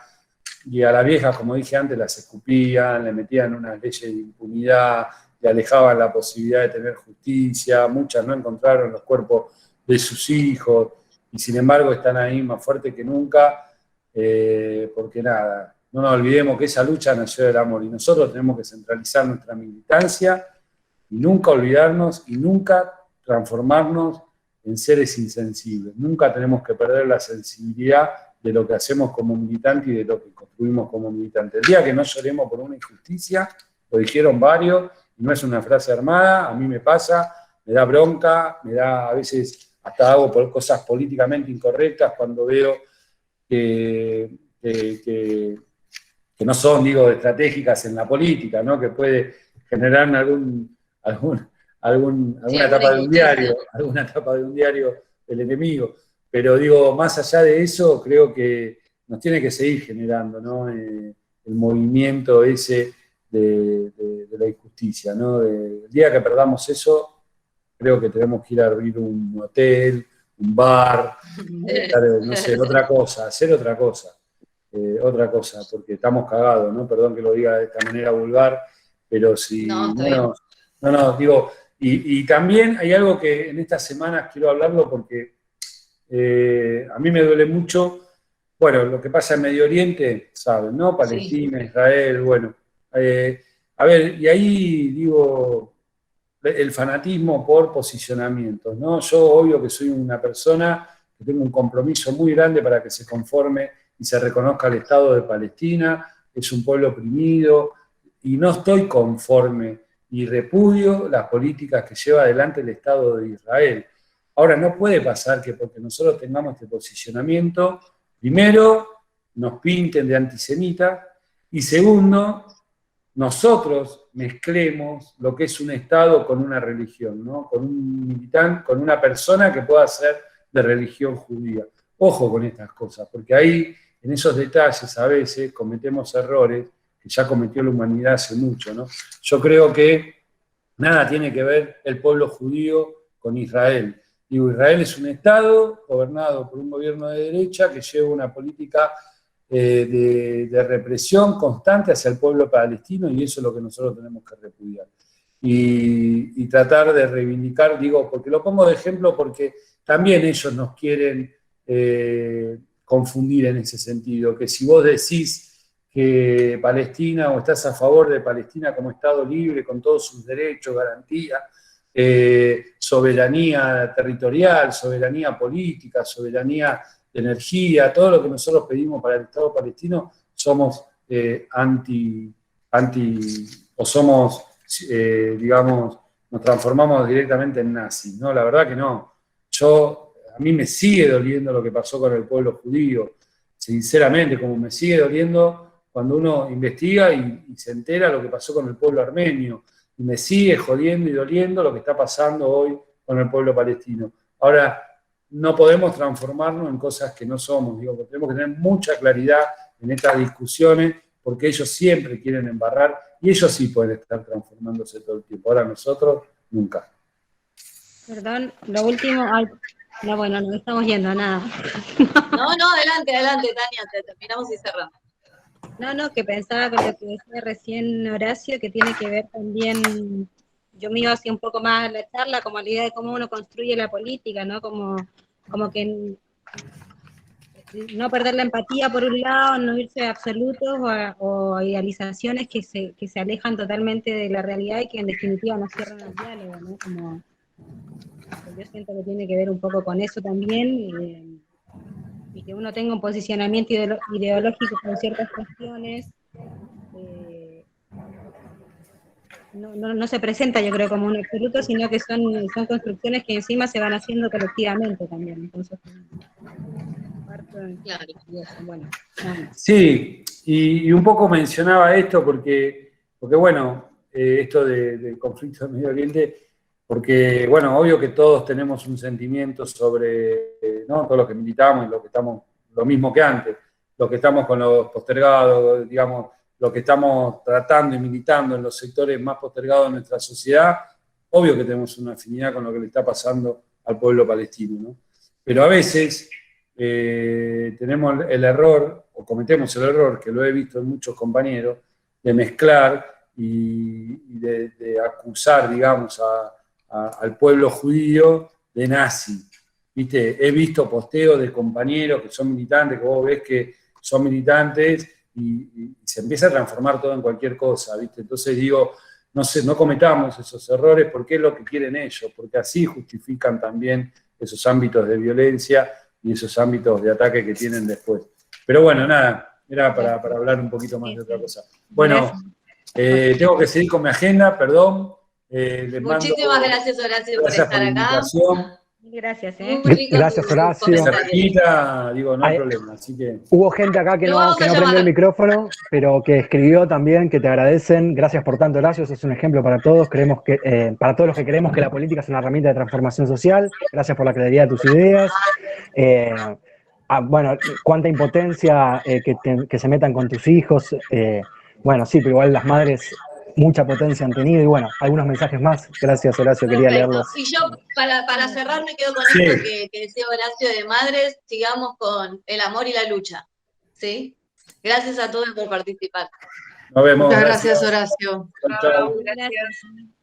Y a las viejas, como dije antes, las escupían, le metían unas leyes de impunidad, le alejaban la posibilidad de tener justicia, muchas no encontraron los cuerpos de sus hijos, y sin embargo están ahí más fuertes que nunca, porque nada, no nos olvidemos que esa lucha nació del amor, y nosotros tenemos que centralizar nuestra militancia, y nunca olvidarnos, y nunca transformarnos en seres insensibles, nunca tenemos que perder la sensibilidad de lo que hacemos como militante y de lo que construimos como militante. El día que no lloremos por una injusticia, lo dijeron varios, y no es una frase armada, a mí me pasa, me da bronca, me da, a veces hasta hago por cosas políticamente incorrectas cuando veo que que no son, digo, estratégicas en la política, ¿no? Que puede generar alguna etapa de un diario, alguna etapa de un diario del enemigo. Pero digo, más allá de eso, creo que nos tiene que seguir generando, ¿no? El movimiento ese de la injusticia, ¿no? El día que perdamos eso, creo que tenemos que ir a abrir un hotel, un bar, no sé, hacer otra cosa, porque estamos cagados, ¿no? Perdón que lo diga de esta manera vulgar, pero si no, digo, y también hay algo que en estas semanas quiero hablarlo porque a mí me duele mucho, bueno, lo que pasa en Medio Oriente, ¿saben, no? Palestina, sí. Israel, bueno. A ver, y ahí digo, el fanatismo por posicionamientos, ¿no? Yo, obvio que soy una persona que tengo un compromiso muy grande para que se conforme y se reconozca el Estado de Palestina, es un pueblo oprimido, y no estoy conforme y repudio las políticas que lleva adelante el Estado de Israel. Ahora, no puede pasar que porque nosotros tengamos este posicionamiento, primero, nos pinten de antisemita, y segundo, nosotros mezclemos lo que es un Estado con una religión, ¿no? Con un militante, con una persona que pueda ser de religión judía. Ojo con estas cosas, porque ahí, en esos detalles, a veces cometemos errores que ya cometió la humanidad hace mucho, ¿no? Yo creo que nada tiene que ver el pueblo judío con Israel. Digo, Israel es un Estado gobernado por un gobierno de derecha que lleva una política de represión constante hacia el pueblo palestino, y eso es lo que nosotros tenemos que repudiar. Y tratar de reivindicar, digo, porque lo pongo de ejemplo porque también ellos nos quieren confundir en ese sentido, que si vos decís que Palestina, o estás a favor de Palestina como Estado libre, con todos sus derechos, garantías, soberanía territorial, soberanía política, soberanía de energía, todo lo que nosotros pedimos para el Estado palestino, somos o somos, digamos, nos transformamos directamente en nazis, ¿no? La verdad que no. A mí me sigue doliendo lo que pasó con el pueblo judío, sinceramente, como me sigue doliendo cuando uno investiga y se entera lo que pasó con el pueblo armenio, y me sigue jodiendo y doliendo lo que está pasando hoy con el pueblo palestino. Ahora, no podemos transformarnos en cosas que no somos, digo, porque tenemos que tener mucha claridad en estas discusiones, porque ellos siempre quieren embarrar, y ellos sí pueden estar transformándose todo el tiempo. Ahora nosotros, nunca. Perdón, lo último, no, bueno, no estamos yendo a nada. No, adelante, Tania, te terminamos y cerramos. No, que pensaba con lo que decía recién Horacio, que tiene que ver también, yo me iba hacia un poco más a la charla, como la idea de cómo uno construye la política, ¿no? Como que no perder la empatía por un lado, no irse a absolutos o idealizaciones que se alejan totalmente de la realidad y que en definitiva no cierran el diálogo, ¿no? Como, yo siento que tiene que ver un poco con eso también, y que uno tenga un posicionamiento ideológico con ciertas cuestiones, no se presenta, yo creo, como un absoluto, sino que son construcciones que encima se van haciendo colectivamente también. Entonces, claro. Bueno, sí, y un poco mencionaba esto porque bueno, esto del conflicto del Medio Oriente, porque, bueno, obvio que todos tenemos un sentimiento sobre, ¿no? Todos los que militamos y los que estamos, lo mismo que antes, los que estamos con los postergados, digamos, los que estamos tratando y militando en los sectores más postergados de nuestra sociedad, obvio que tenemos una afinidad con lo que le está pasando al pueblo palestino, ¿no? Pero a veces tenemos el error, o cometemos el error, que lo he visto en muchos compañeros, de mezclar y de acusar, digamos, al pueblo judío de nazi. ¿Viste? He visto posteos de compañeros que son militantes, que vos ves que son militantes y se empieza a transformar todo en cualquier cosa, ¿viste? Entonces digo, no cometamos esos errores porque es lo que quieren ellos, porque así justifican también esos ámbitos de violencia y esos ámbitos de ataque que tienen después. Pero bueno, nada, era para hablar un poquito más de otra cosa. Bueno, tengo que seguir con mi agenda, perdón. Les Muchísimas gracias, Horacio, por estar acá. Gracias, Muy rico Gracias, tus Horacio. Se comentarios. repita, digo, no hay Ay, problema. Así que Hubo gente acá que Lo no vamos a prendió el llamar. micrófono, pero que escribió también, que te agradecen. Gracias por tanto, Horacio. Eso es un ejemplo para todos. Creemos que, para todos los que creemos que la política es una herramienta de transformación social. Gracias por la claridad de tus ideas. Bueno, cuánta impotencia que se metan con tus hijos. Bueno, sí, pero igual las madres mucha potencia han tenido. Y bueno, algunos mensajes más. Gracias, Horacio. Quería Perfecto. leerlos. Y yo, para cerrar, me quedo con Sí. esto que decía Horacio de madres, sigamos con el amor y la lucha. ¿Sí? Gracias a todos por participar. nos vemos. Muchas gracias, Horacio. Chau, chau. Gracias.